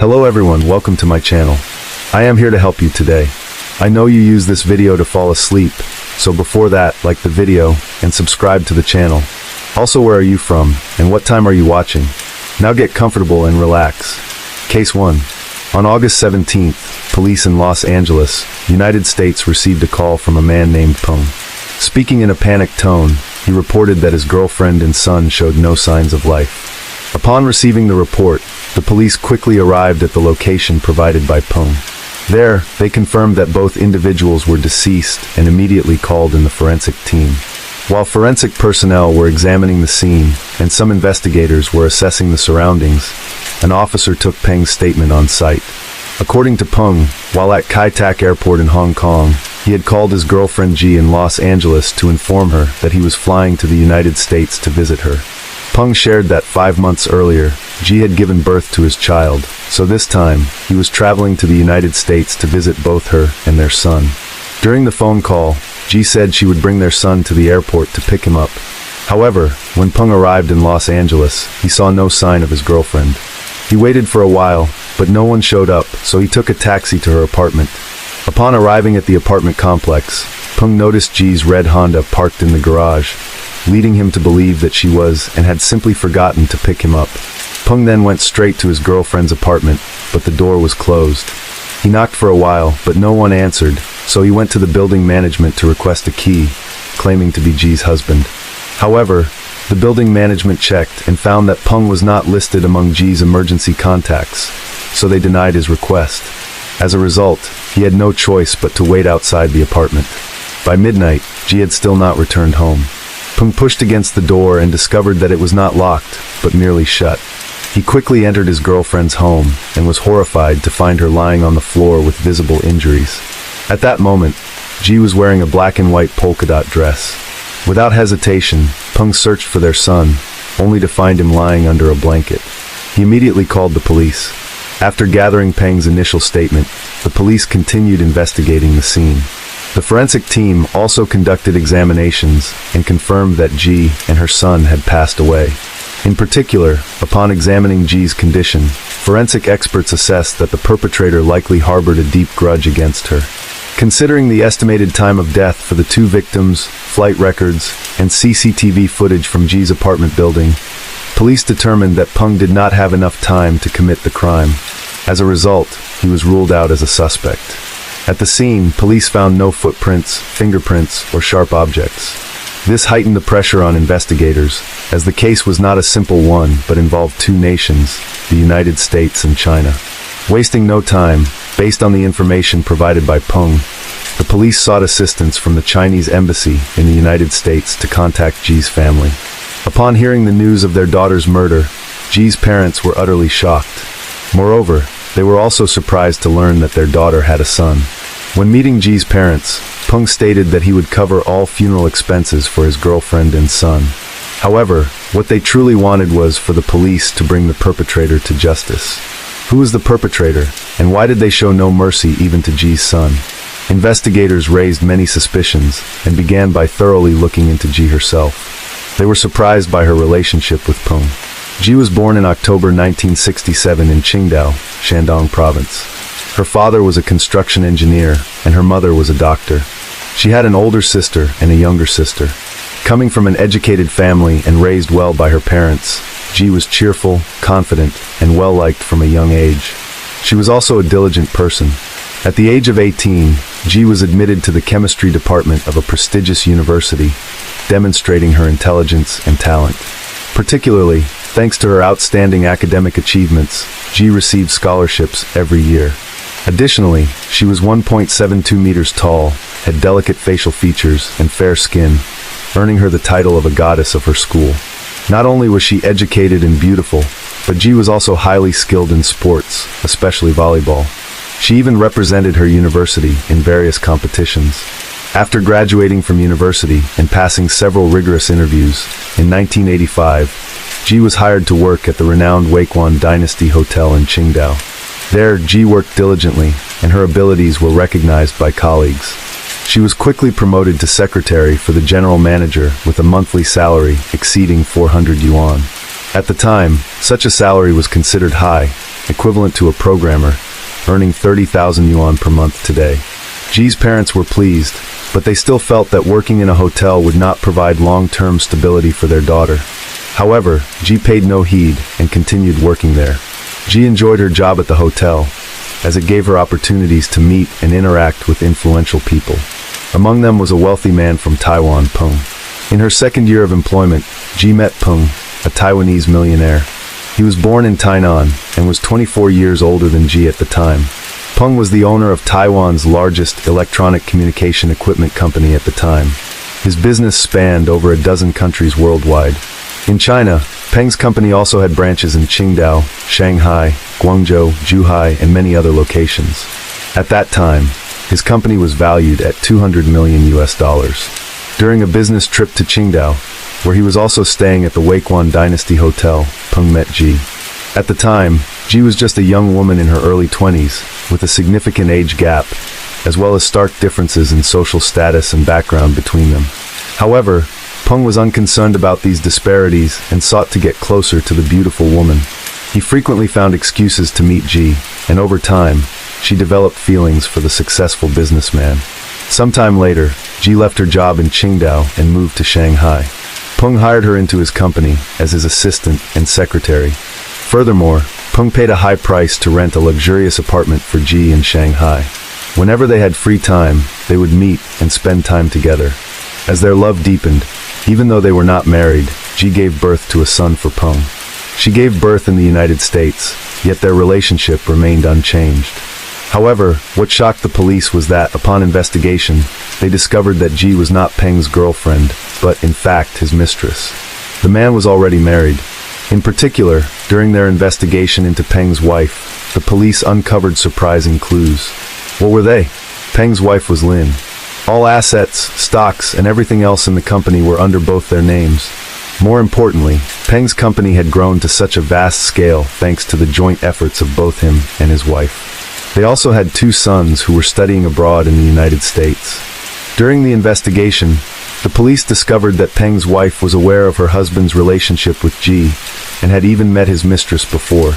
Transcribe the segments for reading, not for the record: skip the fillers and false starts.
Hello everyone, welcome to my channel. I am here to help you today. I know you use this video to fall asleep, so before that, like the video and subscribe to the channel. Also, where are you from and what time are you watching? Now get comfortable and relax. Case 1. On August 17th, police in Los Angeles, United States received a call from a man named Peng. Speaking in a panicked tone, he reported that his girlfriend and son showed no signs of life. Upon receiving the report, the police quickly arrived at the location provided by Peng. There, they confirmed that both individuals were deceased and immediately called in the forensic team. While forensic personnel were examining the scene and some investigators were assessing the surroundings, an officer took Peng's statement on site. According to Peng, while at Kai Tak Airport in Hong Kong, he had called his girlfriend Ji in Los Angeles to inform her that he was flying to the United States to visit her. Peng shared that 5 months earlier, Ji had given birth to his child, so this time, he was traveling to the United States to visit both her and their son. During the phone call, Ji said she would bring their son to the airport to pick him up. However, when Peng arrived in Los Angeles, he saw no sign of his girlfriend. He waited for a while, but no one showed up, so he took a taxi to her apartment. Upon arriving at the apartment complex, Peng noticed Ji's red Honda parked in the garage, leading him to believe that she was and had simply forgotten to pick him up. Peng then went straight to his girlfriend's apartment, but the door was closed. He knocked for a while, but no one answered, so he went to the building management to request a key, claiming to be Ji's husband. However, the building management checked and found that Peng was not listed among Ji's emergency contacts, so they denied his request. As a result, he had no choice but to wait outside the apartment. By midnight, Ji had still not returned home. Peng pushed against the door and discovered that it was not locked, but merely shut. He quickly entered his girlfriend's home and was horrified to find her lying on the floor with visible injuries. At that moment, Ji was wearing a black and white polka dot dress. Without hesitation, Peng searched for their son, only to find him lying under a blanket. He immediately called the police. After gathering Peng's initial statement, the police continued investigating the scene. The forensic team also conducted examinations and confirmed that Ji and her son had passed away. In particular, upon examining Ji's condition, forensic experts assessed that the perpetrator likely harbored a deep grudge against her. Considering the estimated time of death for the two victims, flight records, and CCTV footage from Ji's apartment building, police determined that Peng did not have enough time to commit the crime. As a result, he was ruled out as a suspect. At the scene, police found no footprints, fingerprints, or sharp objects. This heightened the pressure on investigators, as the case was not a simple one but involved two nations, the United States and China. Wasting no time, based on the information provided by Peng, the police sought assistance from the Chinese embassy in the United States to contact Ji's family. Upon hearing the news of their daughter's murder, Ji's parents were utterly shocked. Moreover, they were also surprised to learn that their daughter had a son. When meeting Ji's parents, Peng stated that he would cover all funeral expenses for his girlfriend and son. However, what they truly wanted was for the police to bring the perpetrator to justice. Who was the perpetrator, and why did they show no mercy even to Ji's son? Investigators raised many suspicions and began by thoroughly looking into Ji herself. They were surprised by her relationship with Peng. Ji was born in October 1967 in Qingdao, Shandong Province. Her father was a construction engineer, and her mother was a doctor. She had an older sister and a younger sister. Coming from an educated family and raised well by her parents, Ji was cheerful, confident, and well-liked from a young age. She was also a diligent person. At the age of 18, Ji was admitted to the chemistry department of a prestigious university, demonstrating her intelligence and talent. Particularly, thanks to her outstanding academic achievements, Ji received scholarships every year. Additionally, she was 1.72 meters tall, had delicate facial features, and fair skin, earning her the title of a goddess of her school. Not only was she educated and beautiful, but Ji was also highly skilled in sports, especially volleyball. She even represented her university in various competitions. After graduating from university and passing several rigorous interviews, in 1985, Ji was hired to work at the renowned Weiquan Dynasty Hotel in Qingdao. There, Ji worked diligently, and her abilities were recognized by colleagues. She was quickly promoted to secretary for the general manager with a monthly salary exceeding 400 yuan. At the time, such a salary was considered high, equivalent to a programmer, earning 30,000 yuan per month today. Ji's parents were pleased, but they still felt that working in a hotel would not provide long-term stability for their daughter. However, Ji paid no heed and continued working there. Ji enjoyed her job at the hotel, as it gave her opportunities to meet and interact with influential people. Among them was a wealthy man from Taiwan, Peng. In her second year of employment, Ji met Peng, a Taiwanese millionaire. He was born in Tainan and was 24 years older than Ji at the time. Peng was the owner of Taiwan's largest electronic communication equipment company at the time. His business spanned over a dozen countries worldwide. In China, Peng's company also had branches in Qingdao, Shanghai, Guangzhou, Zhuhai, and many other locations. At that time, his company was valued at $200 million. During a business trip to Qingdao, where he was also staying at the Weiquan Dynasty Hotel, Peng met Ji. At the time, Ji was just a young woman in her early 20s, with a significant age gap, as well as stark differences in social status and background between them. However, Peng was unconcerned about these disparities and sought to get closer to the beautiful woman. He frequently found excuses to meet Ji, and over time, she developed feelings for the successful businessman. Sometime later, Ji left her job in Qingdao and moved to Shanghai. Peng hired her into his company as his assistant and secretary. Furthermore, Peng paid a high price to rent a luxurious apartment for Ji in Shanghai. Whenever they had free time, they would meet and spend time together. As their love deepened, even though they were not married, Ji gave birth to a son for Peng. She gave birth in the United States, yet their relationship remained unchanged. However, what shocked the police was that, upon investigation, they discovered that Ji was not Peng's girlfriend, but, in fact, his mistress. The man was already married. In particular, during their investigation into Peng's wife, the police uncovered surprising clues. What were they? Peng's wife was Lin. All assets, stocks, and everything else in the company were under both their names. More importantly, Peng's company had grown to such a vast scale thanks to the joint efforts of both him and his wife. They also had 2 sons who were studying abroad in the United States. During the investigation, the police discovered that Peng's wife was aware of her husband's relationship with Ji and had even met his mistress before.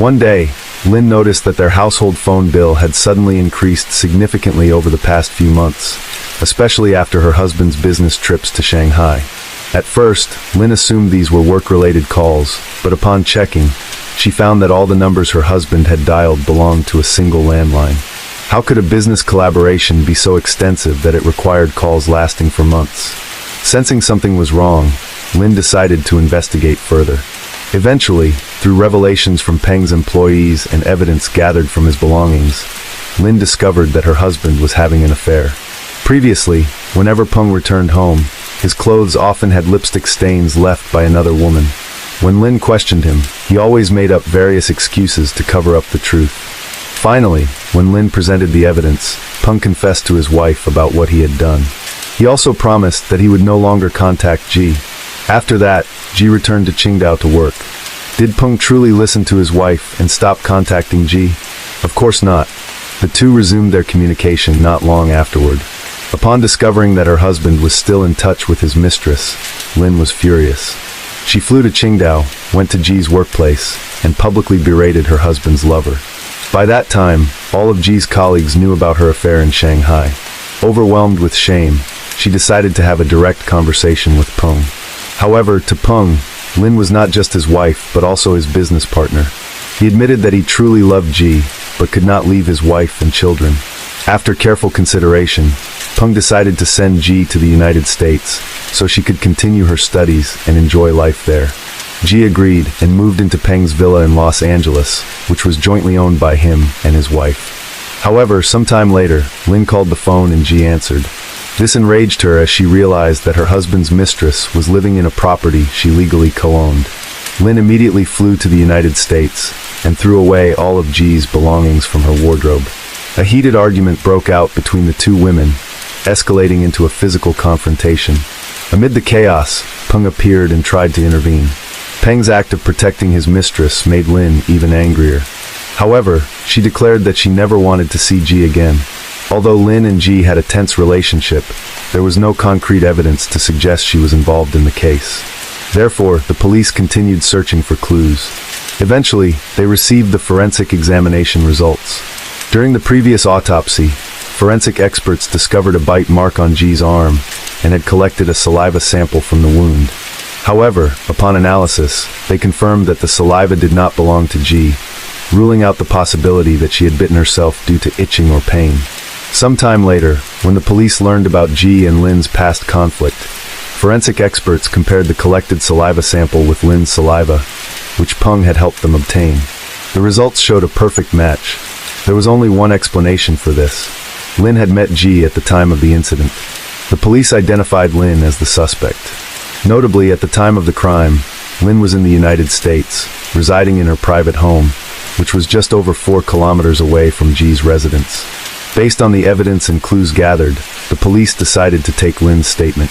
One day, Lin noticed that their household phone bill had suddenly increased significantly over the past few months, especially after her husband's business trips to Shanghai. At first, Lin assumed these were work-related calls, but upon checking, she found that all the numbers her husband had dialed belonged to a single landline. How could a business collaboration be so extensive that it required calls lasting for months? Sensing something was wrong, Lin decided to investigate further. Eventually, through revelations from Peng's employees and evidence gathered from his belongings, Lin discovered that her husband was having an affair. Previously, whenever Peng returned home, his clothes often had lipstick stains left by another woman. When Lin questioned him, he always made up various excuses to cover up the truth. Finally, when Lin presented the evidence, Peng confessed to his wife about what he had done. He also promised that he would no longer contact Ji. After that, Ji returned to Qingdao to work. Did Peng truly listen to his wife and stop contacting Ji? Of course not. The two resumed their communication not long afterward. Upon discovering that her husband was still in touch with his mistress, Lin was furious. She flew to Qingdao, went to Ji's workplace, and publicly berated her husband's lover. By that time, all of Ji's colleagues knew about her affair in Shanghai. Overwhelmed with shame, she decided to have a direct conversation with Peng. However, to Peng, Lin was not just his wife, but also his business partner. He admitted that he truly loved Ji, but could not leave his wife and children. After careful consideration, Peng decided to send Ji to the United States, so she could continue her studies and enjoy life there. Ji agreed and moved into Peng's villa in Los Angeles, which was jointly owned by him and his wife. However, sometime later, Lin called the phone and Ji answered. This enraged her as she realized that her husband's mistress was living in a property she legally co-owned. Lin immediately flew to the United States and threw away all of Ji's belongings from her wardrobe. A heated argument broke out between the two women, escalating into a physical confrontation. Amid the chaos, Peng appeared and tried to intervene. Peng's act of protecting his mistress made Lin even angrier. However, she declared that she never wanted to see Ji again. Although Lin and Ji had a tense relationship, there was no concrete evidence to suggest she was involved in the case. Therefore, the police continued searching for clues. Eventually, they received the forensic examination results. During the previous autopsy, forensic experts discovered a bite mark on G's arm and had collected a saliva sample from the wound. However, upon analysis, they confirmed that the saliva did not belong to G, ruling out the possibility that she had bitten herself due to itching or pain. Sometime later, when the police learned about G and Lin's past conflict, forensic experts compared the collected saliva sample with Lin's saliva, which Peng had helped them obtain. The results showed a perfect match. There was only one explanation for this. Lin had met G at the time of the incident. The police identified Lin as the suspect. Notably, at the time of the crime, Lin was in the United States, residing in her private home, which was just over 4 kilometers away from G's residence. Based on the evidence and clues gathered, the police decided to take Lin's statement.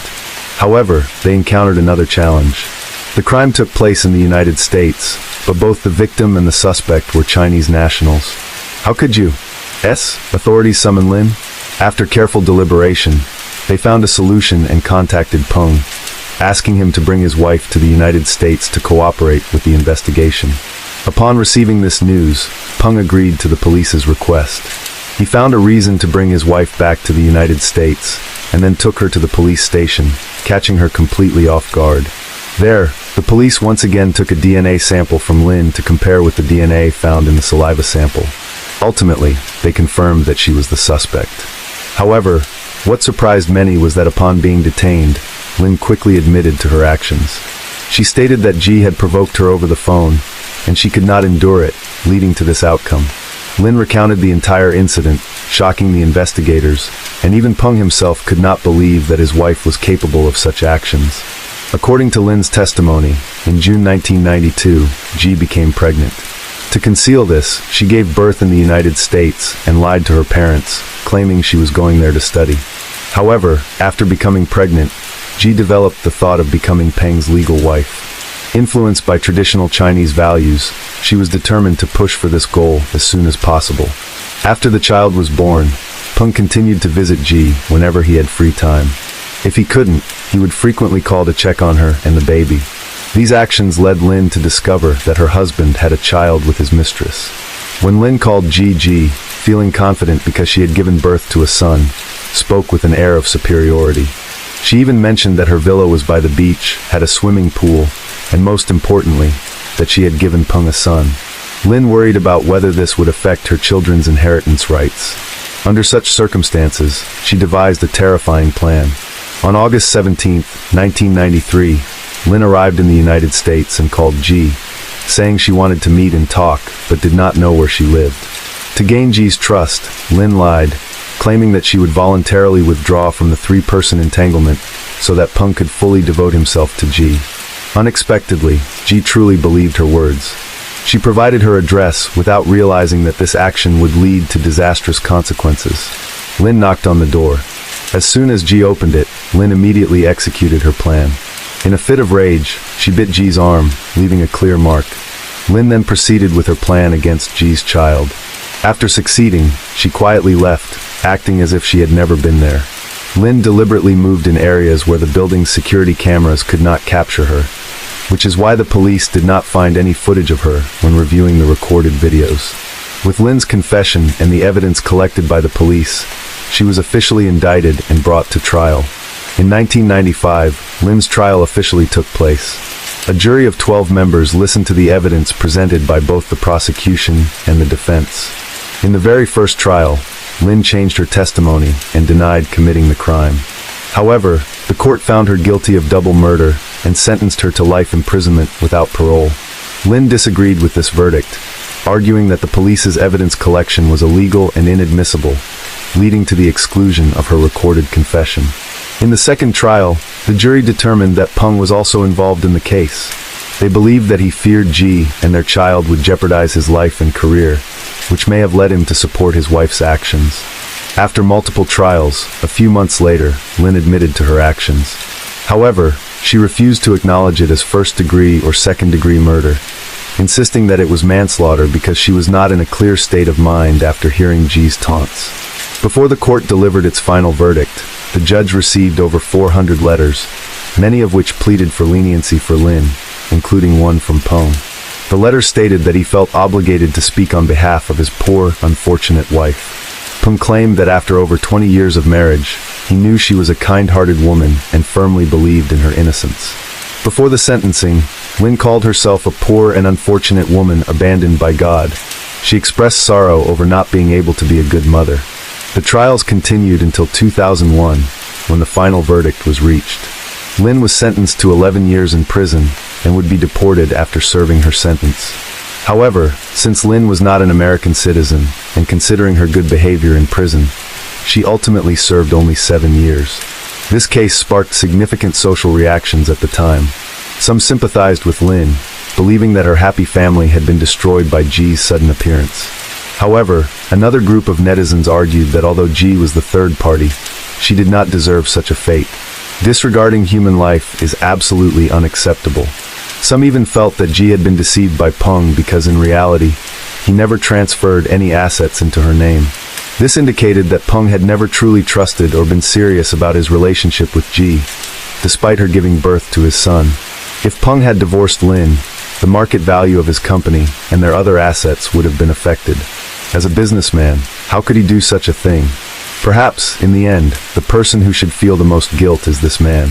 However, they encountered another challenge. The crime took place in the United States, but both the victim and the suspect were Chinese nationals. How could you? Authorities summoned Lin. After careful deliberation, they found a solution and contacted Peng, asking him to bring his wife to the United States to cooperate with the investigation. Upon receiving this news, Peng agreed to the police's request. He found a reason to bring his wife back to the United States, and then took her to the police station, catching her completely off guard. There, the police once again took a DNA sample from Lin to compare with the DNA found in the saliva sample. Ultimately, they confirmed that she was the suspect. However, what surprised many was that upon being detained, Lin quickly admitted to her actions. She stated that G had provoked her over the phone, and she could not endure it, leading to this outcome. Lin recounted the entire incident, shocking the investigators, and even Peng himself could not believe that his wife was capable of such actions. According to Lin's testimony, in June 1992, G became pregnant. To conceal this, she gave birth in the United States and lied to her parents, claiming she was going there to study. However, after becoming pregnant, G developed the thought of becoming Peng's legal wife. Influenced by traditional Chinese values, she was determined to push for this goal as soon as possible. After the child was born, Peng continued to visit G whenever he had free time. If he couldn't, he would frequently call to check on her and the baby. These actions led Lin to discover that her husband had a child with his mistress. When Lin called G, feeling confident because she had given birth to a son, spoke with an air of superiority. She even mentioned that her villa was by the beach, had a swimming pool, and most importantly, that she had given Peng a son. Lin worried about whether this would affect her children's inheritance rights. Under such circumstances, she devised a terrifying plan. On August 17, 1993, Lin arrived in the United States and called G, saying she wanted to meet and talk, but did not know where she lived. To gain G's trust, Lin lied, claiming that she would voluntarily withdraw from the 3-person entanglement so that Peng could fully devote himself to G. Unexpectedly, G truly believed her words. She provided her address without realizing that this action would lead to disastrous consequences. Lin knocked on the door. As soon as G opened it, Lin immediately executed her plan. In a fit of rage, she bit G's arm, leaving a clear mark. Lin then proceeded with her plan against G's child. After succeeding, she quietly left, acting as if she had never been there. Lin deliberately moved in areas where the building's security cameras could not capture her, which is why the police did not find any footage of her when reviewing the recorded videos. With Lin's confession and the evidence collected by the police, she was officially indicted and brought to trial. In 1995, Lin's trial officially took place. A jury of 12 members listened to the evidence presented by both the prosecution and the defense. In the very first trial, Lin changed her testimony and denied committing the crime. However, the court found her guilty of double murder and sentenced her to life imprisonment without parole. Lin disagreed with this verdict, arguing that the police's evidence collection was illegal and inadmissible, leading to the exclusion of her recorded confession. In the second trial, the jury determined that Peng was also involved in the case. They believed that he feared G and their child would jeopardize his life and career, which may have led him to support his wife's actions. After multiple trials, a few months later, Lin admitted to her actions. However, she refused to acknowledge it as first-degree or second-degree murder, insisting that it was manslaughter because she was not in a clear state of mind after hearing G's taunts. Before the court delivered its final verdict, the judge received over 400 letters, many of which pleaded for leniency for Lin, including one from Peng. The letter stated that he felt obligated to speak on behalf of his poor, unfortunate wife. Peng claimed that after over 20 years of marriage, he knew she was a kind-hearted woman and firmly believed in her innocence. Before the sentencing, Lin called herself a poor and unfortunate woman abandoned by God. She expressed sorrow over not being able to be a good mother. The trials continued until 2001, when the final verdict was reached. Lin was sentenced to 11 years in prison and would be deported after serving her sentence. However, since Lin was not an American citizen, and considering her good behavior in prison, she ultimately served only 7 years. This case sparked significant social reactions at the time. Some sympathized with Lin, believing that her happy family had been destroyed by Ji's sudden appearance. However, another group of netizens argued that although Ji was the third party, she did not deserve such a fate. Disregarding human life is absolutely unacceptable. Some even felt that Ji had been deceived by Peng because in reality, he never transferred any assets into her name. This indicated that Peng had never truly trusted or been serious about his relationship with Ji, despite her giving birth to his son. If Peng had divorced Lin, the market value of his company and their other assets would have been affected. As a businessman, how could he do such a thing? Perhaps, in the end, the person who should feel the most guilt is this man.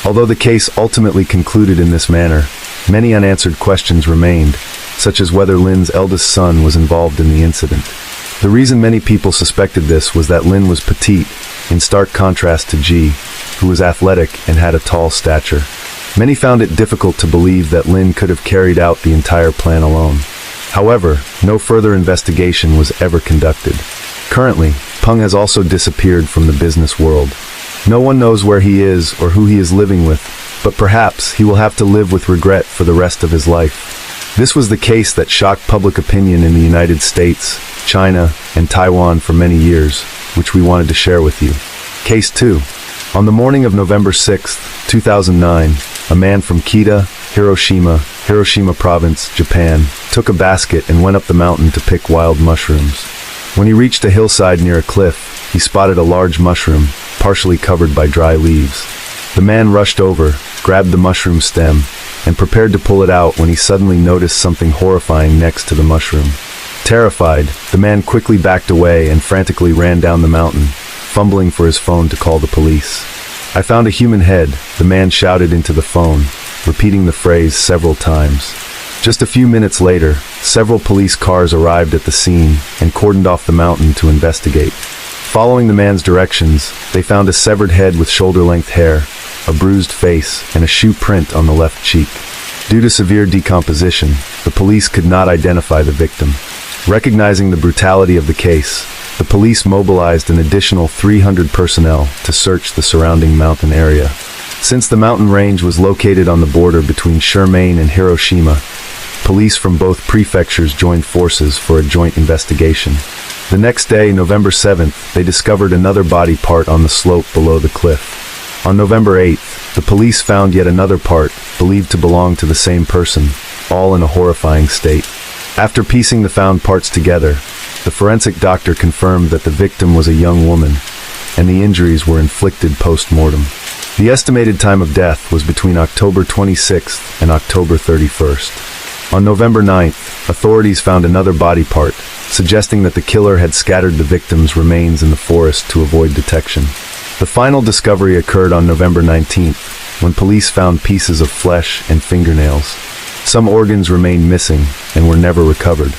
Although the case ultimately concluded in this manner, many unanswered questions remained, such as whether Lin's eldest son was involved in the incident. The reason many people suspected this was that Lin was petite, in stark contrast to Ji, who was athletic and had a tall stature. Many found it difficult to believe that Lin could have carried out the entire plan alone. However, no further investigation was ever conducted. Currently, Peng has also disappeared from the business world. No one knows where he is or who he is living with, but perhaps he will have to live with regret for the rest of his life. This was the case that shocked public opinion in the United States, China, and Taiwan for many years, which we wanted to share with you. Case 2. On the morning of November 6, 2009, a man from Kita, Hiroshima Province, Japan, took a basket and went up the mountain to pick wild mushrooms. When he reached a hillside near a cliff, he spotted a large mushroom, partially covered by dry leaves. The man rushed over, grabbed the mushroom stem, and prepared to pull it out when he suddenly noticed something horrifying next to the mushroom. Terrified, the man quickly backed away and frantically ran down the mountain, fumbling for his phone to call the police. "I found a human head," the man shouted into the phone, repeating the phrase several times. Just a few minutes later, several police cars arrived at the scene and cordoned off the mountain to investigate. Following the man's directions, they found a severed head with shoulder-length hair, a bruised face, and a shoe print on the left cheek. Due to severe decomposition, the police could not identify the victim. Recognizing the brutality of the case, the police mobilized an additional 300 personnel to search the surrounding mountain area. Since the mountain range was located on the border between Shermaine and Hiroshima, police from both prefectures joined forces for a joint investigation. The next day, November 7th, they discovered another body part on the slope below the cliff. On November 8th, the police found yet another part, believed to belong to the same person, all in a horrifying state. After piecing the found parts together, the forensic doctor confirmed that the victim was a young woman, and the injuries were inflicted post-mortem. The estimated time of death was between October 26th and October 31st. On November 9th, authorities found another body part, suggesting that the killer had scattered the victim's remains in the forest to avoid detection. The final discovery occurred on November 19th, when police found pieces of flesh and fingernails. Some organs remained missing and were never recovered.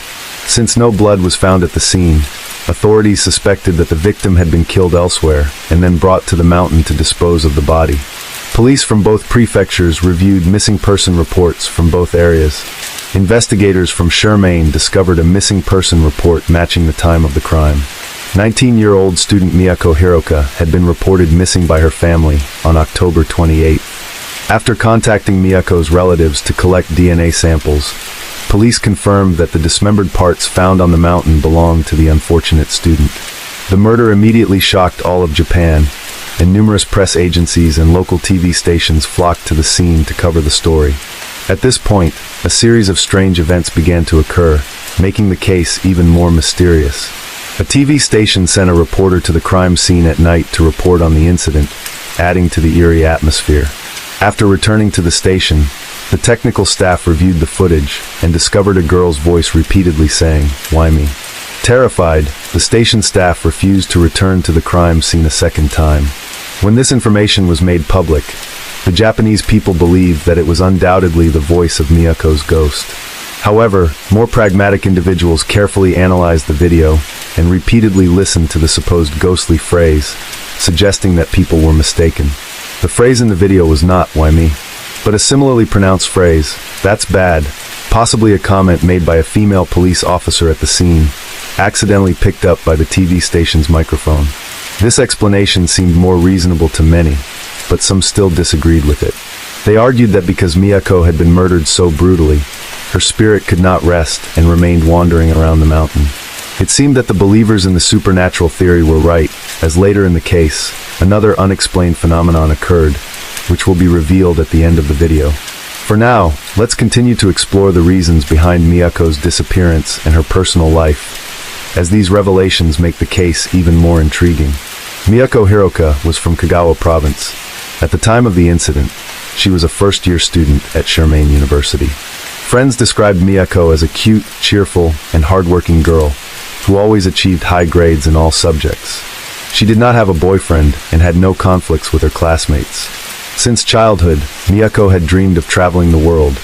Since no blood was found at the scene, authorities suspected that the victim had been killed elsewhere and then brought to the mountain to dispose of the body. Police from both prefectures reviewed missing person reports from both areas. Investigators from Shermaine discovered a missing person report matching the time of the crime. 19-year-old student Miyako Hiroka had been reported missing by her family on October 28th. After contacting Miyako's relatives to collect DNA samples, police confirmed that the dismembered parts found on the mountain belonged to the unfortunate student. The murder immediately shocked all of Japan, and numerous press agencies and local TV stations flocked to the scene to cover the story. At this point, a series of strange events began to occur, making the case even more mysterious. A TV station sent a reporter to the crime scene at night to report on the incident, adding to the eerie atmosphere. After returning to the station, The technical staff reviewed the footage and discovered a girl's voice repeatedly saying, "Why me?" Terrified, the station staff refused to return to the crime scene a second time. When this information was made public, the Japanese people believed that it was undoubtedly the voice of Miyako's ghost. However, more pragmatic individuals carefully analyzed the video and repeatedly listened to the supposed ghostly phrase, suggesting that people were mistaken. The phrase in the video was not "Why me?" but a similarly pronounced phrase, "That's bad," possibly a comment made by a female police officer at the scene, accidentally picked up by the TV station's microphone. This explanation seemed more reasonable to many, but some still disagreed with it. They argued that because Miyako had been murdered so brutally, her spirit could not rest and remained wandering around the mountain. It seemed that the believers in the supernatural theory were right, as later in the case, another unexplained phenomenon occurred, which will be revealed at the end of the video. For now, let's continue to explore the reasons behind Miyako's disappearance and her personal life, as these revelations make the case even more intriguing. Miyako Hiroka was from Kagawa Province. At the time of the incident, she was a first-year student at Shermaine University. Friends described Miyako as a cute, cheerful, and hardworking girl who always achieved high grades in all subjects. She did not have a boyfriend and had no conflicts with her classmates. Since childhood, Miyako had dreamed of traveling the world,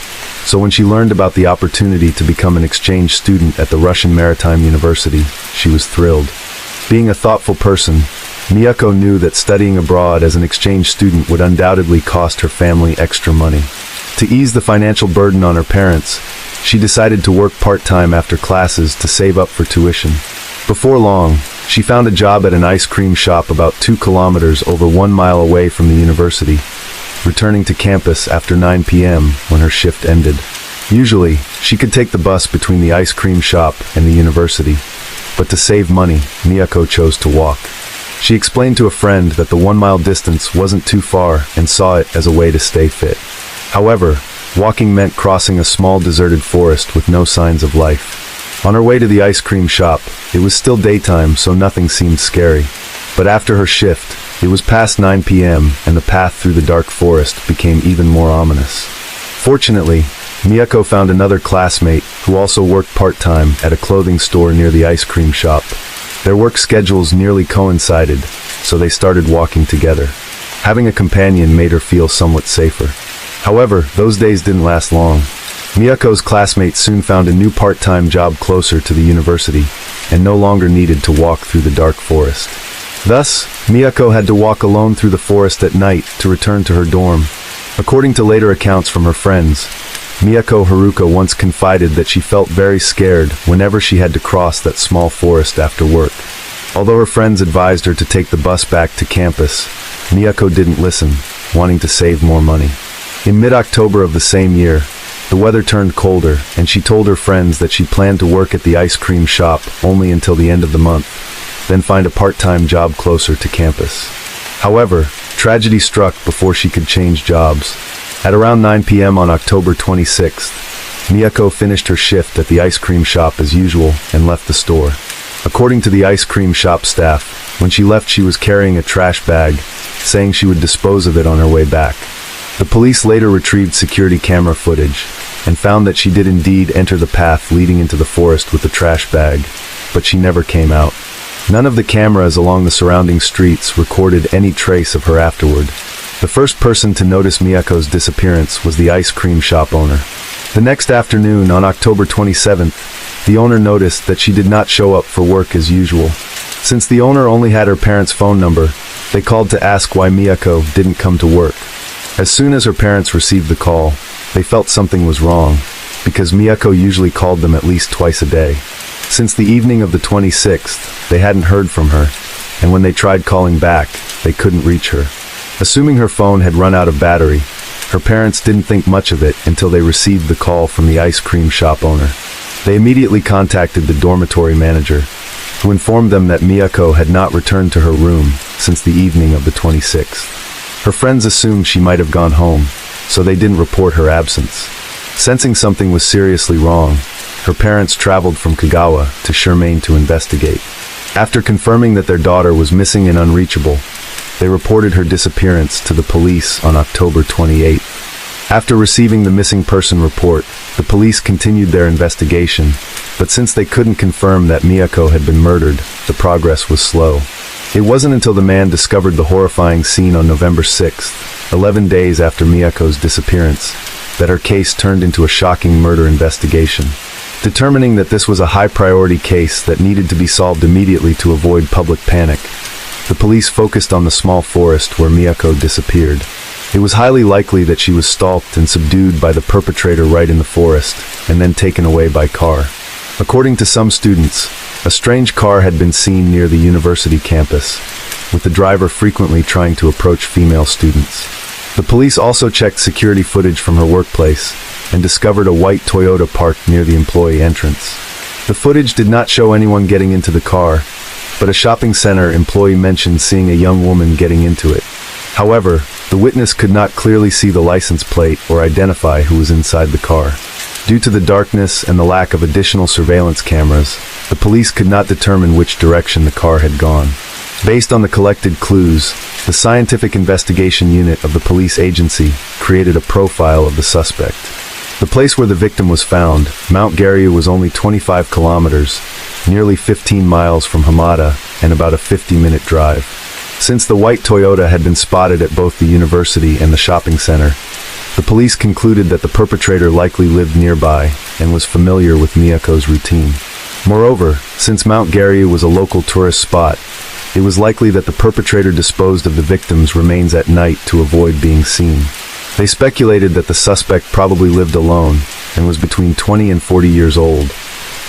so when she learned about the opportunity to become an exchange student at the Russian Maritime University, she was thrilled. Being a thoughtful person, Miyako knew that studying abroad as an exchange student would undoubtedly cost her family extra money. To ease the financial burden on her parents, she decided to work part-time after classes to save up for tuition. Before long, she found a job at an ice cream shop about 2 kilometers over 1 mile away from the university, returning to campus after 9 p.m. when her shift ended. Usually, she could take the bus between the ice cream shop and the university, but to save money, Miyako chose to walk. She explained to a friend that the 1 mile distance wasn't too far and saw it as a way to stay fit. However, walking meant crossing a small deserted forest with no signs of life. On her way to the ice cream shop, it was still daytime, so nothing seemed scary. But after her shift, it was past 9 p.m. and the path through the dark forest became even more ominous. Fortunately, Miyako found another classmate who also worked part-time at a clothing store near the ice cream shop. Their work schedules nearly coincided, so they started walking together. Having a companion made her feel somewhat safer. However, those days didn't last long. Miyako's classmate soon found a new part-time job closer to the university and no longer needed to walk through the dark forest. Thus, Miyako had to walk alone through the forest at night to return to her dorm. According to later accounts from her friends, Miyako Haruka once confided that she felt very scared whenever she had to cross that small forest after work. Although her friends advised her to take the bus back to campus, Miyako didn't listen, wanting to save more money. In mid-October of the same year, the weather turned colder, and she told her friends that she planned to work at the ice cream shop only until the end of the month, then find a part-time job closer to campus. However, tragedy struck before she could change jobs. At around 9 p.m. on October 26th, Miyako finished her shift at the ice cream shop as usual and left the store. According to the ice cream shop staff, when she left she was carrying a trash bag, saying she would dispose of it on her way back. The police later retrieved security camera footage and found that she did indeed enter the path leading into the forest with the trash bag, but she never came out. None of the cameras along the surrounding streets recorded any trace of her afterward. The first person to notice Miyako's disappearance was the ice cream shop owner. The next afternoon, on October 27th, the owner noticed that she did not show up for work as usual. Since the owner only had her parents' phone number, they called to ask why Miyako didn't come to work. As soon as her parents received the call, they felt something was wrong, because Miyako usually called them at least twice a day. Since the evening of the 26th, they hadn't heard from her, and when they tried calling back, they couldn't reach her. Assuming her phone had run out of battery, her parents didn't think much of it until they received the call from the ice cream shop owner. They immediately contacted the dormitory manager, who informed them that Miyako had not returned to her room since the evening of the 26th. Her friends assumed she might have gone home, so they didn't report her absence. Sensing something was seriously wrong, her parents traveled from Kagawa to Shermaine to investigate. After confirming that their daughter was missing and unreachable, they reported her disappearance to the police on October 28th. After receiving the missing person report, the police continued their investigation, but since they couldn't confirm that Miyako had been murdered, the progress was slow. It wasn't until the man discovered the horrifying scene on November 6th, 11 days after Miyako's disappearance, that her case turned into a shocking murder investigation. Determining that this was a high-priority case that needed to be solved immediately to avoid public panic, the police focused on the small forest where Miyako disappeared. It was highly likely that she was stalked and subdued by the perpetrator right in the forest, and then taken away by car. According to some students, a strange car had been seen near the university campus, with the driver frequently trying to approach female students. The police also checked security footage from her workplace and discovered a white Toyota parked near the employee entrance. The footage did not show anyone getting into the car, but a shopping center employee mentioned seeing a young woman getting into it. However, the witness could not clearly see the license plate or identify who was inside the car. Due to the darkness and the lack of additional surveillance cameras, the police could not determine which direction the car had gone. Based on the collected clues, the Scientific Investigation Unit of the police agency created a profile of the suspect. The place where the victim was found, Mount Garyu, was only 25 kilometers, nearly 15 miles from Hamada, and about a 50-minute drive. Since the white Toyota had been spotted at both the university and the shopping center, the police concluded that the perpetrator likely lived nearby and was familiar with Miyako's routine. Moreover, since Mount Garyu was a local tourist spot, it was likely that the perpetrator disposed of the victim's remains at night to avoid being seen. They speculated that the suspect probably lived alone and was between 20 and 40 years old,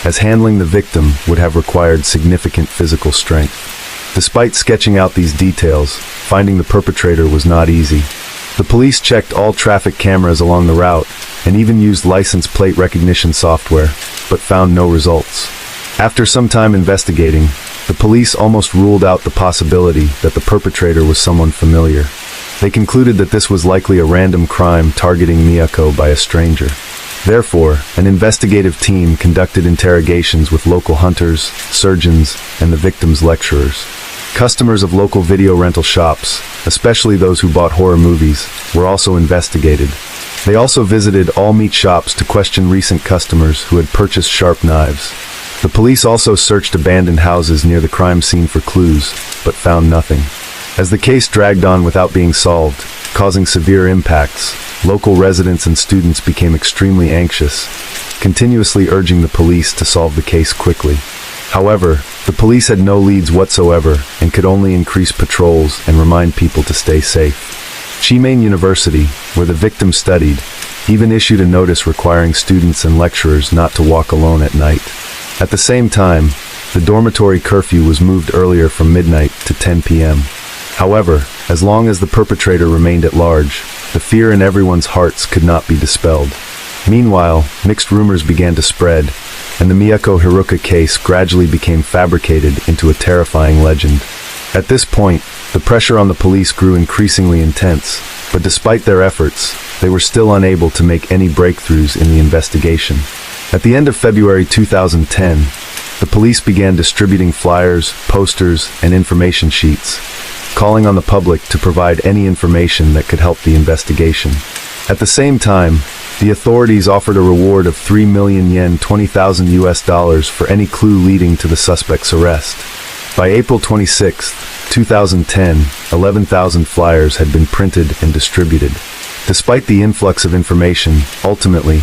as handling the victim would have required significant physical strength. Despite sketching out these details, finding the perpetrator was not easy. The police checked all traffic cameras along the route and even used license plate recognition software, but found no results. After some time investigating, the police almost ruled out the possibility that the perpetrator was someone familiar. They concluded that this was likely a random crime targeting Miyako by a stranger. Therefore, an investigative team conducted interrogations with local hunters, surgeons, and the victim's lecturers. Customers of local video rental shops, especially those who bought horror movies, were also investigated. They also visited all meat shops to question recent customers who had purchased sharp knives. The police also searched abandoned houses near the crime scene for clues, but found nothing. As the case dragged on without being solved, causing severe impacts, local residents and students became extremely anxious, continuously urging the police to solve the case quickly. However, the police had no leads whatsoever and could only increase patrols and remind people to stay safe. Chimain University, where the victim studied, even issued a notice requiring students and lecturers not to walk alone at night. At the same time, the dormitory curfew was moved earlier from midnight to 10 p.m. However, as long as the perpetrator remained at large, the fear in everyone's hearts could not be dispelled. Meanwhile, mixed rumors began to spread, and the Miyako Haruka case gradually became fabricated into a terrifying legend. At this point, the pressure on the police grew increasingly intense, but despite their efforts, they were still unable to make any breakthroughs in the investigation. At the end of February 2010, the police began distributing flyers, posters, and information sheets, calling on the public to provide any information that could help the investigation. At the same time, the authorities offered a reward of 3 million yen, $20,000 for any clue leading to the suspect's arrest. By April 26, 2010, 11,000 flyers had been printed and distributed. Despite the influx of information, ultimately,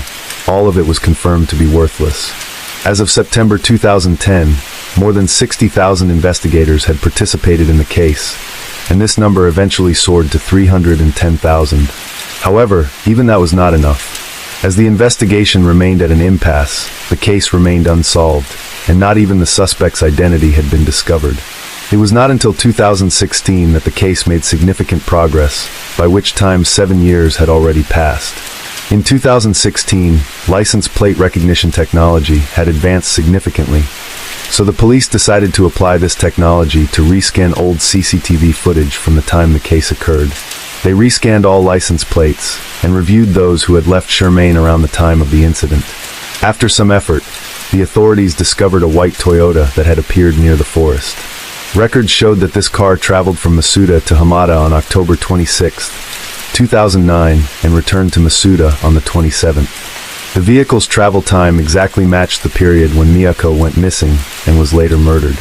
all of it was confirmed to be worthless. As of September 2010, more than 60,000 investigators had participated in the case, and this number eventually soared to 310,000. However, even that was not enough. As the investigation remained at an impasse, the case remained unsolved, and not even the suspect's identity had been discovered. It was not until 2016 that the case made significant progress, by which time 7 years had already passed. In 2016, license plate recognition technology had advanced significantly, so the police decided to apply this technology to rescan old CCTV footage from the time the case occurred. They rescanned all license plates and reviewed those who had left Shermaine around the time of the incident. After some effort, the authorities discovered a white Toyota that had appeared near the forest. Records showed that this car traveled from Masuda to Hamada on October 26, 2009, and returned to Masuda on the 27th. The vehicle's travel time exactly matched the period when Miyako went missing and was later murdered.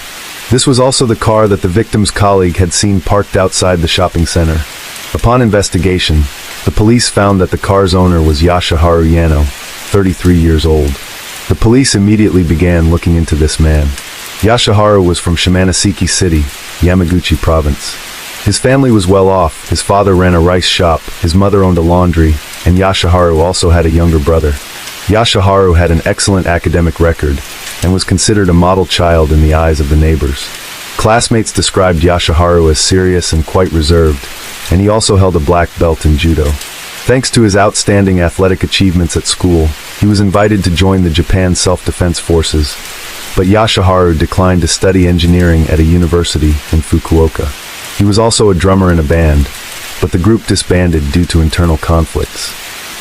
This was also the car that the victim's colleague had seen parked outside the shopping center. Upon investigation, the police found that the car's owner was Yasuharu Yano, 33 years old. The police immediately began looking into this man. Yasuharu was from Shimonoseki City, Yamaguchi Province. His family was well off. His father ran a rice shop, his mother owned a laundry, and Yasuharu also had a younger brother. Yasuharu had an excellent academic record and was considered a model child in the eyes of the neighbors. Classmates described Yasuharu as serious and quite reserved, and he also held a black belt in judo. Thanks to his outstanding athletic achievements at school, he was invited to join the Japan Self-Defense Forces, but Yasuharu declined to study engineering at a university in Fukuoka. He was also a drummer in a band, but the group disbanded due to internal conflicts.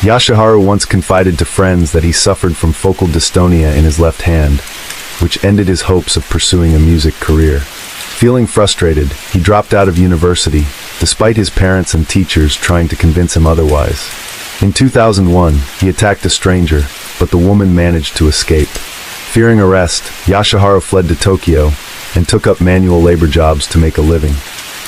Yasuharu once confided to friends that he suffered from focal dystonia in his left hand, which ended his hopes of pursuing a music career. Feeling frustrated, he dropped out of university, despite his parents and teachers trying to convince him otherwise. In 2001, he attacked a stranger, but the woman managed to escape. Fearing arrest, Yasuharu fled to Tokyo and took up manual labor jobs to make a living.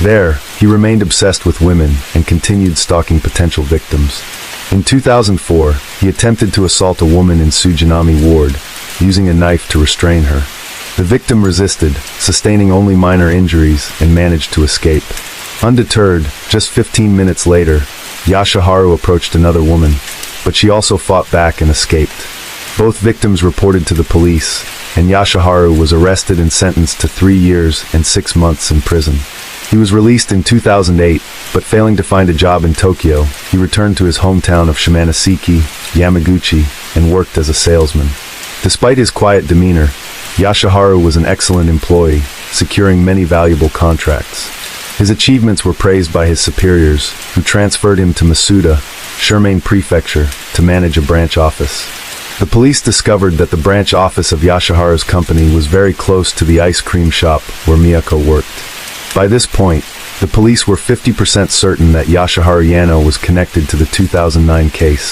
There, he remained obsessed with women and continued stalking potential victims. In 2004, he attempted to assault a woman in Sujinami Ward, using a knife to restrain her. The victim resisted, sustaining only minor injuries, and managed to escape. Undeterred, just 15 minutes later, Yasuharu approached another woman, but she also fought back and escaped. Both victims reported to the police, and Yasuharu was arrested and sentenced to 3 years and 6 months in prison. He was released in 2008, but failing to find a job in Tokyo, he returned to his hometown of Shimonoseki, Yamaguchi, and worked as a salesman. Despite his quiet demeanor, Yasuharu was an excellent employee, securing many valuable contracts. His achievements were praised by his superiors, who transferred him to Masuda, Shirmane Prefecture, to manage a branch office. The police discovered that the branch office of Yasuharu's company was very close to the ice cream shop where Miyako worked. By this point, the police were 50% certain that Yasuharu Yano was connected to the 2009 case,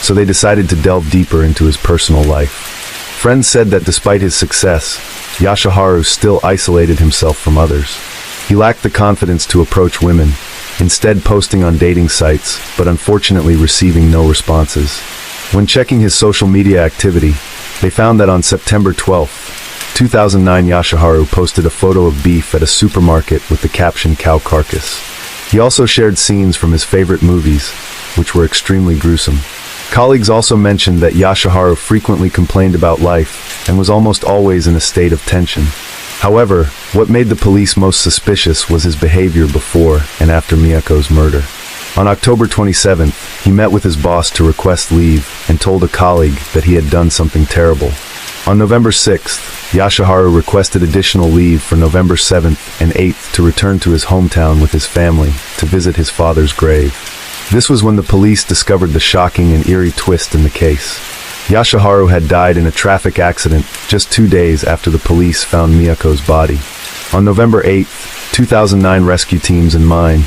so they decided to delve deeper into his personal life. Friends said that despite his success, Yasuharu still isolated himself from others. He lacked the confidence to approach women, instead posting on dating sites, but unfortunately receiving no responses. When checking his social media activity, they found that on September 12, 2009, Yasuharu posted a photo of beef at a supermarket with the caption "cow carcass." He also shared scenes from his favorite movies, which were extremely gruesome. Colleagues also mentioned that Yasuharu frequently complained about life and was almost always in a state of tension. However, what made the police most suspicious was his behavior before and after Miyako's murder. On October 27th, he met with his boss to request leave and told a colleague that he had done something terrible. On November 6th, Yasuharu requested additional leave for November 7th and 8th to return to his hometown with his family to visit his father's grave. This was when the police discovered the shocking and eerie twist in the case. Yasuharu had died in a traffic accident just 2 days after the police found Miyako's body. On November 8th, 2009 rescue teams in Mine,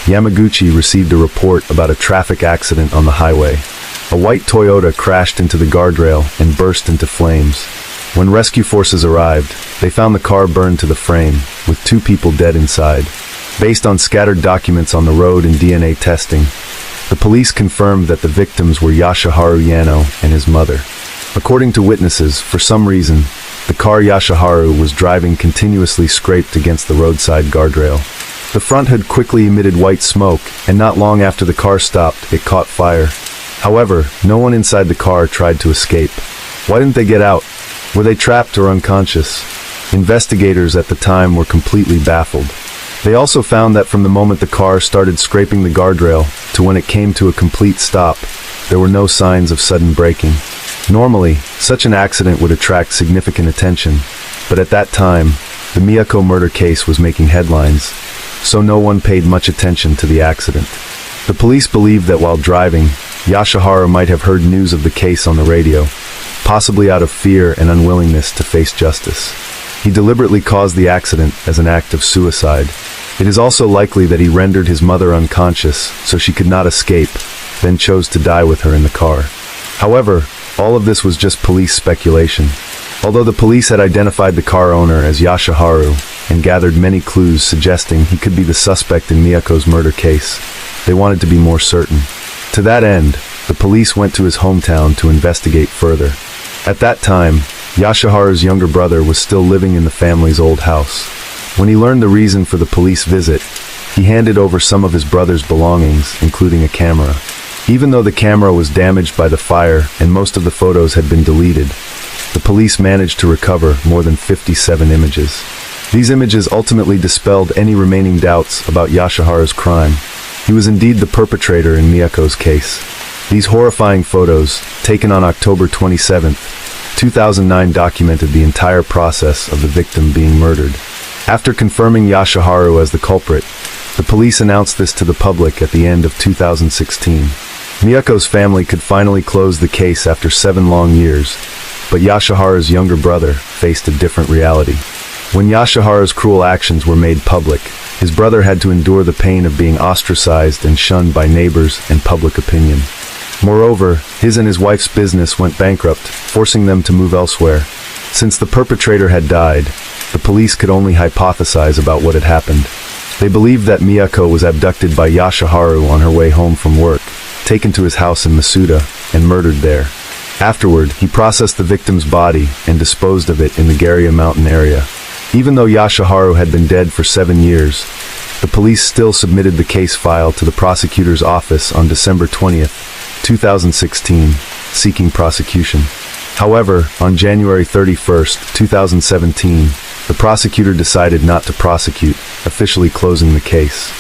Yamaguchi received a report about a traffic accident on the highway. A white Toyota crashed into the guardrail and burst into flames. When rescue forces arrived, they found the car burned to the frame, with 2 people dead inside. Based on scattered documents on the road and DNA testing, the police confirmed that the victims were Yasuharu Yano and his mother. According to witnesses, for some reason, the car Yasuharu was driving continuously scraped against the roadside guardrail. The front hood quickly emitted white smoke, and not long after the car stopped, it caught fire. However, no one inside the car tried to escape. Why didn't they get out? Were they trapped or unconscious? Investigators at the time were completely baffled. They also found that from the moment the car started scraping the guardrail to when it came to a complete stop, there were no signs of sudden braking. Normally, such an accident would attract significant attention, but at that time, the Miyako murder case was making headlines, so no one paid much attention to the accident. The police believed that while driving, Yasuharu might have heard news of the case on the radio, possibly out of fear and unwillingness to face justice. He deliberately caused the accident as an act of suicide. It is also likely that he rendered his mother unconscious so she could not escape, then chose to die with her in the car. However, all of this was just police speculation. Although the police had identified the car owner as Yashaharu and gathered many clues suggesting he could be the suspect in Miyako's murder case, they wanted to be more certain. To that end, the police went to his hometown to investigate further. At that time, Yashaharu's younger brother was still living in the family's old house. When he learned the reason for the police visit, he handed over some of his brother's belongings, including a camera. Even though the camera was damaged by the fire and most of the photos had been deleted, the police managed to recover more than 57 images. These images ultimately dispelled any remaining doubts about Yashaharu's crime. He was indeed the perpetrator in Miyako's case. These horrifying photos, taken on October 27, 2009, documented the entire process of the victim being murdered. After confirming Yashaharu as the culprit, the police announced this to the public at the end of 2016. Miyako's family could finally close the case after 7 long years, but Yashaharu's younger brother faced a different reality. When Yashaharu's cruel actions were made public, his brother had to endure the pain of being ostracized and shunned by neighbors and public opinion. Moreover, his and his wife's business went bankrupt, forcing them to move elsewhere. Since the perpetrator had died, the police could only hypothesize about what had happened. They believed that Miyako was abducted by Yashaharu on her way home from work, taken to his house in Masuda, and murdered there. Afterward, he processed the victim's body and disposed of it in the Garia mountain area. Even though Yashaharu had been dead for 7 years, the police still submitted the case file to the prosecutor's office on December 20th, 2016, seeking prosecution. However, on January 31st, 2017, the prosecutor decided not to prosecute, officially closing the case.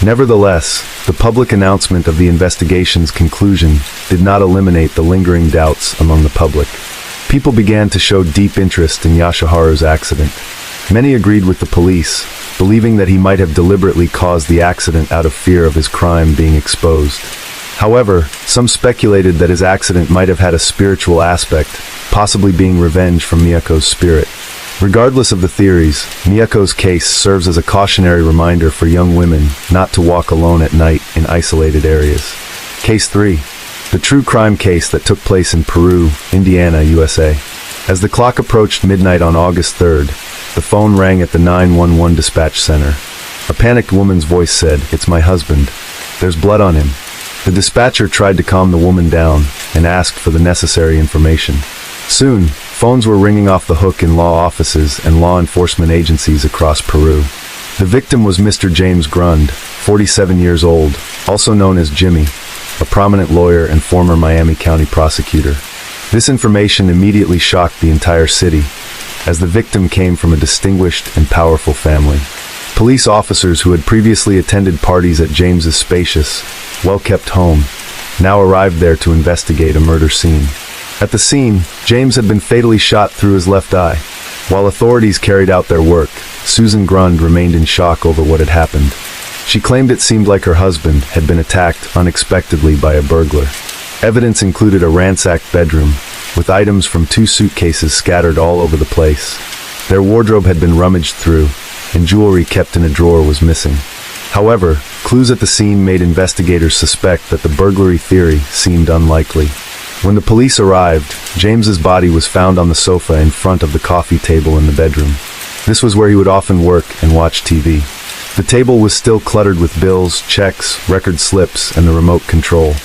Nevertheless, the public announcement of the investigation's conclusion did not eliminate the lingering doubts among the public. People began to show deep interest in Yashaharu's accident. Many agreed with the police, believing that he might have deliberately caused the accident out of fear of his crime being exposed. However, some speculated that his accident might have had a spiritual aspect, possibly being revenge from Miyako's spirit. Regardless of the theories, Miyako's case serves as a cautionary reminder for young women not to walk alone at night in isolated areas. Case 3. The true crime case that took place in Peru, Indiana, USA. As the clock approached midnight on August 3rd, the phone rang at the 911 dispatch center. A panicked woman's voice said, "It's my husband. There's blood on him." The dispatcher tried to calm the woman down and asked for the necessary information. Soon, phones were ringing off the hook in law offices and law enforcement agencies across Peru. The victim was Mr. James Grund, 47 years old, also known as Jimmy, a prominent lawyer and former Miami County prosecutor. This information immediately shocked the entire city, as the victim came from a distinguished and powerful family. Police officers who had previously attended parties at James's spacious, well-kept home now arrived there to investigate a murder scene. At the scene, James had been fatally shot through his left eye. While authorities carried out their work, Susan Grund remained in shock over what had happened. She claimed it seemed like her husband had been attacked unexpectedly by a burglar. Evidence included a ransacked bedroom, with items from 2 suitcases scattered all over the place. Their wardrobe had been rummaged through, and jewelry kept in a drawer was missing. However, clues at the scene made investigators suspect that the burglary theory seemed unlikely. When the police arrived, James's body was found on the sofa in front of the coffee table in the bedroom. This was where he would often work and watch TV. The table was still cluttered with bills, checks, record slips, and the remote control.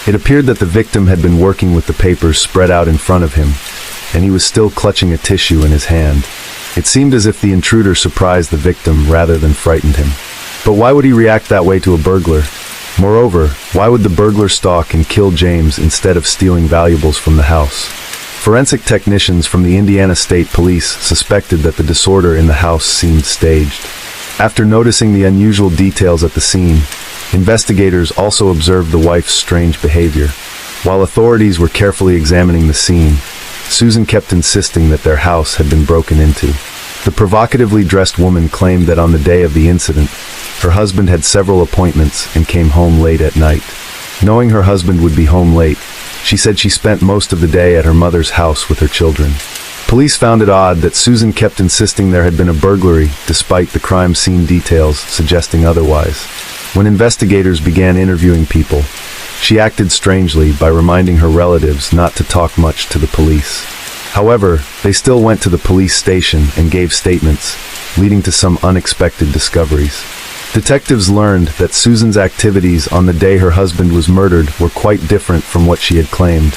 It appeared that the victim had been working with the papers spread out in front of him, and he was still clutching a tissue in his hand. It seemed as if the intruder surprised the victim rather than frightened him. But why would he react that way to a burglar? Moreover, why would the burglar stalk and kill James instead of stealing valuables from the house? Forensic technicians from the Indiana State Police suspected that the disorder in the house seemed staged. After noticing the unusual details at the scene, investigators also observed the wife's strange behavior. While authorities were carefully examining the scene, Susan kept insisting that their house had been broken into. The provocatively dressed woman claimed that on the day of the incident, her husband had several appointments and came home late at night. Knowing her husband would be home late, she said she spent most of the day at her mother's house with her children. Police found it odd that Susan kept insisting there had been a burglary, despite the crime scene details suggesting otherwise. When investigators began interviewing people, she acted strangely by reminding her relatives not to talk much to the police. However, they still went to the police station and gave statements, leading to some unexpected discoveries. Detectives learned that Susan's activities on the day her husband was murdered were quite different from what she had claimed.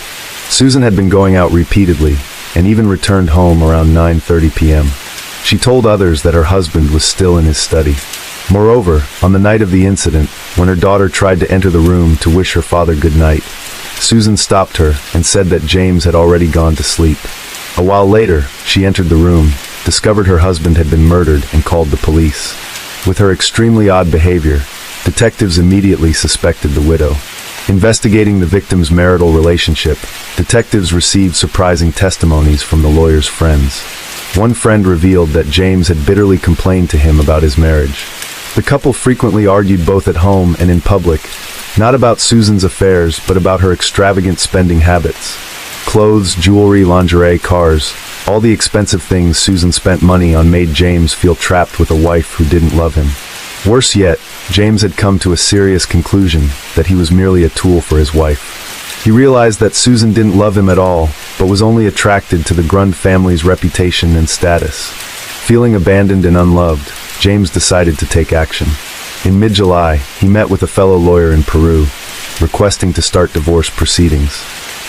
Susan had been going out repeatedly, and even returned home around 9:30 p.m. She told others that her husband was still in his study. Moreover, on the night of the incident, when her daughter tried to enter the room to wish her father good night, Susan stopped her and said that James had already gone to sleep. A while later, she entered the room, discovered her husband had been murdered, and called the police. With her extremely odd behavior, detectives immediately suspected the widow. Investigating the victim's marital relationship, detectives received surprising testimonies from the lawyer's friends. One friend revealed that James had bitterly complained to him about his marriage. The couple frequently argued both at home and in public, not about Susan's affairs, but about her extravagant spending habits. Clothes, jewelry, lingerie, cars, all the expensive things Susan spent money on made James feel trapped with a wife who didn't love him. Worse yet, James had come to a serious conclusion that he was merely a tool for his wife. He realized that Susan didn't love him at all, but was only attracted to the Grund family's reputation and status. Feeling abandoned and unloved, James decided to take action. In mid-July, he met with a fellow lawyer in Peru, requesting to start divorce proceedings.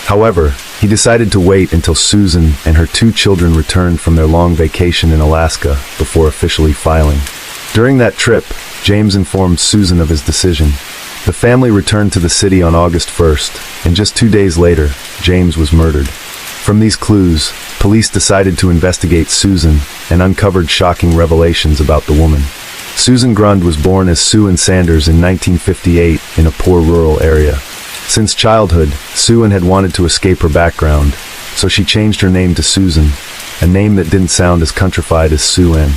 However, he decided to wait until Susan and her 2 children returned from their long vacation in Alaska before officially filing. During that trip, James informed Susan of his decision. The family returned to the city on August 1st, and just 2 days later, James was murdered. From these clues, police decided to investigate Susan and uncovered shocking revelations about the woman. Susan Grund was born as Sue Ann Sanders in 1958 in a poor rural area. Since childhood, Sue Ann had wanted to escape her background, so she changed her name to Susan, a name that didn't sound as countrified as Sue Ann.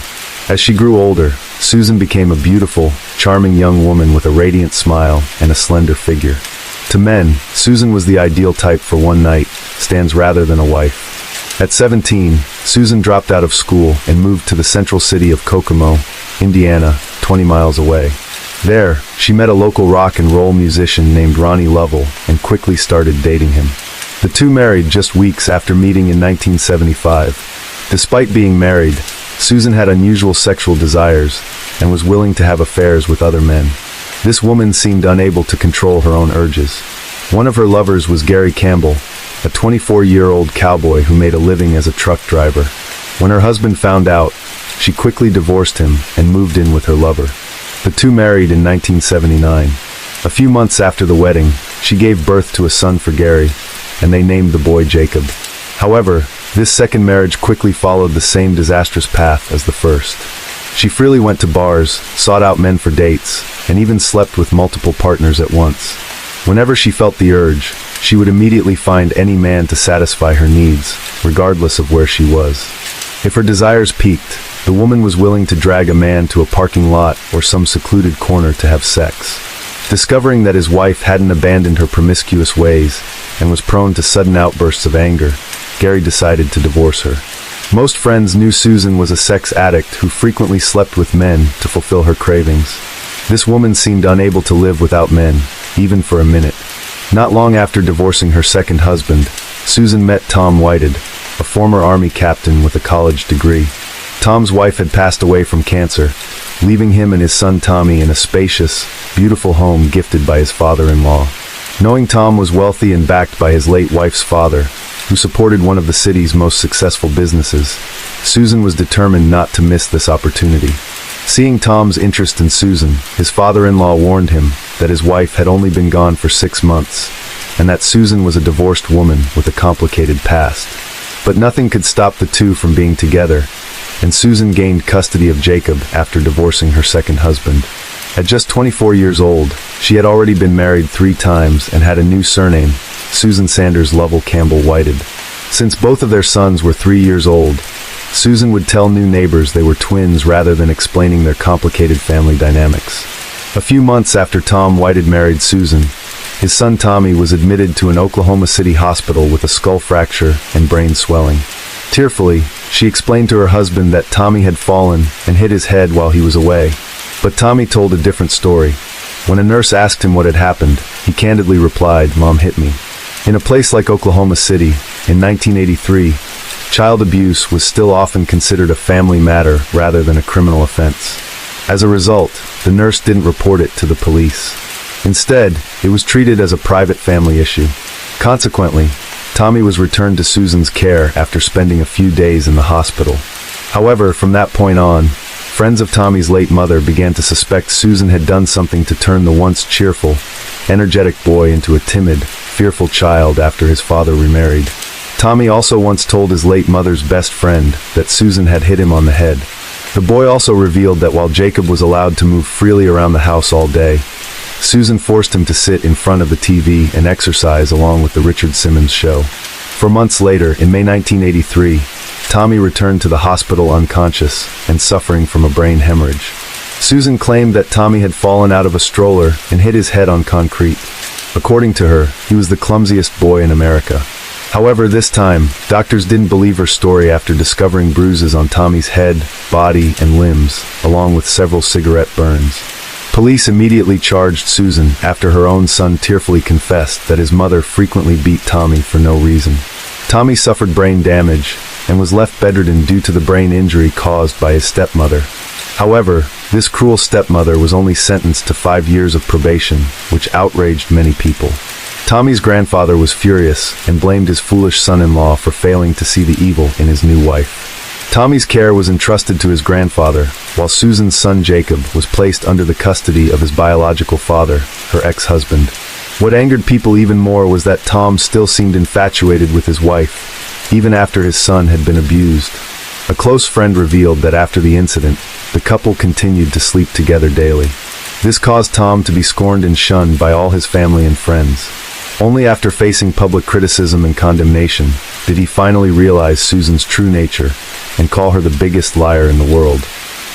As she grew older, Susan became a beautiful, charming young woman with a radiant smile and a slender figure. To men, Susan was the ideal type for one night stands rather than a wife. At 17, Susan dropped out of school and moved to the central city of Kokomo, Indiana, 20 miles away. There, she met a local rock and roll musician named Ronnie Lovell and quickly started dating him. The two married just weeks after meeting in 1975. Despite being married, Susan had unusual sexual desires and was willing to have affairs with other men. This woman seemed unable to control her own urges. One of her lovers was Gary Campbell, a 24-year-old cowboy who made a living as a truck driver. When her husband found out, she quickly divorced him and moved in with her lover. The two married in 1979. A few months after the wedding, she gave birth to a son for Gary, and they named the boy Jacob. However, this second marriage quickly followed the same disastrous path as the first. She freely went to bars, sought out men for dates, and even slept with multiple partners at once. Whenever she felt the urge, she would immediately find any man to satisfy her needs, regardless of where she was. If her desires peaked, the woman was willing to drag a man to a parking lot or some secluded corner to have sex. Discovering that his wife hadn't abandoned her promiscuous ways and was prone to sudden outbursts of anger, Gary decided to divorce her. Most friends knew Susan was a sex addict who frequently slept with men to fulfill her cravings. This woman seemed unable to live without men, even for a minute. Not long after divorcing her second husband, Susan met Tom Whited, a former Army captain with a college degree. Tom's wife had passed away from cancer, leaving him and his son Tommy in a spacious, beautiful home gifted by his father-in-law. Knowing Tom was wealthy and backed by his late wife's father, who supported one of the city's most successful businesses, Susan was determined not to miss this opportunity. Seeing Tom's interest in Susan, his father-in-law warned him that his wife had only been gone for 6 months, and that Susan was a divorced woman with a complicated past. But nothing could stop the two from being together, and Susan gained custody of Jacob after divorcing her second husband. At just 24 years old, she had already been married 3 times and had a new surname, Susan Sanders Lovell Campbell Whited. Since both of their sons were 3 years old, Susan would tell new neighbors they were twins rather than explaining their complicated family dynamics. A few months after Tom Whited married Susan, his son Tommy was admitted to an Oklahoma City hospital with a skull fracture and brain swelling. Tearfully, she explained to her husband that Tommy had fallen and hit his head while he was away. But Tommy told a different story. When a nurse asked him what had happened, he candidly replied, "Mom hit me." In a place like Oklahoma City, in 1983, child abuse was still often considered a family matter rather than a criminal offense. As a result, the nurse didn't report it to the police. Instead, it was treated as a private family issue. Consequently, Tommy was returned to Susan's care after spending a few days in the hospital. However, from that point on, friends of Tommy's late mother began to suspect Susan had done something to turn the once cheerful, energetic boy into a timid, fearful child after his father remarried. Tommy also once told his late mother's best friend that Susan had hit him on the head. The boy also revealed that while Jacob was allowed to move freely around the house all day, Susan forced him to sit in front of the TV and exercise along with the Richard Simmons show. 4 months later, in May 1983, Tommy returned to the hospital unconscious and suffering from a brain hemorrhage. Susan claimed that Tommy had fallen out of a stroller and hit his head on concrete. According to her, he was the clumsiest boy in America. However, this time, doctors didn't believe her story after discovering bruises on Tommy's head, body, and limbs, along with several cigarette burns. Police immediately charged Susan after her own son tearfully confessed that his mother frequently beat Tommy for no reason. Tommy suffered brain damage and was left bedridden due to the brain injury caused by his stepmother. However, this cruel stepmother was only sentenced to 5 years of probation, which outraged many people. Tommy's grandfather was furious and blamed his foolish son-in-law for failing to see the evil in his new wife. Tommy's care was entrusted to his grandfather, while Susan's son Jacob was placed under the custody of his biological father, her ex-husband. What angered people even more was that Tom still seemed infatuated with his wife, even after his son had been abused. A close friend revealed that after the incident, the couple continued to sleep together daily. This caused Tom to be scorned and shunned by all his family and friends. Only after facing public criticism and condemnation did he finally realize Susan's true nature and call her the biggest liar in the world.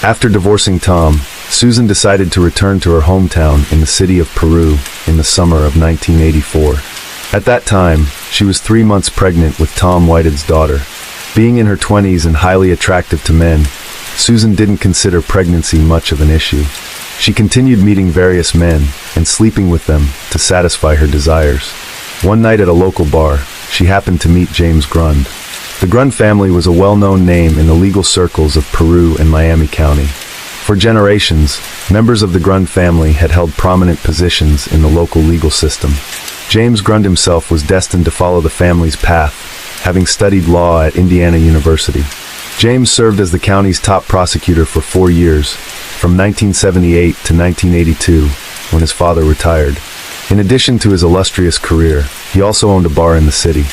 After divorcing Tom, Susan decided to return to her hometown in the city of Peru in the summer of 1984. At that time, she was 3 months pregnant with Tom Whitehead's daughter. Being in her 20s and highly attractive to men, Susan didn't consider pregnancy much of an issue. She continued meeting various men and sleeping with them to satisfy her desires. One night at a local bar, she happened to meet James Grund. The Grund family was a well-known name in the legal circles of Peru and Miami County. For generations, members of the Grund family had held prominent positions in the local legal system. James Grund himself was destined to follow the family's path, having studied law at Indiana University. James served as the county's top prosecutor for 4 years, from 1978 to 1982, when his father retired. In addition to his illustrious career, he also owned a bar in the city.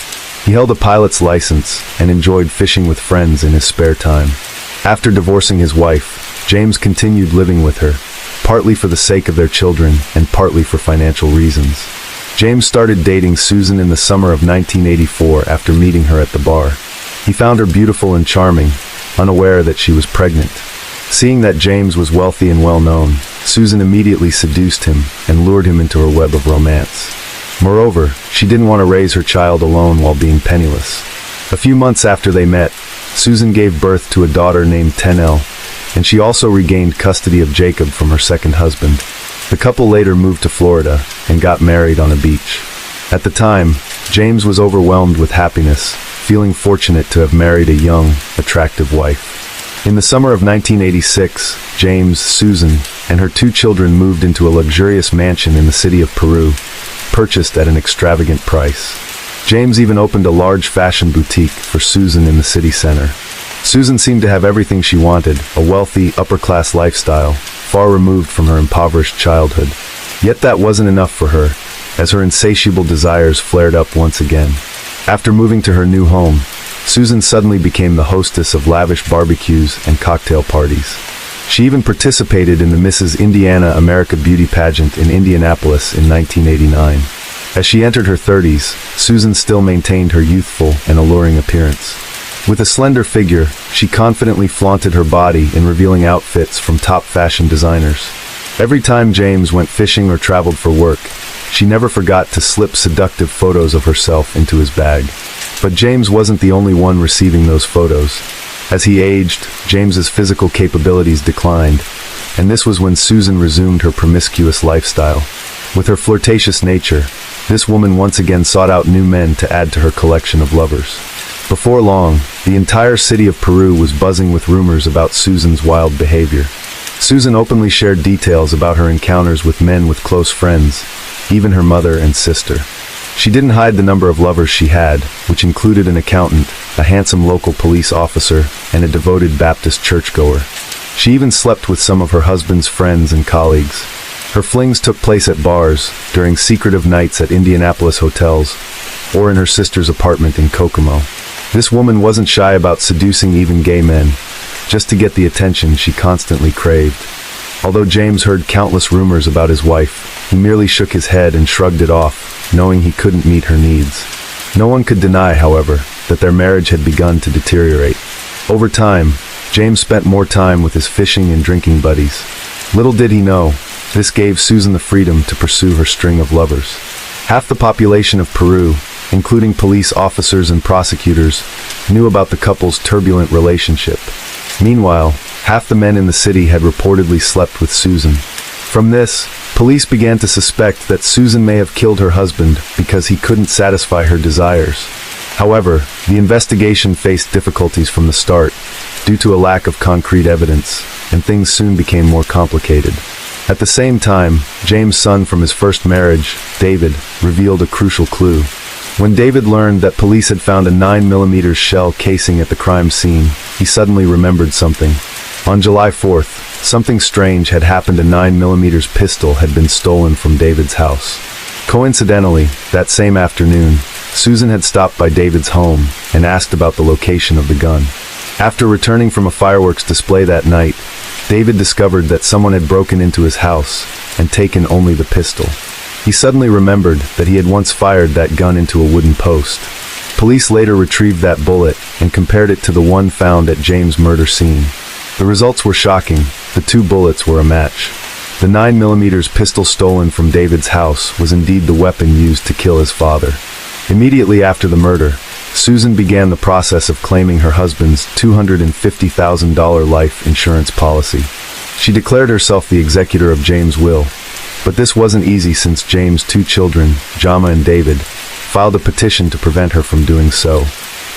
He held a pilot's license and enjoyed fishing with friends in his spare time. After divorcing his wife, James continued living with her, partly for the sake of their children and partly for financial reasons. James started dating Susan in the summer of 1984 after meeting her at the bar. He found her beautiful and charming, unaware that she was pregnant. Seeing that James was wealthy and well-known, Susan immediately seduced him and lured him into her web of romance. Moreover, she didn't want to raise her child alone while being penniless. A few months after they met, Susan gave birth to a daughter named Tenelle, and she also regained custody of Jacob from her second husband. The couple later moved to Florida and got married on a beach. At the time, James was overwhelmed with happiness, feeling fortunate to have married a young, attractive wife. In the summer of 1986, James, Susan, and her 2 children moved into a luxurious mansion in the city of Peru, purchased at an extravagant price. James even opened a large fashion boutique for Susan in the city center. Susan seemed to have everything she wanted, a wealthy, upper-class lifestyle, far removed from her impoverished childhood. Yet that wasn't enough for her, as her insatiable desires flared up once again. After moving to her new home, Susan suddenly became the hostess of lavish barbecues and cocktail parties. She even participated in the Mrs. Indiana America beauty pageant in Indianapolis in 1989. As she entered her 30s, Susan still maintained her youthful and alluring appearance. With a slender figure, she confidently flaunted her body in revealing outfits from top fashion designers. Every time James went fishing or traveled for work, she never forgot to slip seductive photos of herself into his bag. But James wasn't the only one receiving those photos. As he aged, James's physical capabilities declined, and this was when Susan resumed her promiscuous lifestyle. With her flirtatious nature, this woman once again sought out new men to add to her collection of lovers. Before long, the entire city of Peru was buzzing with rumors about Susan's wild behavior. Susan openly shared details about her encounters with men with close friends, even her mother and sister. She didn't hide the number of lovers she had, which included an accountant, a handsome local police officer, and a devoted Baptist churchgoer. She even slept with some of her husband's friends and colleagues. Her flings took place at bars, during secretive nights at Indianapolis hotels, or in her sister's apartment in Kokomo. This woman wasn't shy about seducing even gay men, just to get the attention she constantly craved. Although James heard countless rumors about his wife, he merely shook his head and shrugged it off, knowing he couldn't meet her needs. No one could deny, however, that their marriage had begun to deteriorate. Over time, James spent more time with his fishing and drinking buddies. Little did he know, this gave Susan the freedom to pursue her string of lovers. Half the population of Peru, including police officers and prosecutors, knew about the couple's turbulent relationship. Meanwhile, half the men in the city had reportedly slept with Susan. From this, police began to suspect that Susan may have killed her husband because he couldn't satisfy her desires. However, the investigation faced difficulties from the start, due to a lack of concrete evidence, and things soon became more complicated. At the same time, James' son from his first marriage, David, revealed a crucial clue. When David learned that police had found a 9mm shell casing at the crime scene, he suddenly remembered something. On July 4th, something strange had happened. A 9mm pistol had been stolen from David's house. Coincidentally, that same afternoon, Susan had stopped by David's home and asked about the location of the gun. After returning from a fireworks display that night, David discovered that someone had broken into his house and taken only the pistol. He suddenly remembered that he had once fired that gun into a wooden post. Police later retrieved that bullet and compared it to the one found at James' murder scene. The results were shocking. The two bullets were a match. The 9mm pistol stolen from David's house was indeed the weapon used to kill his father. Immediately after the murder, Susan began the process of claiming her husband's $250,000 life insurance policy. She declared herself the executor of James' will. But this wasn't easy since James' two children, Jama and David, filed a petition to prevent her from doing so.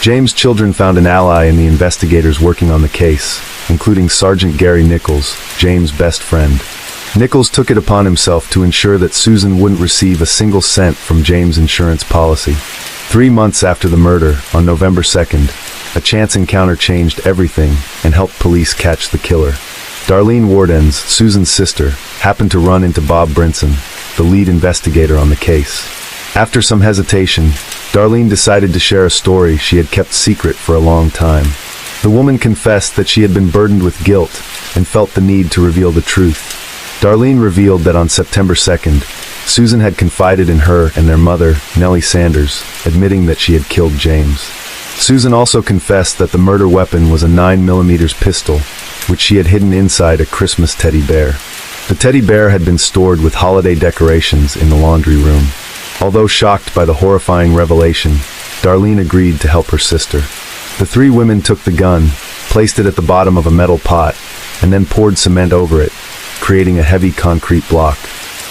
James' children found an ally in the investigators working on the case, including Sergeant Gary Nichols, James' best friend. Nichols took it upon himself to ensure that Susan wouldn't receive a single cent from James' insurance policy. 3 months after the murder, on November 2nd, a chance encounter changed everything and helped police catch the killer. Darlene Wardens, Susan's sister, happened to run into Bob Brinson, the lead investigator on the case. After some hesitation, Darlene decided to share a story she had kept secret for a long time. The woman confessed that she had been burdened with guilt and felt the need to reveal the truth. Darlene revealed that on September 2nd, Susan had confided in her and their mother, Nellie Sanders, admitting that she had killed James. Susan also confessed that the murder weapon was a 9mm pistol, which she had hidden inside a Christmas teddy bear. The teddy bear had been stored with holiday decorations in the laundry room. Although shocked by the horrifying revelation, Darlene agreed to help her sister. The three women took the gun, placed it at the bottom of a metal pot, and then poured cement over it, creating a heavy concrete block.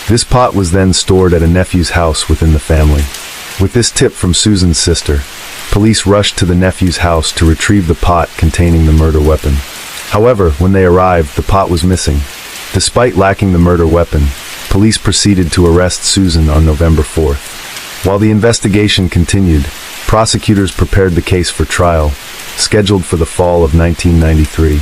This pot was then stored at a nephew's house within the family. With this tip from Susan's sister, police rushed to the nephew's house to retrieve the pot containing the murder weapon. However, when they arrived, the pot was missing. Despite lacking the murder weapon, police proceeded to arrest Susan on November 4th. While the investigation continued, prosecutors prepared the case for trial, scheduled for the fall of 1993.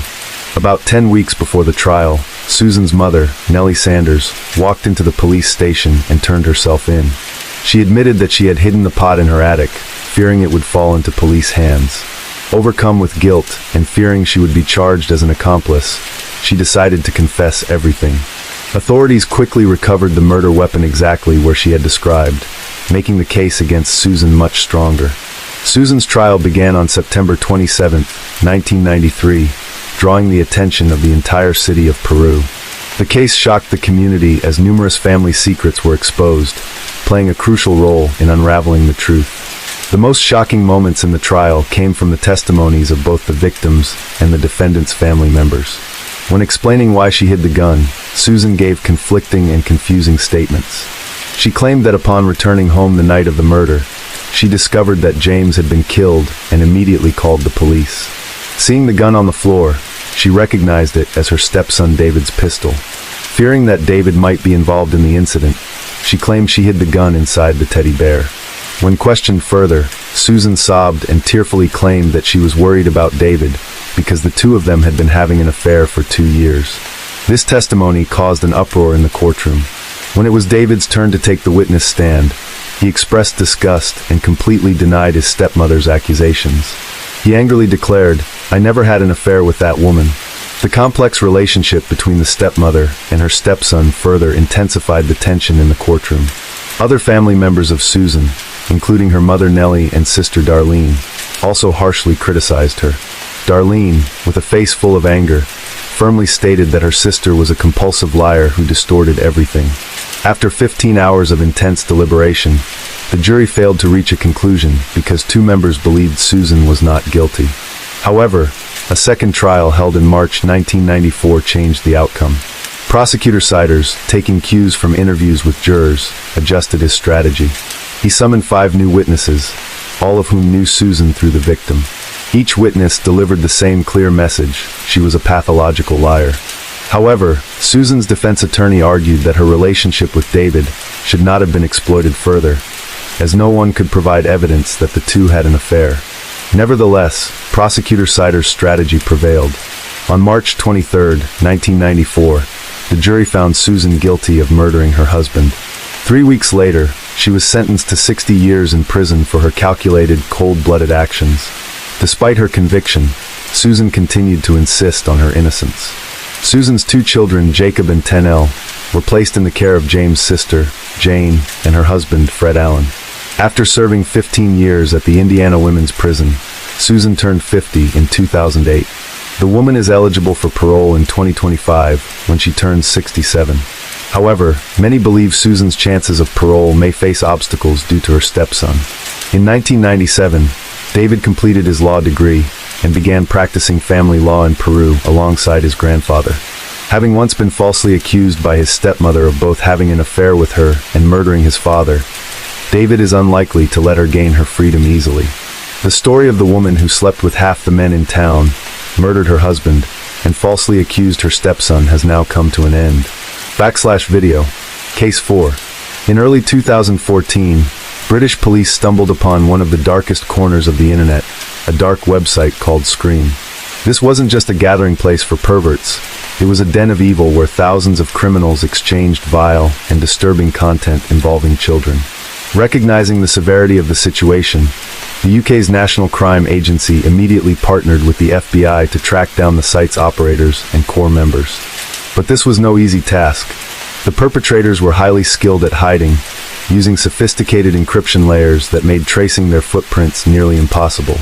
About 10 weeks before the trial, Susan's mother, Nellie Sanders, walked into the police station and turned herself in. She admitted that she had hidden the pot in her attic, fearing it would fall into police hands. Overcome with guilt and fearing she would be charged as an accomplice, she decided to confess everything. Authorities quickly recovered the murder weapon exactly where she had described, making the case against Susan much stronger. Susan's trial began on September 27, 1993, drawing the attention of the entire city of Peru. The case shocked the community as numerous family secrets were exposed, playing a crucial role in unraveling the truth. The most shocking moments in the trial came from the testimonies of both the victims and the defendant's family members. When explaining why she hid the gun, Susan gave conflicting and confusing statements. She claimed that upon returning home the night of the murder, she discovered that James had been killed and immediately called the police. Seeing the gun on the floor, she recognized it as her stepson David's pistol. Fearing that David might be involved in the incident, she claimed she hid the gun inside the teddy bear. When questioned further, Susan sobbed and tearfully claimed that she was worried about David because the two of them had been having an affair for 2 years. This testimony caused an uproar in the courtroom. When it was David's turn to take the witness stand, he expressed disgust and completely denied his stepmother's accusations. He angrily declared, "I never had an affair with that woman." The complex relationship between the stepmother and her stepson further intensified the tension in the courtroom. Other family members of Susan, including her mother Nellie and sister Darlene, also harshly criticized her. Darlene, with a face full of anger, firmly stated that her sister was a compulsive liar who distorted everything. After 15 hours of intense deliberation, the jury failed to reach a conclusion because 2 members believed Susan was not guilty. However, a second trial held in March 1994 changed the outcome. Prosecutor Siders, taking cues from interviews with jurors, adjusted his strategy. He summoned 5 new witnesses, all of whom knew Susan through the victim. Each witness delivered the same clear message: she was a pathological liar. However, Susan's defense attorney argued that her relationship with David should not have been exploited further, as no one could provide evidence that the two had an affair. Nevertheless, Prosecutor Siders' strategy prevailed. On March 23, 1994, the jury found Susan guilty of murdering her husband. 3 weeks later, she was sentenced to 60 years in prison for her calculated, cold-blooded actions. Despite her conviction, Susan continued to insist on her innocence. Susan's 2 children, Jacob and Tenelle, were placed in the care of James' sister, Jane, and her husband, Fred Allen. After serving 15 years at the Indiana Women's Prison, Susan turned 50 in 2008. The woman is eligible for parole in 2025 when she turns 67. However, many believe Susan's chances of parole may face obstacles due to her stepson. In 1997, David completed his law degree and began practicing family law in Peru alongside his grandfather. Having once been falsely accused by his stepmother of both having an affair with her and murdering his father, David is unlikely to let her gain her freedom easily. The story of the woman who slept with half the men in town, murdered her husband, and falsely accused her stepson has now come to an end. /video. Case 4. In early 2014, British police stumbled upon one of the darkest corners of the internet, a dark website called Scream. This wasn't just a gathering place for perverts. It was a den of evil where thousands of criminals exchanged vile and disturbing content involving children. Recognizing the severity of the situation, the UK's National Crime Agency immediately partnered with the FBI to track down the site's operators and core members. But this was no easy task. The perpetrators were highly skilled at hiding, using sophisticated encryption layers that made tracing their footprints nearly impossible.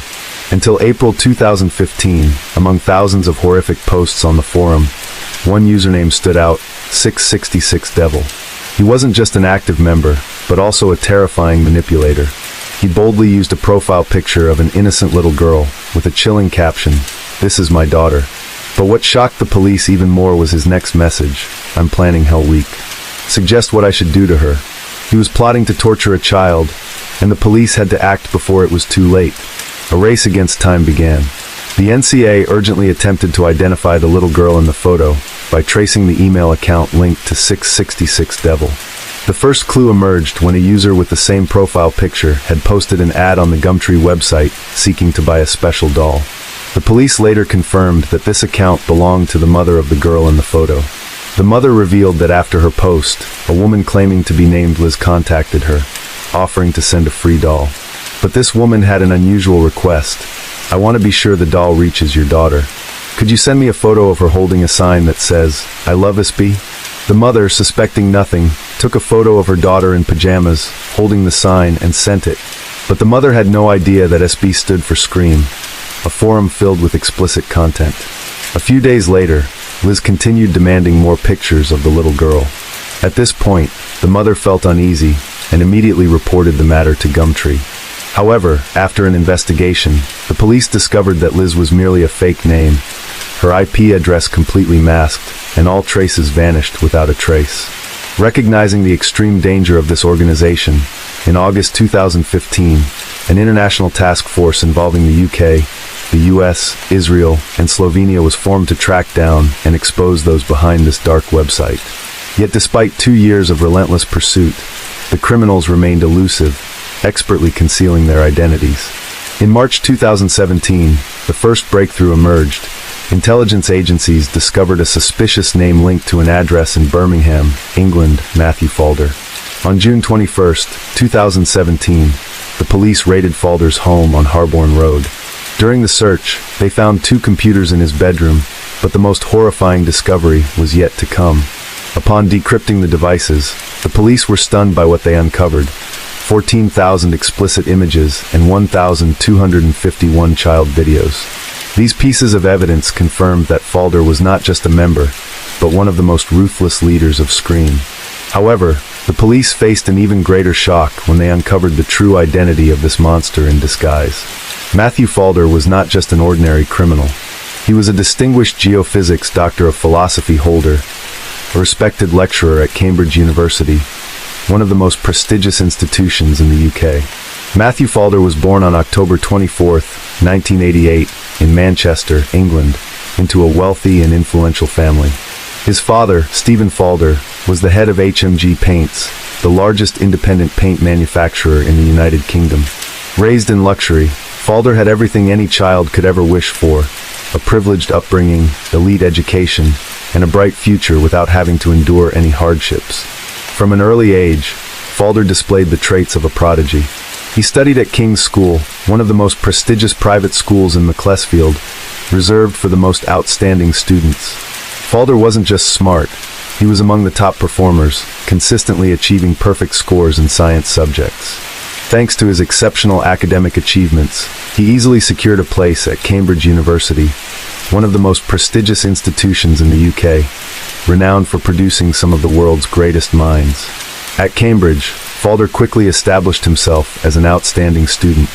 Until April 2015, among thousands of horrific posts on the forum, one username stood out: 666devil. He wasn't just an active member, but also a terrifying manipulator. He boldly used a profile picture of an innocent little girl with a chilling caption, "This is my daughter." But what shocked the police even more was his next message: "I'm planning Hell Week. Suggest what I should do to her." He was plotting to torture a child, and the police had to act before it was too late. A race against time began. The NCA urgently attempted to identify the little girl in the photo by tracing the email account linked to 666devil. The first clue emerged when a user with the same profile picture had posted an ad on the Gumtree website seeking to buy a special doll. The police later confirmed that this account belonged to the mother of the girl in the photo. The mother revealed that after her post, a woman claiming to be named Liz contacted her, offering to send a free doll. But this woman had an unusual request: "I want to be sure the doll reaches your daughter. Could you send me a photo of her holding a sign that says, 'I love SB'?" The mother, suspecting nothing, took a photo of her daughter in pajamas, holding the sign, and sent it. But the mother had no idea that SB stood for Scream, a forum filled with explicit content. A few days later, Liz continued demanding more pictures of the little girl. At this point, the mother felt uneasy and immediately reported the matter to Gumtree. However, after an investigation, the police discovered that Liz was merely a fake name, her IP address completely masked, and all traces vanished without a trace. Recognizing the extreme danger of this organization, in August 2015, an international task force involving the UK, the US, Israel, and Slovenia was formed to track down and expose those behind this dark website. Yet despite 2 years of relentless pursuit, the criminals remained elusive, expertly concealing their identities. In March 2017, the first breakthrough emerged. Intelligence agencies discovered a suspicious name linked to an address in Birmingham, England, Matthew Falder. On June 21, 2017, the police raided Falder's home on Harborne Road. During the search, they found 2 computers in his bedroom, but the most horrifying discovery was yet to come. Upon decrypting the devices, the police were stunned by what they uncovered: 14,000 explicit images and 1,251 child videos. These pieces of evidence confirmed that Falder was not just a member, but one of the most ruthless leaders of Scream. However, the police faced an even greater shock when they uncovered the true identity of this monster in disguise. Matthew Falder was not just an ordinary criminal. He was a distinguished geophysics Doctor of Philosophy holder, a respected lecturer at Cambridge University, one of the most prestigious institutions in the UK. Matthew Falder was born on October 24, 1988, in Manchester, England, into a wealthy and influential family. His father, Stephen Falder, was the head of HMG Paints, the largest independent paint manufacturer in the United Kingdom. Raised in luxury, Falder had everything any child could ever wish for: a privileged upbringing, elite education, and a bright future without having to endure any hardships. From an early age, Falder displayed the traits of a prodigy. He studied at King's School, one of the most prestigious private schools in Macclesfield, reserved for the most outstanding students. Falder wasn't just smart, he was among the top performers, consistently achieving perfect scores in science subjects. Thanks to his exceptional academic achievements, he easily secured a place at Cambridge University, one of the most prestigious institutions in the UK, renowned for producing some of the world's greatest minds. At Cambridge, Falder quickly established himself as an outstanding student.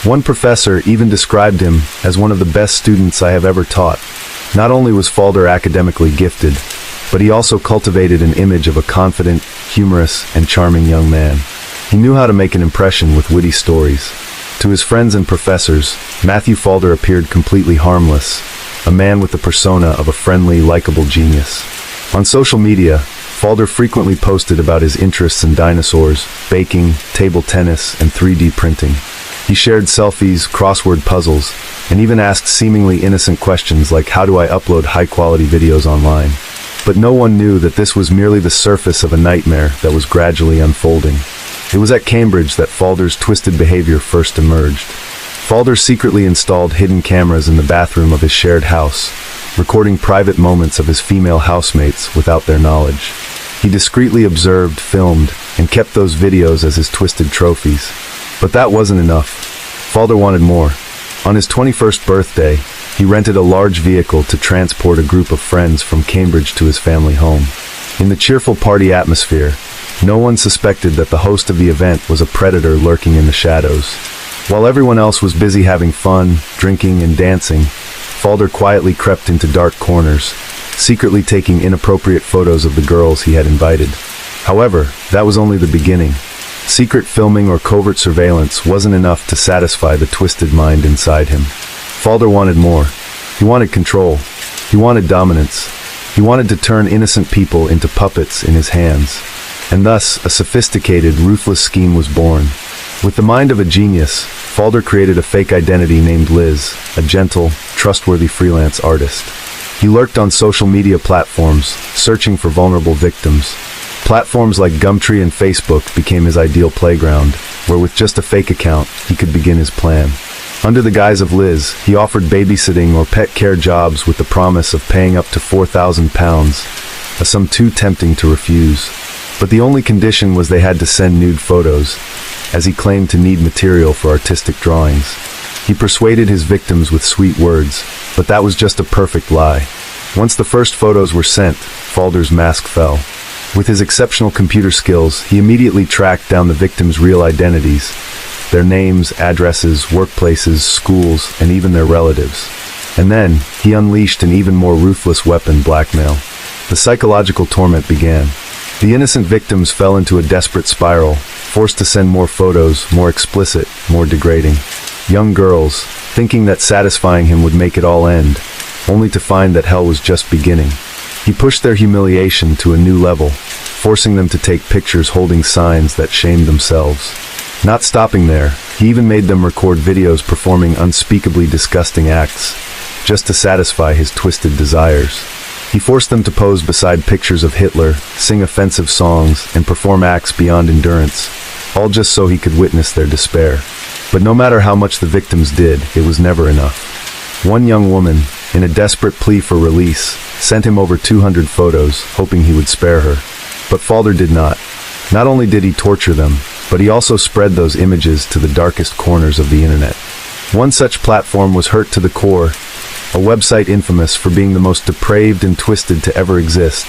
One professor even described him as one of the best students I have ever taught. Not only was Falder academically gifted, but he also cultivated an image of a confident, humorous, and charming young man. He knew how to make an impression with witty stories. To his friends and professors, Matthew Falder appeared completely harmless, a man with the persona of a friendly, likable genius. On social media, Falder frequently posted about his interests in dinosaurs, baking, table tennis, and 3D printing. He shared selfies, crossword puzzles, and even asked seemingly innocent questions like, "How do I upload high-quality videos online?" But no one knew that this was merely the surface of a nightmare that was gradually unfolding. It was at Cambridge that Falder's twisted behavior first emerged. Falder secretly installed hidden cameras in the bathroom of his shared house, recording private moments of his female housemates without their knowledge. He discreetly observed, filmed, and kept those videos as his twisted trophies. But that wasn't enough. Falder wanted more. On his 21st birthday, he rented a large vehicle to transport a group of friends from Cambridge to his family home. In the cheerful party atmosphere, no one suspected that the host of the event was a predator lurking in the shadows. While everyone else was busy having fun, drinking, and dancing, Falder quietly crept into dark corners, secretly taking inappropriate photos of the girls he had invited. However, that was only the beginning. Secret filming or covert surveillance wasn't enough to satisfy the twisted mind inside him. Falder wanted more. He wanted control. He wanted dominance. He wanted to turn innocent people into puppets in his hands. And thus, a sophisticated, ruthless scheme was born. With the mind of a genius, Falder created a fake identity named Liz, a gentle, trustworthy freelance artist. He lurked on social media platforms, searching for vulnerable victims. Platforms like Gumtree and Facebook became his ideal playground, where with just a fake account, he could begin his plan. Under the guise of Liz, he offered babysitting or pet care jobs with the promise of paying up to £4,000, a sum too tempting to refuse. But the only condition was they had to send nude photos, as he claimed to need material for artistic drawings. He persuaded his victims with sweet words, but that was just a perfect lie. Once the first photos were sent, Falder's mask fell. With his exceptional computer skills, he immediately tracked down the victims' real identities, their names, addresses, workplaces, schools, and even their relatives. And then, he unleashed an even more ruthless weapon: blackmail. The psychological torment began. The innocent victims fell into a desperate spiral, forced to send more photos, more explicit, more degrading. Young girls, thinking that satisfying him would make it all end, only to find that hell was just beginning. He pushed their humiliation to a new level, forcing them to take pictures holding signs that shamed themselves. Not stopping there, he even made them record videos performing unspeakably disgusting acts, just to satisfy his twisted desires. He forced them to pose beside pictures of Hitler, sing offensive songs, and perform acts beyond endurance, all just so he could witness their despair. But no matter how much the victims did, it was never enough. One young woman, in a desperate plea for release, sent him over 200 photos, hoping he would spare her. But Falder did not. Not only did he torture them, but he also spread those images to the darkest corners of the internet. One such platform was Hurt to the Core, a website infamous for being the most depraved and twisted to ever exist,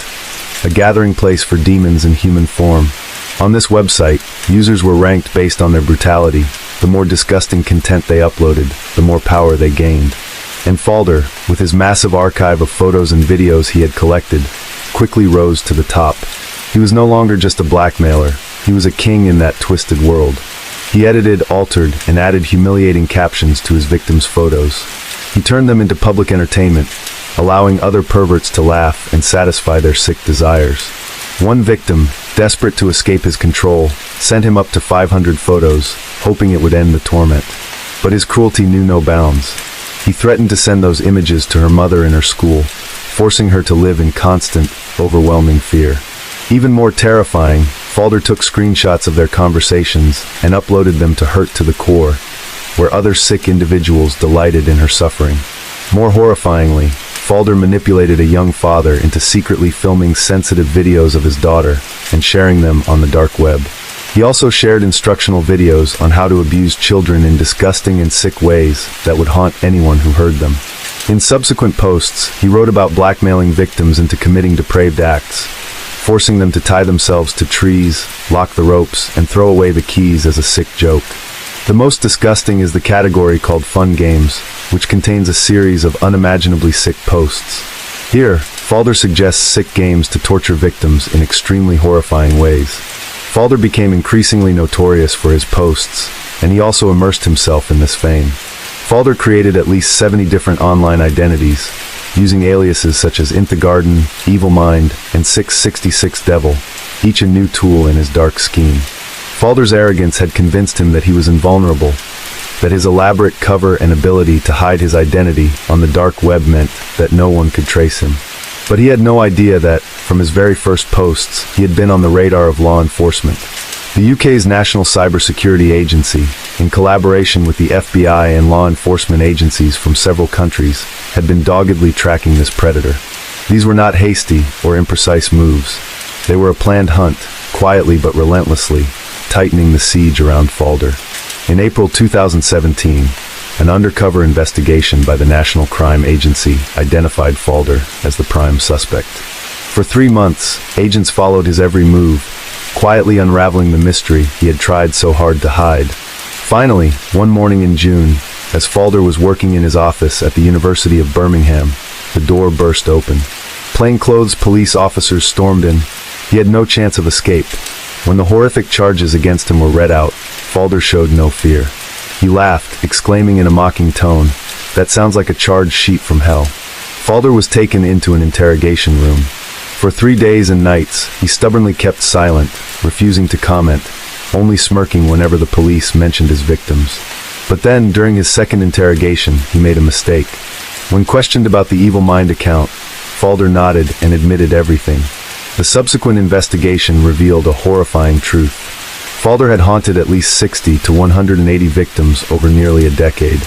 a gathering place for demons in human form. On this website, users were ranked based on their brutality. The more disgusting content they uploaded, the more power they gained. And Falder, with his massive archive of photos and videos he had collected, quickly rose to the top. He was no longer just a blackmailer, he was a king in that twisted world. He edited, altered, and added humiliating captions to his victims' photos. He turned them into public entertainment, allowing other perverts to laugh and satisfy their sick desires. One victim, desperate to escape his control, sent him up to 500 photos, hoping it would end the torment. But his cruelty knew no bounds. He threatened to send those images to her mother in her school, forcing her to live in constant, overwhelming fear. Even more terrifying, Falder took screenshots of their conversations and uploaded them to Hurt to the Core, where other sick individuals delighted in her suffering. More horrifyingly, Falder manipulated a young father into secretly filming sensitive videos of his daughter and sharing them on the dark web. He also shared instructional videos on how to abuse children in disgusting and sick ways that would haunt anyone who heard them. In subsequent posts, he wrote about blackmailing victims into committing depraved acts, forcing them to tie themselves to trees, lock the ropes, and throw away the keys as a sick joke. The most disgusting is the category called Fun Games, which contains a series of unimaginably sick posts. Here, Falder suggests sick games to torture victims in extremely horrifying ways. Falder became increasingly notorious for his posts, and he also immersed himself in this fame. Falder created at least 70 different online identities, using aliases such as Int the Garden, Evil Mind, and 666 Devil, each a new tool in his dark scheme. Falder's arrogance had convinced him that he was invulnerable, that his elaborate cover and ability to hide his identity on the dark web meant that no one could trace him. But he had no idea that, from his very first posts, he had been on the radar of law enforcement. The UK's National Cybersecurity Agency, in collaboration with the FBI and law enforcement agencies from several countries, had been doggedly tracking this predator. These were not hasty or imprecise moves. They were a planned hunt, quietly but relentlessly, tightening the siege around Falder. In April 2017, an undercover investigation by the National Crime Agency identified Falder as the prime suspect. For 3 months, agents followed his every move, quietly unraveling the mystery he had tried so hard to hide. Finally, one morning in June, as Falder was working in his office at the University of Birmingham, the door burst open. Plainclothes police officers stormed in. He had no chance of escape. When the horrific charges against him were read out, Falder showed no fear. He laughed, exclaiming in a mocking tone, "That sounds like a charge sheet from hell." Falder was taken into an interrogation room. For 3 days and nights, he stubbornly kept silent, refusing to comment, only smirking whenever the police mentioned his victims. But then, during his second interrogation, he made a mistake. When questioned about the Evil Mind account, Falder nodded and admitted everything. The subsequent investigation revealed a horrifying truth. Falder had haunted at least 60 to 180 victims over nearly a decade.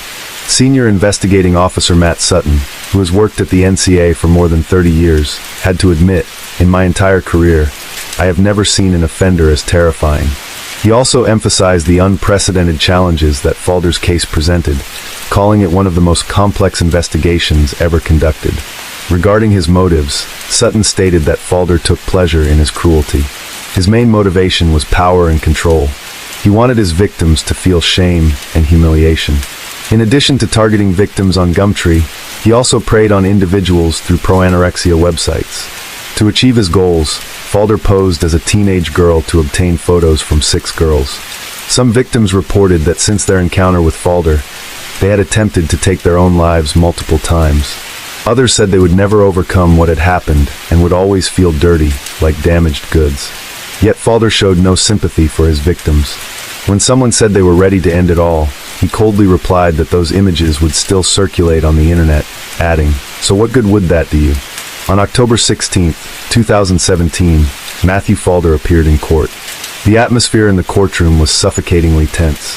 Senior investigating officer Matt Sutton, who has worked at the NCA for more than 30 years, had to admit, "In my entire career, I have never seen an offender as terrifying." He also emphasized the unprecedented challenges that Falder's case presented, calling it one of the most complex investigations ever conducted. Regarding his motives, Sutton stated that Falder took pleasure in his cruelty. His main motivation was power and control. He wanted his victims to feel shame and humiliation. In addition to targeting victims on Gumtree, he also preyed on individuals through pro-anorexia websites. To achieve his goals, Falder posed as a teenage girl to obtain photos from 6 girls. Some victims reported that since their encounter with Falder, they had attempted to take their own lives multiple times. Others said they would never overcome what had happened and would always feel dirty, like damaged goods. Yet Falder showed no sympathy for his victims. When someone said they were ready to end it all, he coldly replied that those images would still circulate on the internet, adding, "So what good would that do you?" On October 16, 2017, Matthew Falder appeared in court. The atmosphere in the courtroom was suffocatingly tense.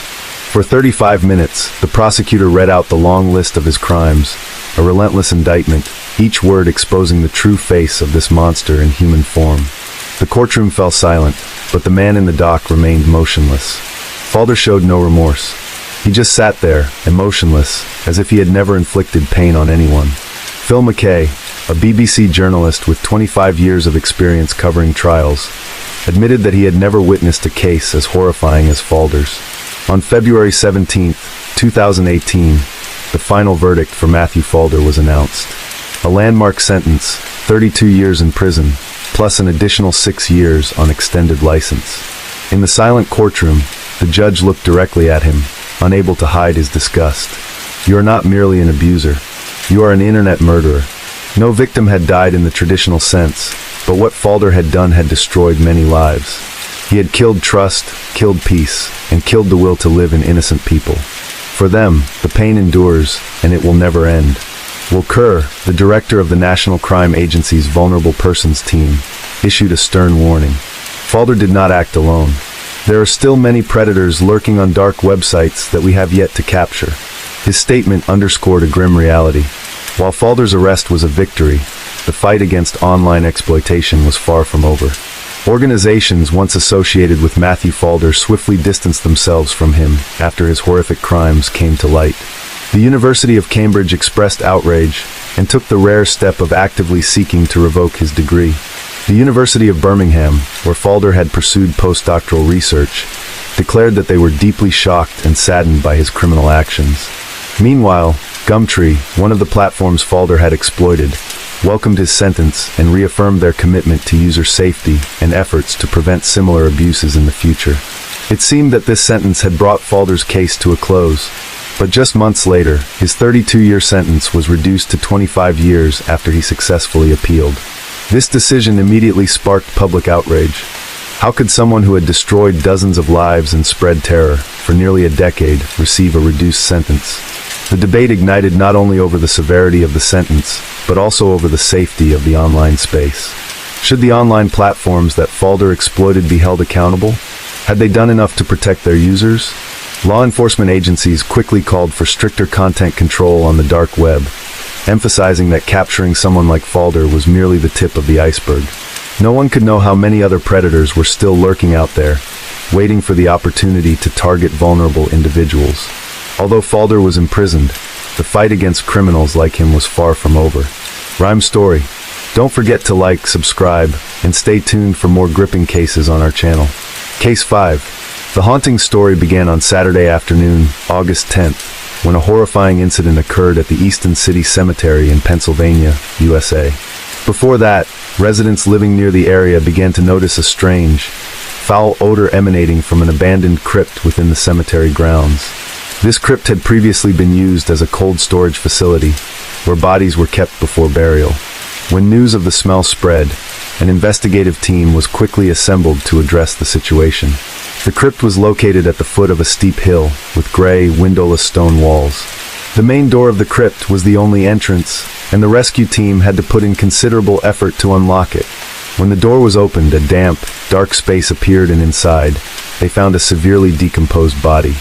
For 35 minutes, the prosecutor read out the long list of his crimes, a relentless indictment, each word exposing the true face of this monster in human form. The courtroom fell silent, but the man in the dock remained motionless. Falder showed no remorse. He just sat there, emotionless, as if he had never inflicted pain on anyone. Phil McKay, a BBC journalist with 25 years of experience covering trials, admitted that he had never witnessed a case as horrifying as Falder's. On February 17, 2018, the final verdict for Matthew Falder was announced. A landmark sentence, 32 years in prison, plus an additional 6 years on extended license. In the silent courtroom, the judge looked directly at him, unable to hide his disgust. "You are not merely an abuser. You are an internet murderer." No victim had died in the traditional sense, but what Falder had done had destroyed many lives. He had killed trust, killed peace, and killed the will to live in innocent people. For them, the pain endures, and it will never end. Will Kerr, the director of the National Crime Agency's Vulnerable Persons Team, issued a stern warning. Falder did not act alone. There are still many predators lurking on dark websites that we have yet to capture. His statement underscored a grim reality. While Falder's arrest was a victory, the fight against online exploitation was far from over. Organizations once associated with Matthew Falder swiftly distanced themselves from him after his horrific crimes came to light. The University of Cambridge expressed outrage and took the rare step of actively seeking to revoke his degree. The University of Birmingham, where Falder had pursued postdoctoral research, declared that they were deeply shocked and saddened by his criminal actions. Meanwhile, Gumtree, one of the platforms Falder had exploited, welcomed his sentence and reaffirmed their commitment to user safety and efforts to prevent similar abuses in the future. It seemed that this sentence had brought Falder's case to a close, but just months later, his 32-year sentence was reduced to 25 years after he successfully appealed. This decision immediately sparked public outrage. How could someone who had destroyed dozens of lives and spread terror for nearly a decade receive a reduced sentence? The debate ignited not only over the severity of the sentence, but also over the safety of the online space. Should the online platforms that Falder exploited be held accountable? Had they done enough to protect their users? Law enforcement agencies quickly called for stricter content control on the dark web, emphasizing that capturing someone like Falder was merely the tip of the iceberg. No one could know how many other predators were still lurking out there, waiting for the opportunity to target vulnerable individuals. Although Falder was imprisoned, the fight against criminals like him was far from over. Rhyme story. Don't forget to like, subscribe, and stay tuned for more gripping cases on our channel. Case 5. The haunting story began on Saturday afternoon, August 10th, when a horrifying incident occurred at the Easton City Cemetery in Pennsylvania, USA. Before that, residents living near the area began to notice a strange, foul odor emanating from an abandoned crypt within the cemetery grounds. This crypt had previously been used as a cold storage facility, where bodies were kept before burial. When news of the smell spread, an investigative team was quickly assembled to address the situation. The crypt was located at the foot of a steep hill, with gray, windowless stone walls. The main door of the crypt was the only entrance, and the rescue team had to put in considerable effort to unlock it. When the door was opened, a damp, dark space appeared, and inside, they found a severely decomposed body.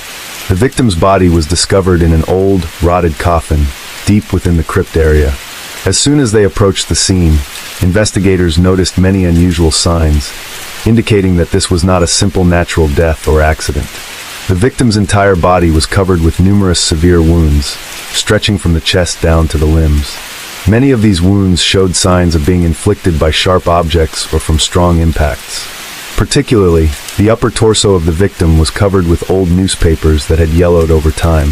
The victim's body was discovered in an old, rotted coffin, deep within the crypt area. As soon as they approached the scene, investigators noticed many unusual signs, indicating that this was not a simple natural death or accident. The victim's entire body was covered with numerous severe wounds, stretching from the chest down to the limbs. Many of these wounds showed signs of being inflicted by sharp objects or from strong impacts. Particularly, the upper torso of the victim was covered with old newspapers that had yellowed over time.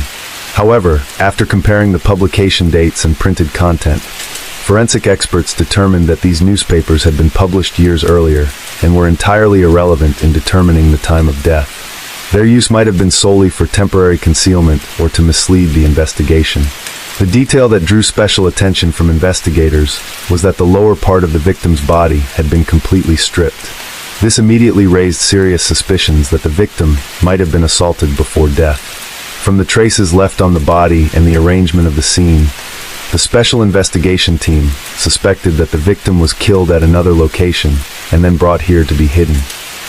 However, after comparing the publication dates and printed content, forensic experts determined that these newspapers had been published years earlier and were entirely irrelevant in determining the time of death. Their use might have been solely for temporary concealment or to mislead the investigation. The detail that drew special attention from investigators was that the lower part of the victim's body had been completely stripped. This immediately raised serious suspicions that the victim might have been assaulted before death. From the traces left on the body and the arrangement of the scene, the special investigation team suspected that the victim was killed at another location and then brought here to be hidden.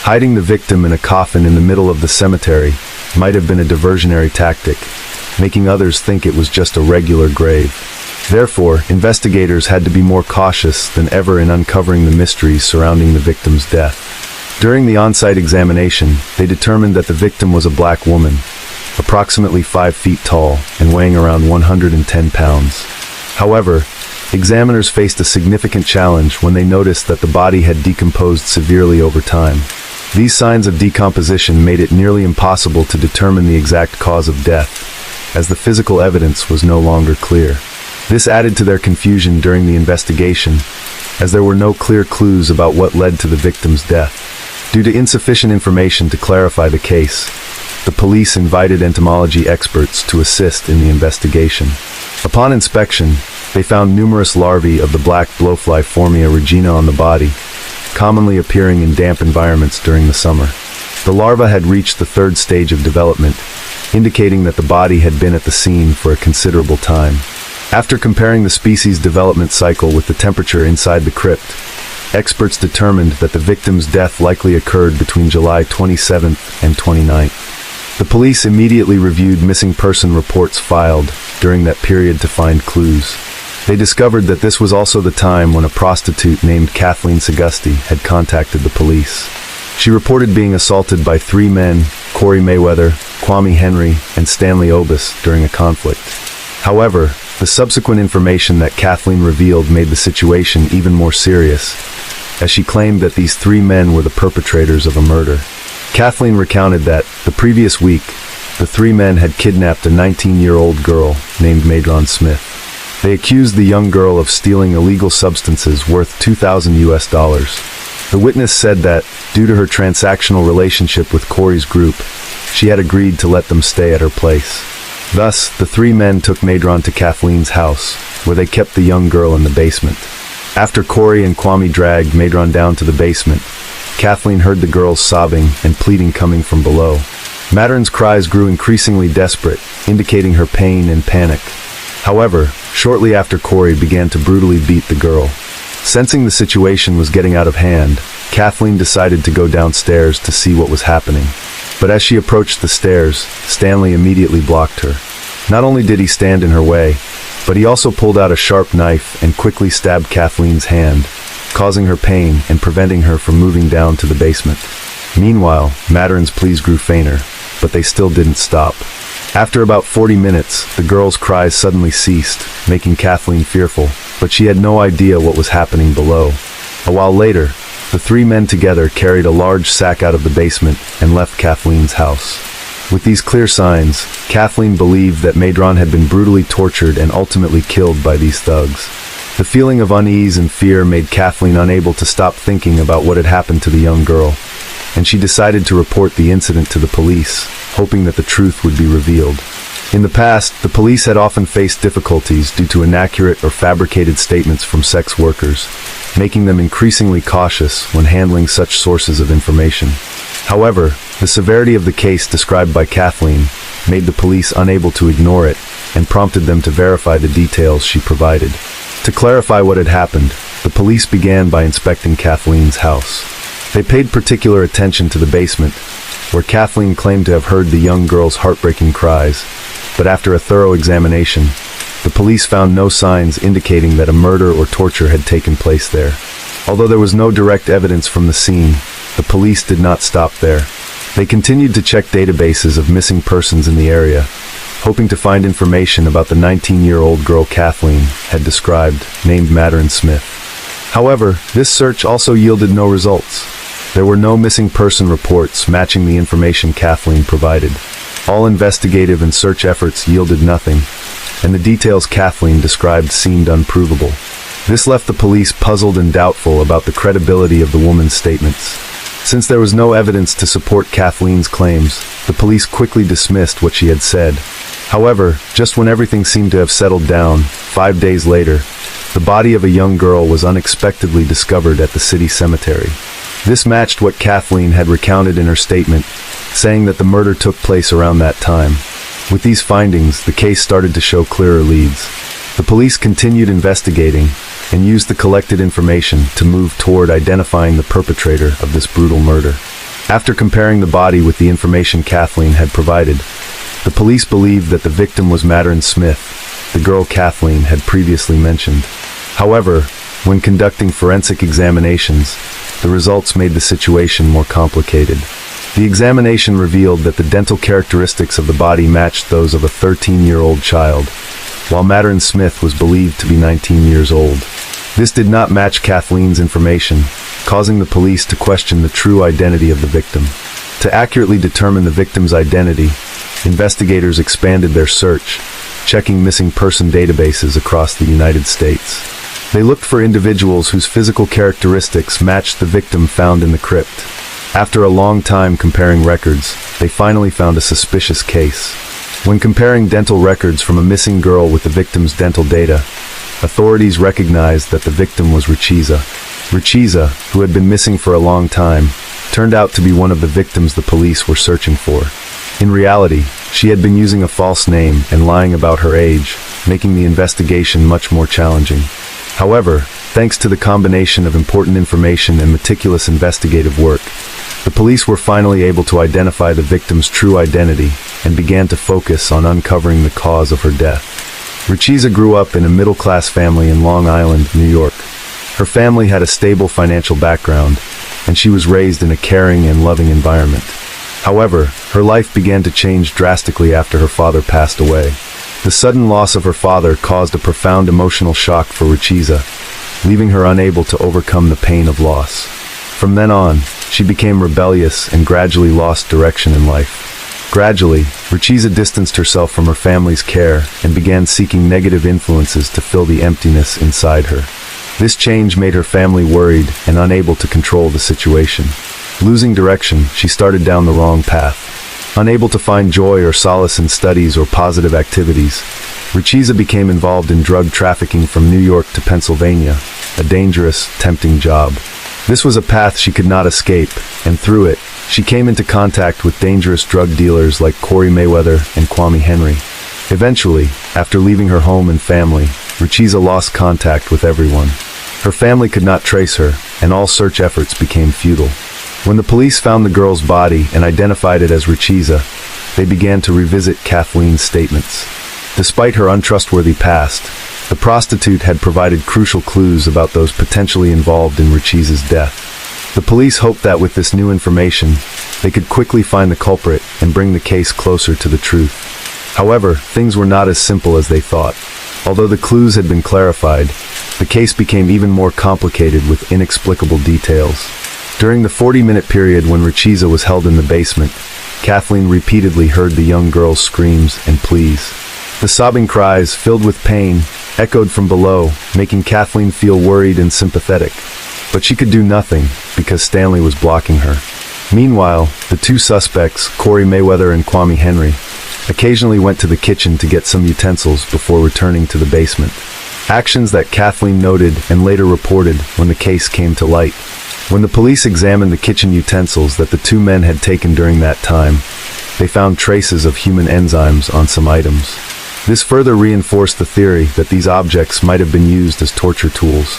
Hiding the victim in a coffin in the middle of the cemetery might have been a diversionary tactic, making others think it was just a regular grave. Therefore, investigators had to be more cautious than ever in uncovering the mysteries surrounding the victim's death. During the on-site examination, they determined that the victim was a black woman, approximately 5 feet tall and weighing around 110 pounds. However, examiners faced a significant challenge when they noticed that the body had decomposed severely over time. These signs of decomposition made it nearly impossible to determine the exact cause of death, as the physical evidence was no longer clear. This added to their confusion during the investigation, as there were no clear clues about what led to the victim's death. Due to insufficient information to clarify the case, the police invited entomology experts to assist in the investigation. Upon inspection, they found numerous larvae of the black blowfly Phormia regina on the body, commonly appearing in damp environments during the summer. The larva had reached the 3rd stage of development, indicating that the body had been at the scene for a considerable time. After comparing the species' development cycle with the temperature inside the crypt, experts determined that the victim's death likely occurred between July 27th and 29th. The police immediately reviewed missing person reports filed during that period to find clues. They discovered that this was also the time when a prostitute named Kathleen Segusti had contacted the police. She reported being assaulted by 3 men, Corey Mayweather, Kwame Henry, and Stanley Obis, during a conflict. However, the subsequent information that Kathleen revealed made the situation even more serious, as she claimed that these 3 men were the perpetrators of a murder. Kathleen recounted that, the previous week, the 3 men had kidnapped a 19-year-old girl named Madron Smith. They accused the young girl of stealing illegal substances worth $2,000. The witness said that, due to her transactional relationship with Corey's group, she had agreed to let them stay at her place. Thus, the 3 men took Madron to Kathleen's house, where they kept the young girl in the basement. After Corey and Kwame dragged Madron down to the basement, Kathleen heard the girls sobbing and pleading coming from below. Madron's cries grew increasingly desperate, indicating her pain and panic. However, shortly after Corey began to brutally beat the girl. Sensing the situation was getting out of hand, Kathleen decided to go downstairs to see what was happening. But as she approached the stairs, Stanley immediately blocked her. Not only did he stand in her way, but he also pulled out a sharp knife and quickly stabbed Kathleen's hand, causing her pain and preventing her from moving down to the basement. Meanwhile, Madron's pleas grew fainter, but they still didn't stop. After about 40 minutes, the girl's cries suddenly ceased, making Kathleen fearful, but she had no idea what was happening below. A while later, the 3 men together carried a large sack out of the basement and left Kathleen's house. With these clear signs, Kathleen believed that Madron had been brutally tortured and ultimately killed by these thugs. The feeling of unease and fear made Kathleen unable to stop thinking about what had happened to the young girl, and she decided to report the incident to the police, hoping that the truth would be revealed. In the past, the police had often faced difficulties due to inaccurate or fabricated statements from sex workers, making them increasingly cautious when handling such sources of information. However, the severity of the case described by Kathleen made the police unable to ignore it and prompted them to verify the details she provided. To clarify what had happened, the police began by inspecting Kathleen's house. They paid particular attention to the basement, where Kathleen claimed to have heard the young girl's heartbreaking cries, but after a thorough examination, the police found no signs indicating that a murder or torture had taken place there. Although there was no direct evidence from the scene, the police did not stop there. They continued to check databases of missing persons in the area, hoping to find information about the 19-year-old girl Kathleen had described, named Madron Smith. However, this search also yielded no results. There were no missing person reports matching the information Kathleen provided. All investigative and search efforts yielded nothing, and the details Kathleen described seemed unprovable. This left the police puzzled and doubtful about the credibility of the woman's statements. Since there was no evidence to support Kathleen's claims, the police quickly dismissed what she had said. However, just when everything seemed to have settled down, 5 days later, the body of a young girl was unexpectedly discovered at the city cemetery. This matched what Kathleen had recounted in her statement, saying that the murder took place around that time. With these findings, the case started to show clearer leads. The police continued investigating and used the collected information to move toward identifying the perpetrator of this brutal murder. After comparing the body with the information Kathleen had provided, the police believed that the victim was Madeline Smith, the girl Kathleen had previously mentioned. However, when conducting forensic examinations, the results made the situation more complicated. The examination revealed that the dental characteristics of the body matched those of a 13-year-old child, while Madeline Smith was believed to be 19 years old. This did not match Kathleen's information, causing the police to question the true identity of the victim. To accurately determine the victim's identity, investigators expanded their search, checking missing person databases across the United States. They looked for individuals whose physical characteristics matched the victim found in the crypt. After a long time comparing records, they finally found a suspicious case. When comparing dental records from a missing girl with the victim's dental data, authorities recognized that the victim was Richiza. Richiza, who had been missing for a long time, turned out to be one of the victims the police were searching for. In reality, she had been using a false name and lying about her age, making the investigation much more challenging. However, thanks to the combination of important information and meticulous investigative work, the police were finally able to identify the victim's true identity and began to focus on uncovering the cause of her death. Richiza grew up in a middle-class family in Long Island, New York. Her family had a stable financial background, and she was raised in a caring and loving environment. However, her life began to change drastically after her father passed away. The sudden loss of her father caused a profound emotional shock for Richiza, leaving her unable to overcome the pain of loss. From then on, she became rebellious and gradually lost direction in life. Gradually, Richiza distanced herself from her family's care and began seeking negative influences to fill the emptiness inside her. This change made her family worried and unable to control the situation. Losing direction, she started down the wrong path. Unable to find joy or solace in studies or positive activities, Richiza became involved in drug trafficking from New York to Pennsylvania, a dangerous, tempting job. This was a path she could not escape, and through it, she came into contact with dangerous drug dealers like Corey Mayweather and Kwame Henry. Eventually, after leaving her home and family, Richiza lost contact with everyone. Her family could not trace her, and all search efforts became futile. When the police found the girl's body and identified it as Richiza, they began to revisit Kathleen's statements. Despite her untrustworthy past, the prostitute had provided crucial clues about those potentially involved in Richiza's death. The police hoped that with this new information, they could quickly find the culprit and bring the case closer to the truth. However, things were not as simple as they thought. Although the clues had been clarified, the case became even more complicated with inexplicable details. During the 40-minute period when Richiza was held in the basement, Kathleen repeatedly heard the young girl's screams and pleas. The sobbing cries, filled with pain, echoed from below, making Kathleen feel worried and sympathetic. But she could do nothing, because Stanley was blocking her. Meanwhile, the two suspects, Corey Mayweather and Kwame Henry, occasionally went to the kitchen to get some utensils before returning to the basement. Actions that Kathleen noted and later reported when the case came to light. When the police examined the kitchen utensils that the two men had taken during that time, they found traces of human enzymes on some items. This further reinforced the theory that these objects might have been used as torture tools.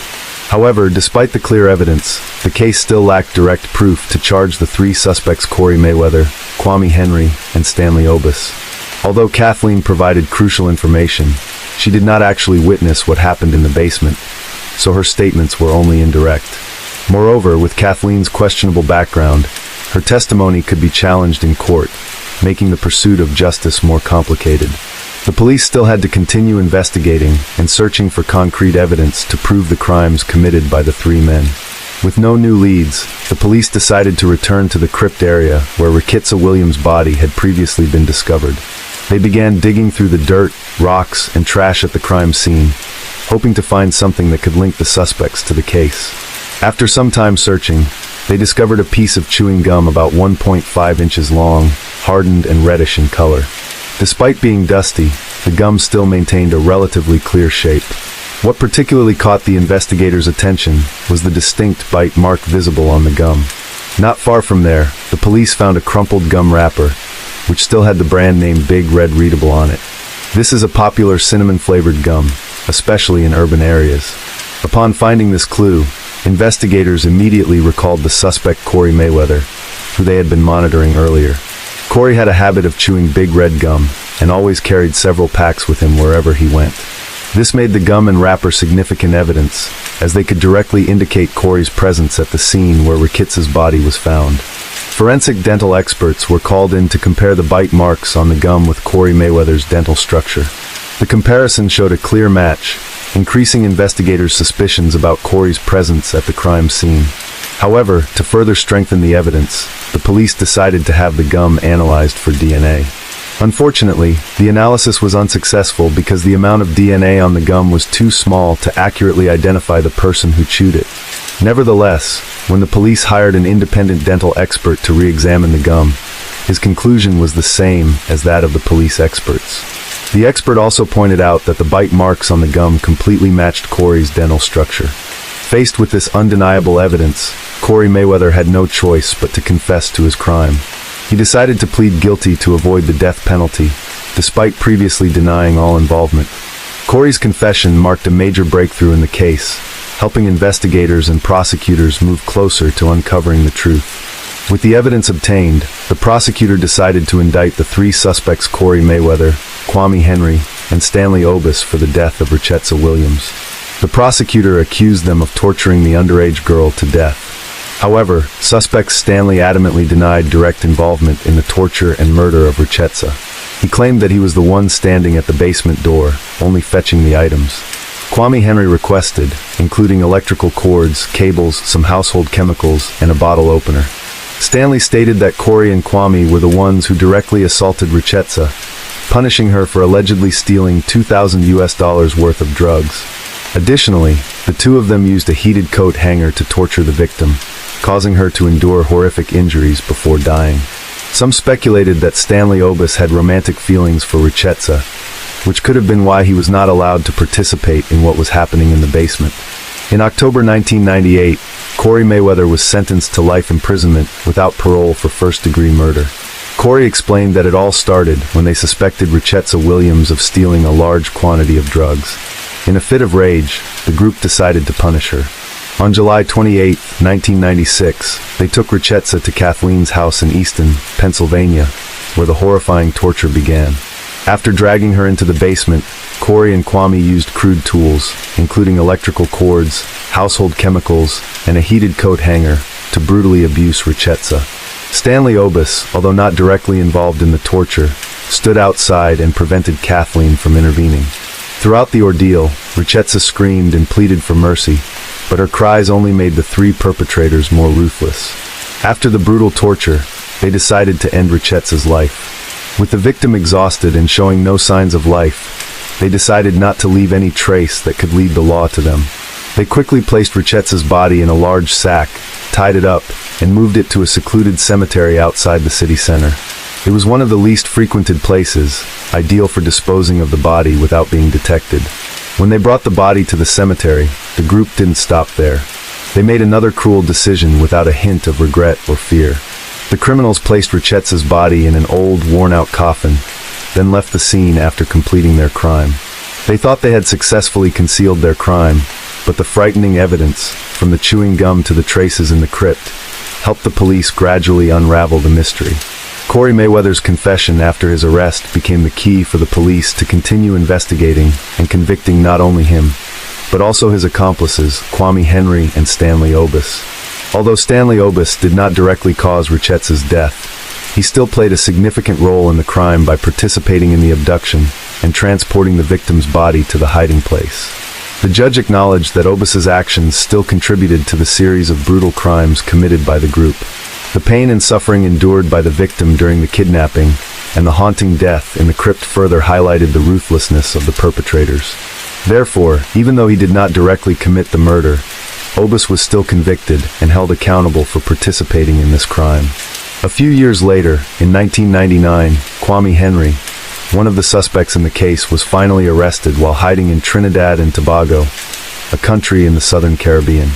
However, despite the clear evidence, the case still lacked direct proof to charge the three suspects Corey Mayweather, Kwame Henry, and Stanley Obis. Although Kathleen provided crucial information, she did not actually witness what happened in the basement, so her statements were only indirect. Moreover, with Kathleen's questionable background, her testimony could be challenged in court, making the pursuit of justice more complicated. The police still had to continue investigating and searching for concrete evidence to prove the crimes committed by the three men. With no new leads, the police decided to return to the crypt area where Richetza Williams' body had previously been discovered. They began digging through the dirt, rocks, and trash at the crime scene, hoping to find something that could link the suspects to the case. After some time searching, they discovered a piece of chewing gum about 1.5 inches long, hardened and reddish in color. Despite being dusty, the gum still maintained a relatively clear shape. What particularly caught the investigators' attention was the distinct bite mark visible on the gum. Not far from there, the police found a crumpled gum wrapper, which still had the brand name Big Red readable on it. This is a popular cinnamon-flavored gum, especially in urban areas. Upon finding this clue, investigators immediately recalled the suspect Corey Mayweather, who they had been monitoring earlier. Corey had a habit of chewing Big Red gum and always carried several packs with him wherever he went. This made the gum and wrapper significant evidence, as they could directly indicate Corey's presence at the scene where Richetza's body was found. Forensic dental experts were called in to compare the bite marks on the gum with Corey Mayweather's dental structure. The comparison showed a clear match, increasing investigators' suspicions about Corey's presence at the crime scene. However, to further strengthen the evidence, the police decided to have the gum analyzed for DNA. Unfortunately, the analysis was unsuccessful because the amount of DNA on the gum was too small to accurately identify the person who chewed it. Nevertheless, when the police hired an independent dental expert to re-examine the gum, his conclusion was the same as that of the police experts. The expert also pointed out that the bite marks on the gum completely matched Corey's dental structure. Faced with this undeniable evidence, Corey Mayweather had no choice but to confess to his crime. He decided to plead guilty to avoid the death penalty, despite previously denying all involvement. Corey's confession marked a major breakthrough in the case, helping investigators and prosecutors move closer to uncovering the truth. With the evidence obtained, the prosecutor decided to indict the three suspects Corey Mayweather, Kwame Henry, and Stanley Obis for the death of Richetza Williams. The prosecutor accused them of torturing the underage girl to death. However, suspect Stanley adamantly denied direct involvement in the torture and murder of Richetza. He claimed that he was the one standing at the basement door, only fetching the items. Kwame Henry requested, including electrical cords, cables, some household chemicals, and a bottle opener. Stanley stated that Corey and Kwame were the ones who directly assaulted Richetza, punishing her for allegedly stealing $2,000 worth of drugs. Additionally, the two of them used a heated coat hanger to torture the victim, causing her to endure horrific injuries before dying. Some speculated that Stanley Obis had romantic feelings for Richetza, which could have been why he was not allowed to participate in what was happening in the basement. In October 1998, Corey Mayweather was sentenced to life imprisonment without parole for first-degree murder. Corey explained that it all started when they suspected Richetza Williams of stealing a large quantity of drugs. In a fit of rage, the group decided to punish her. On July 28, 1996, they took Richetza to Kathleen's house in Easton, Pennsylvania, where the horrifying torture began. After dragging her into the basement, Corey and Kwame used crude tools, including electrical cords, household chemicals, and a heated coat hanger, to brutally abuse Richetza. Stanley Obis, although not directly involved in the torture, stood outside and prevented Kathleen from intervening. Throughout the ordeal, Richetza screamed and pleaded for mercy, but her cries only made the three perpetrators more ruthless. After the brutal torture, they decided to end Richetza's life. With the victim exhausted and showing no signs of life, they decided not to leave any trace that could lead the law to them. They quickly placed Richetza's body in a large sack, tied it up, and moved it to a secluded cemetery outside the city center. It was one of the least frequented places, ideal for disposing of the body without being detected. When they brought the body to the cemetery, the group didn't stop there. They made another cruel decision without a hint of regret or fear. The criminals placed Richetza's body in an old, worn-out coffin, then left the scene after completing their crime. They thought they had successfully concealed their crime, but the frightening evidence, from the chewing gum to the traces in the crypt, helped the police gradually unravel the mystery. Corey Mayweather's confession after his arrest became the key for the police to continue investigating and convicting not only him, but also his accomplices, Kwame Henry and Stanley Obis. Although Stanley Obis did not directly cause Richetza's death, he still played a significant role in the crime by participating in the abduction and transporting the victim's body to the hiding place. The judge acknowledged that Obus's actions still contributed to the series of brutal crimes committed by the group. The pain and suffering endured by the victim during the kidnapping and the haunting death in the crypt further highlighted the ruthlessness of the perpetrators. Therefore, even though he did not directly commit the murder, Obus was still convicted and held accountable for participating in this crime. A few years later, in 1999, Kwame Henry, one of the suspects in the case, was finally arrested while hiding in Trinidad and Tobago, a country in the southern Caribbean.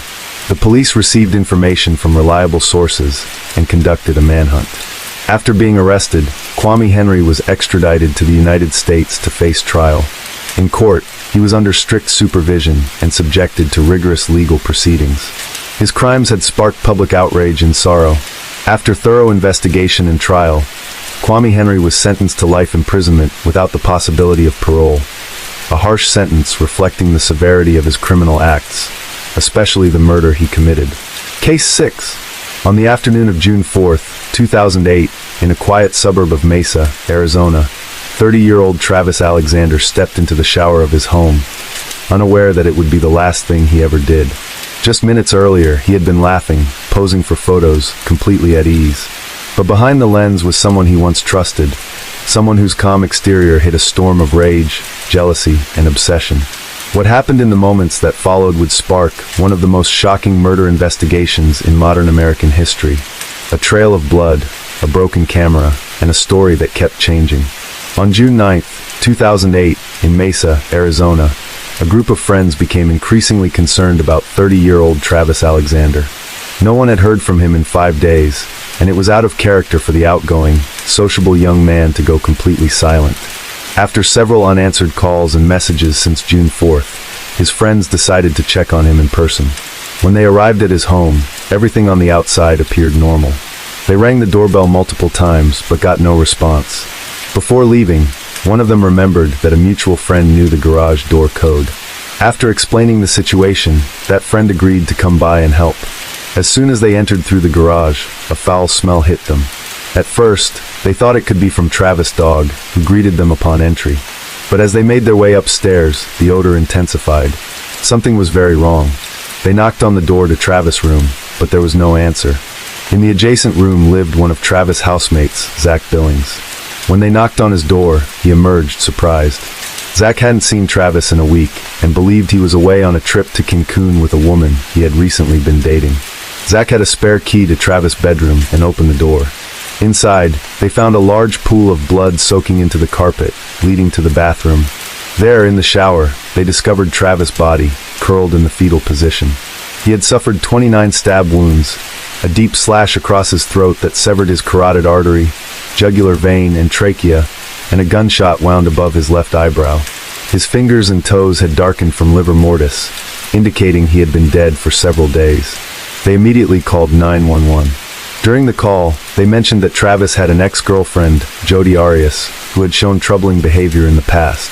The police received information from reliable sources and conducted a manhunt. After being arrested, Kwame Henry was extradited to the United States to face trial. In court, he was under strict supervision and subjected to rigorous legal proceedings. His crimes had sparked public outrage and sorrow. After thorough investigation and trial, Kwame Henry was sentenced to life imprisonment without the possibility of parole, a harsh sentence reflecting the severity of his criminal acts, especially the murder he committed. Case 6. On the afternoon of June 4, 2008, in a quiet suburb of Mesa, Arizona, 30-year-old Travis Alexander stepped into the shower of his home, unaware that it would be the last thing he ever did. Just minutes earlier, he had been laughing, posing for photos, completely at ease. But behind the lens was someone he once trusted, someone whose calm exterior hid a storm of rage, jealousy, and obsession. What happened in the moments that followed would spark one of the most shocking murder investigations in modern American history. A trail of blood, a broken camera, and a story that kept changing. On June 9, 2008, in Mesa, Arizona, a group of friends became increasingly concerned about 30-year-old Travis Alexander. No one had heard from him in 5 days, and it was out of character for the outgoing, sociable young man to go completely silent. After several unanswered calls and messages since June 4th, his friends decided to check on him in person. When they arrived at his home, everything on the outside appeared normal. They rang the doorbell multiple times, but got no response. Before leaving, one of them remembered that a mutual friend knew the garage door code. After explaining the situation, that friend agreed to come by and help. As soon as they entered through the garage, a foul smell hit them. At first, they thought it could be from Travis' dog, who greeted them upon entry. But as they made their way upstairs, the odor intensified. Something was very wrong. They knocked on the door to Travis' room, but there was no answer. In the adjacent room lived one of Travis' housemates, Zach Billings. When they knocked on his door, he emerged surprised. Zach hadn't seen Travis in a week and believed he was away on a trip to Cancun with a woman he had recently been dating. Zach had a spare key to Travis' bedroom and opened the door. Inside, they found a large pool of blood soaking into the carpet, leading to the bathroom. There, in the shower, they discovered Travis' body, curled in the fetal position. He had suffered 29 stab wounds, a deep slash across his throat that severed his carotid artery, jugular vein, and trachea, and a gunshot wound above his left eyebrow. His fingers and toes had darkened from livor mortis, indicating he had been dead for several days. They immediately called 911. During the call, they mentioned that Travis had an ex-girlfriend, Jodi Arias, who had shown troubling behavior in the past.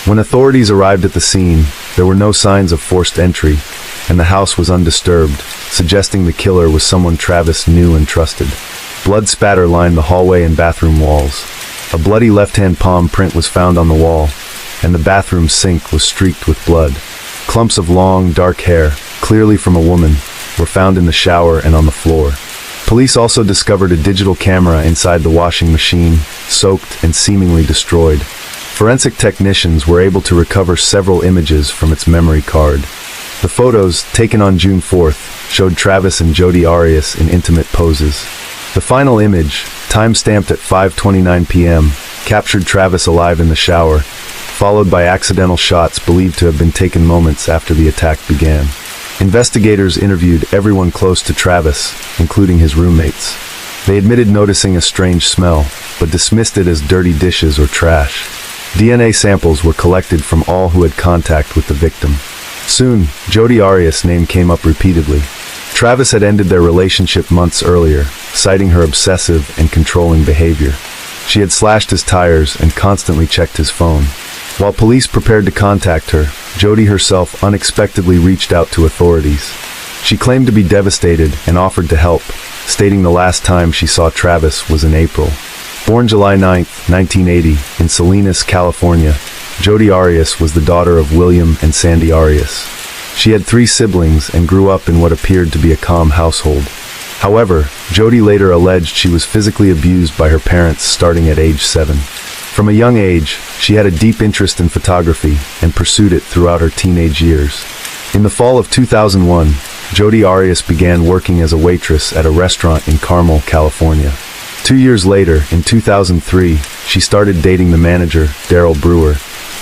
When authorities arrived at the scene, there were no signs of forced entry, and the house was undisturbed, suggesting the killer was someone Travis knew and trusted. Blood spatter lined the hallway and bathroom walls. A bloody left-hand palm print was found on the wall, and the bathroom sink was streaked with blood. Clumps of long, dark hair, clearly from a woman, were found in the shower and on the floor. Police also discovered a digital camera inside the washing machine, soaked and seemingly destroyed. Forensic technicians were able to recover several images from its memory card. The photos, taken on June 4th, showed Travis and Jodi Arias in intimate poses. The final image, time-stamped at 5:29 p.m., captured Travis alive in the shower, followed by accidental shots believed to have been taken moments after the attack began. Investigators interviewed everyone close to Travis, including his roommates. They admitted noticing a strange smell, but dismissed it as dirty dishes or trash. DNA samples were collected from all who had contact with the victim. Soon, Jodi Arias' name came up repeatedly. Travis had ended their relationship months earlier, citing her obsessive and controlling behavior. She had slashed his tires and constantly checked his phone. While police prepared to contact her, Jodi herself unexpectedly reached out to authorities. She claimed to be devastated and offered to help, stating the last time she saw Travis was in April. Born July 9, 1980, in Salinas, California, Jodi Arias was the daughter of William and Sandy Arias. She had 3 siblings and grew up in what appeared to be a calm household. However, Jodi later alleged she was physically abused by her parents starting at age 7. From a young age, she had a deep interest in photography and pursued it throughout her teenage years. In the fall of 2001, Jodi Arias began working as a waitress at a restaurant in Carmel, California. 2 years later, in 2003, she started dating the manager, Daryl Brewer,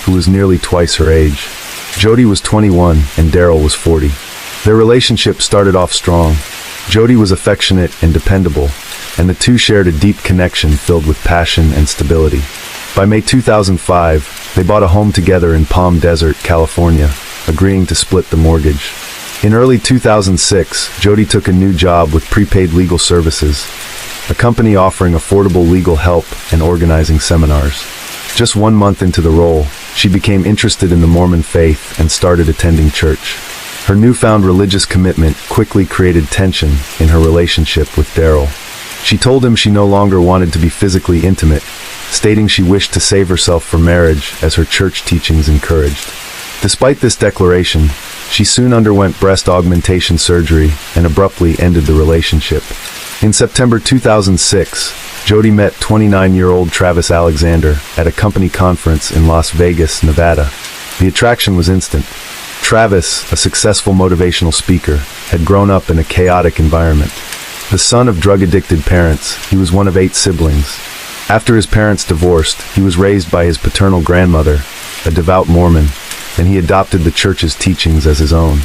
who was nearly twice her age. Jodi was 21 and Daryl was 40. Their relationship started off strong. Jodi was affectionate and dependable, and the two shared a deep connection filled with passion and stability. By May 2005, they bought a home together in Palm Desert, California, agreeing to split the mortgage. In early 2006, Jodi took a new job with Prepaid Legal Services, a company offering affordable legal help and organizing seminars. Just 1 month into the role, she became interested in the Mormon faith and started attending church. Her newfound religious commitment quickly created tension in her relationship with Daryl. She told him she no longer wanted to be physically intimate, stating she wished to save herself for marriage as her church teachings encouraged. Despite this declaration, she soon underwent breast augmentation surgery and abruptly ended the relationship. In September 2006, Jodi met 29-year-old Travis Alexander at a company conference in Las Vegas, Nevada. The attraction was instant. Travis, a successful motivational speaker, had grown up in a chaotic environment. The son of drug-addicted parents, he was one of 8 siblings. After his parents divorced, he was raised by his paternal grandmother, a devout Mormon, and he adopted the church's teachings as his own.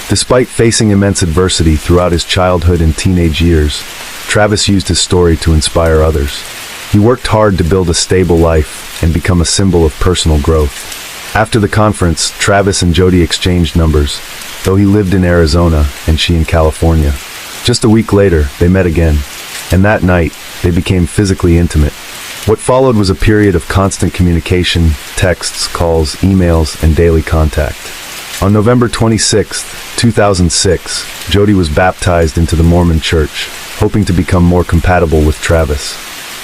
Despite facing immense adversity throughout his childhood and teenage years, Travis used his story to inspire others. He worked hard to build a stable life and become a symbol of personal growth. After the conference, Travis and Jodi exchanged numbers, though he lived in Arizona and she in California. Just a week later, they met again, and that night, they became physically intimate. What followed was a period of constant communication, texts, calls, emails, and daily contact. On November 26, 2006, Jodi was baptized into the Mormon Church, hoping to become more compatible with Travis.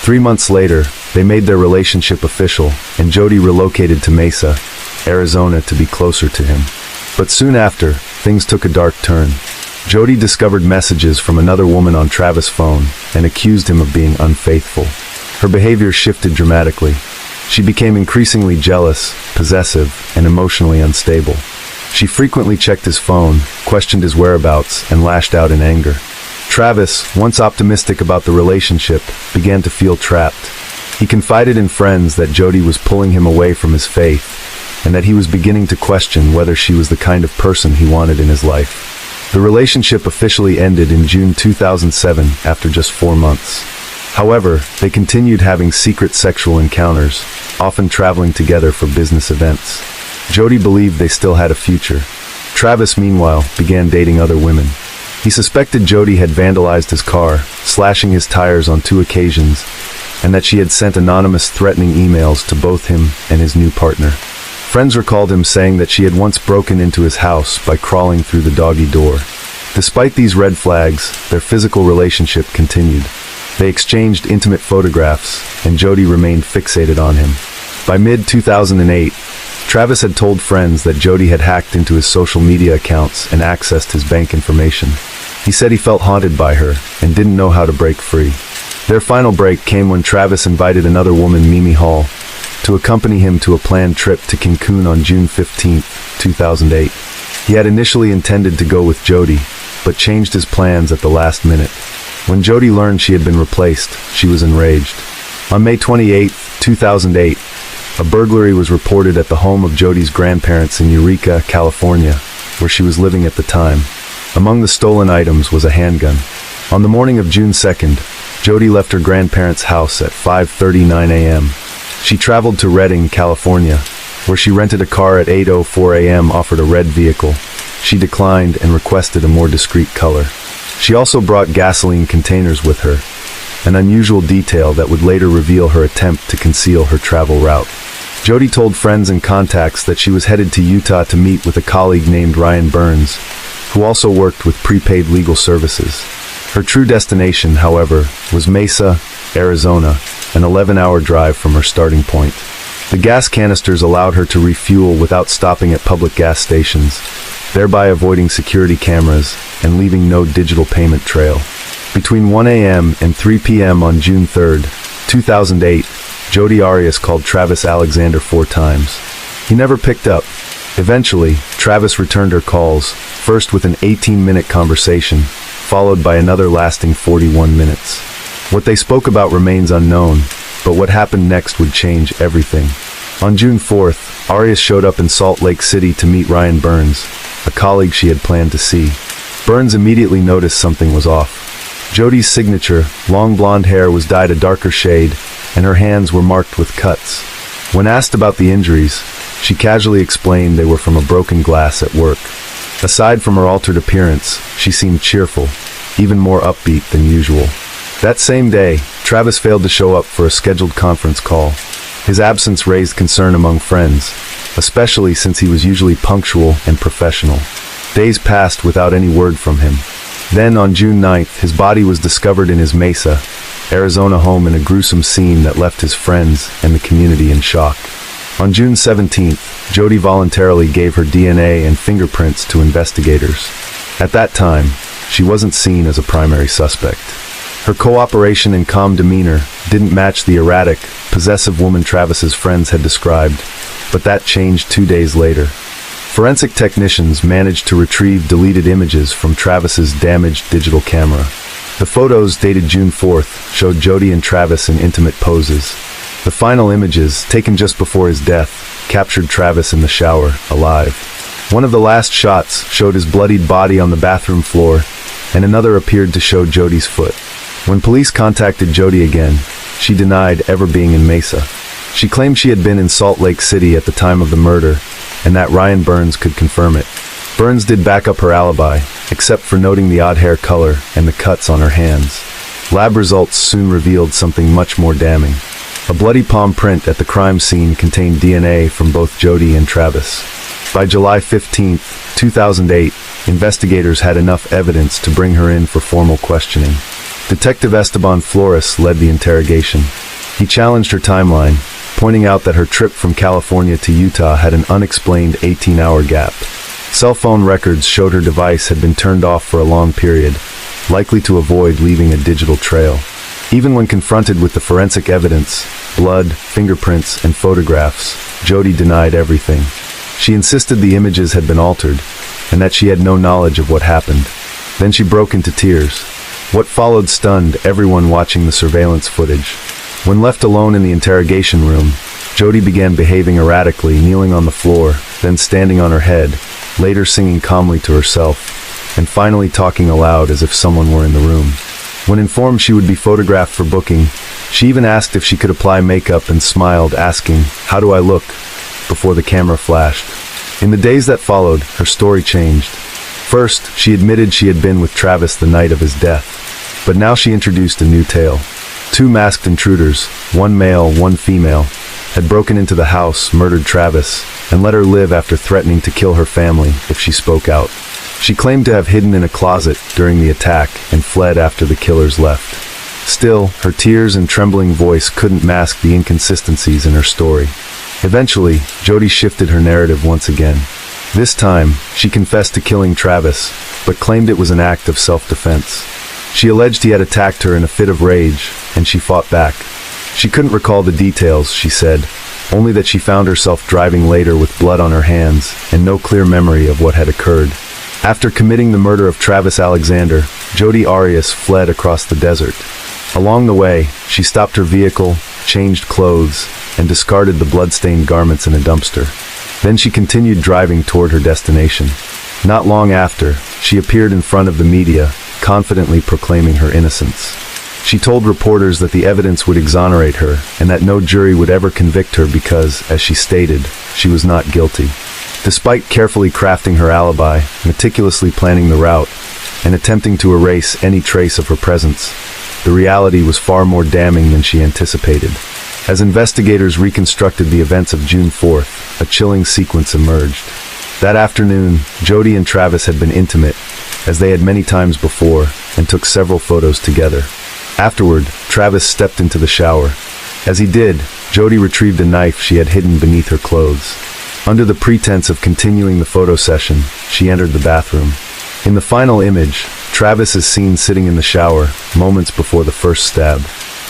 3 months later, they made their relationship official, and Jodi relocated to Mesa, Arizona to be closer to him. But soon after, things took a dark turn. Jodi discovered messages from another woman on Travis' phone and accused him of being unfaithful. Her behavior shifted dramatically. She became increasingly jealous, possessive, and emotionally unstable. She frequently checked his phone, questioned his whereabouts, and lashed out in anger. Travis, once optimistic about the relationship, began to feel trapped. He confided in friends that Jodi was pulling him away from his faith, and that he was beginning to question whether she was the kind of person he wanted in his life. The relationship officially ended in June 2007 after just 4 months. However, they continued having secret sexual encounters, often traveling together for business events. Jodi believed they still had a future. Travis, meanwhile, began dating other women. He suspected Jodi had vandalized his car, slashing his tires on 2 occasions, and that she had sent anonymous threatening emails to both him and his new partner. Friends recalled him saying that she had once broken into his house by crawling through the doggy door. Despite these red flags, their physical relationship continued. They exchanged intimate photographs, and Jodi remained fixated on him. By mid-2008, Travis had told friends that Jodi had hacked into his social media accounts and accessed his bank information. He said he felt haunted by her and didn't know how to break free. Their final break came when Travis invited another woman, Mimi Hall, to accompany him to a planned trip to Cancun on June 15, 2008. He had initially intended to go with Jodi, but changed his plans at the last minute. When Jodi learned she had been replaced, she was enraged. On May 28, 2008, a burglary was reported at the home of Jodi's grandparents in Eureka, California, where she was living at the time. Among the stolen items was a handgun. On the morning of June 2nd, Jodi left her grandparents' house at 5:39 a.m. She traveled to Redding, California, where she rented a car at 8:04 a.m. offered a red vehicle. She declined and requested a more discreet color. She also brought gasoline containers with her, an unusual detail that would later reveal her attempt to conceal her travel route. Jodi told friends and contacts that she was headed to Utah to meet with a colleague named Ryan Burns, who also worked with Prepaid Legal Services. Her true destination, however, was Mesa, Arizona, an 11-hour drive from her starting point. The gas canisters allowed her to refuel without stopping at public gas stations, thereby avoiding security cameras and leaving no digital payment trail. Between 1 a.m. and 3 p.m. on June 3, 2008, Jodi Arias called Travis Alexander 4 times. He never picked up. Eventually, Travis returned her calls, first with an 18-minute conversation, followed by another lasting 41 minutes. What they spoke about remains unknown, but what happened next would change everything. On June 4th, Arias showed up in Salt Lake City to meet Ryan Burns, a colleague she had planned to see. Burns immediately noticed something was off. Jodi's signature, long blonde hair, was dyed a darker shade, and her hands were marked with cuts. When asked about the injuries, she casually explained they were from a broken glass at work. Aside from her altered appearance, she seemed cheerful, even more upbeat than usual. That same day, Travis failed to show up for a scheduled conference call. His absence raised concern among friends, especially since he was usually punctual and professional. Days passed without any word from him. Then, on June 9th, his body was discovered in his Mesa, Arizona home in a gruesome scene that left his friends and the community in shock. On June 17th, Jodi voluntarily gave her DNA and fingerprints to investigators. At that time, she wasn't seen as a primary suspect. Her cooperation and calm demeanor didn't match the erratic, possessive woman Travis's friends had described, but that changed 2 days later. Forensic technicians managed to retrieve deleted images from Travis's damaged digital camera. The photos, dated June 4th, showed Jodi and Travis in intimate poses. The final images, taken just before his death, captured Travis in the shower, alive. One of the last shots showed his bloodied body on the bathroom floor, and another appeared to show Jodi's foot. When police contacted Jodi again, she denied ever being in Mesa. She claimed she had been in Salt Lake City at the time of the murder, and that Ryan Burns could confirm it. Burns did back up her alibi, except for noting the odd hair color and the cuts on her hands. Lab results soon revealed something much more damning. A bloody palm print at the crime scene contained DNA from both Jodi and Travis. By July 15, 2008, investigators had enough evidence to bring her in for formal questioning. Detective Esteban Flores led the interrogation. He challenged her timeline, pointing out that her trip from California to Utah had an unexplained 18-hour gap. Cell phone records showed her device had been turned off for a long period, likely to avoid leaving a digital trail. Even when confronted with the forensic evidence, blood, fingerprints, and photographs, Jodi denied everything. She insisted the images had been altered, and that she had no knowledge of what happened. Then she broke into tears. What followed stunned everyone watching the surveillance footage. When left alone in the interrogation room, Jodi began behaving erratically, kneeling on the floor, then standing on her head, later singing calmly to herself, and finally talking aloud as if someone were in the room. When informed she would be photographed for booking, she even asked if she could apply makeup and smiled, asking, "How do I look?" before the camera flashed. In the days that followed, her story changed. First, she admitted she had been with Travis the night of his death. But now she introduced a new tale. 2 masked intruders, one male, one female, had broken into the house, murdered Travis, and let her live after threatening to kill her family if she spoke out. She claimed to have hidden in a closet during the attack and fled after the killers left. Still, her tears and trembling voice couldn't mask the inconsistencies in her story. Eventually, Jodi shifted her narrative once again. This time, she confessed to killing Travis, but claimed it was an act of self-defense. She alleged he had attacked her in a fit of rage, and she fought back. She couldn't recall the details, she said, only that she found herself driving later with blood on her hands and no clear memory of what had occurred. After committing the murder of Travis Alexander, Jodi Arias fled across the desert. Along the way, she stopped her vehicle, changed clothes, and discarded the blood-stained garments in a dumpster. Then she continued driving toward her destination. Not long after, she appeared in front of the media, confidently proclaiming her innocence. She told reporters that the evidence would exonerate her and that no jury would ever convict her because, as she stated, she was not guilty. Despite carefully crafting her alibi, meticulously planning the route, and attempting to erase any trace of her presence, the reality was far more damning than she anticipated. As investigators reconstructed the events of June 4th, a chilling sequence emerged. That afternoon, Jodi and Travis had been intimate, as they had many times before, and took several photos together. Afterward, Travis stepped into the shower. As he did, Jody retrieved a knife she had hidden beneath her clothes. Under the pretense of continuing the photo session, she entered the bathroom. In the final image, Travis is seen sitting in the shower, moments before the first stab.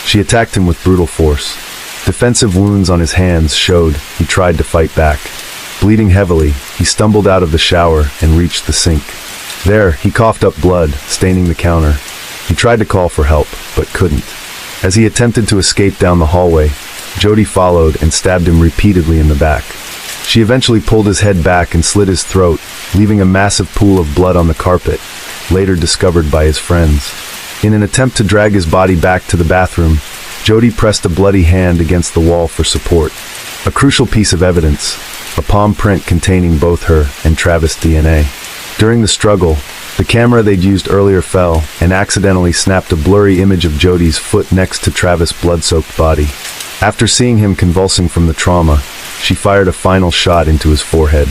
She attacked him with brutal force. Defensive wounds on his hands showed he tried to fight back. Bleeding heavily, he stumbled out of the shower and reached the sink. There, he coughed up blood, staining the counter. He tried to call for help, but couldn't. As he attempted to escape down the hallway, Jody followed and stabbed him repeatedly in the back. She eventually pulled his head back and slit his throat, leaving a massive pool of blood on the carpet, later discovered by his friends. In an attempt to drag his body back to the bathroom, Jody pressed a bloody hand against the wall for support. A crucial piece of evidence, a palm print containing both her and Travis' DNA. During the struggle, the camera they'd used earlier fell and accidentally snapped a blurry image of Jody's foot next to Travis' blood-soaked body. After seeing him convulsing from the trauma, she fired a final shot into his forehead.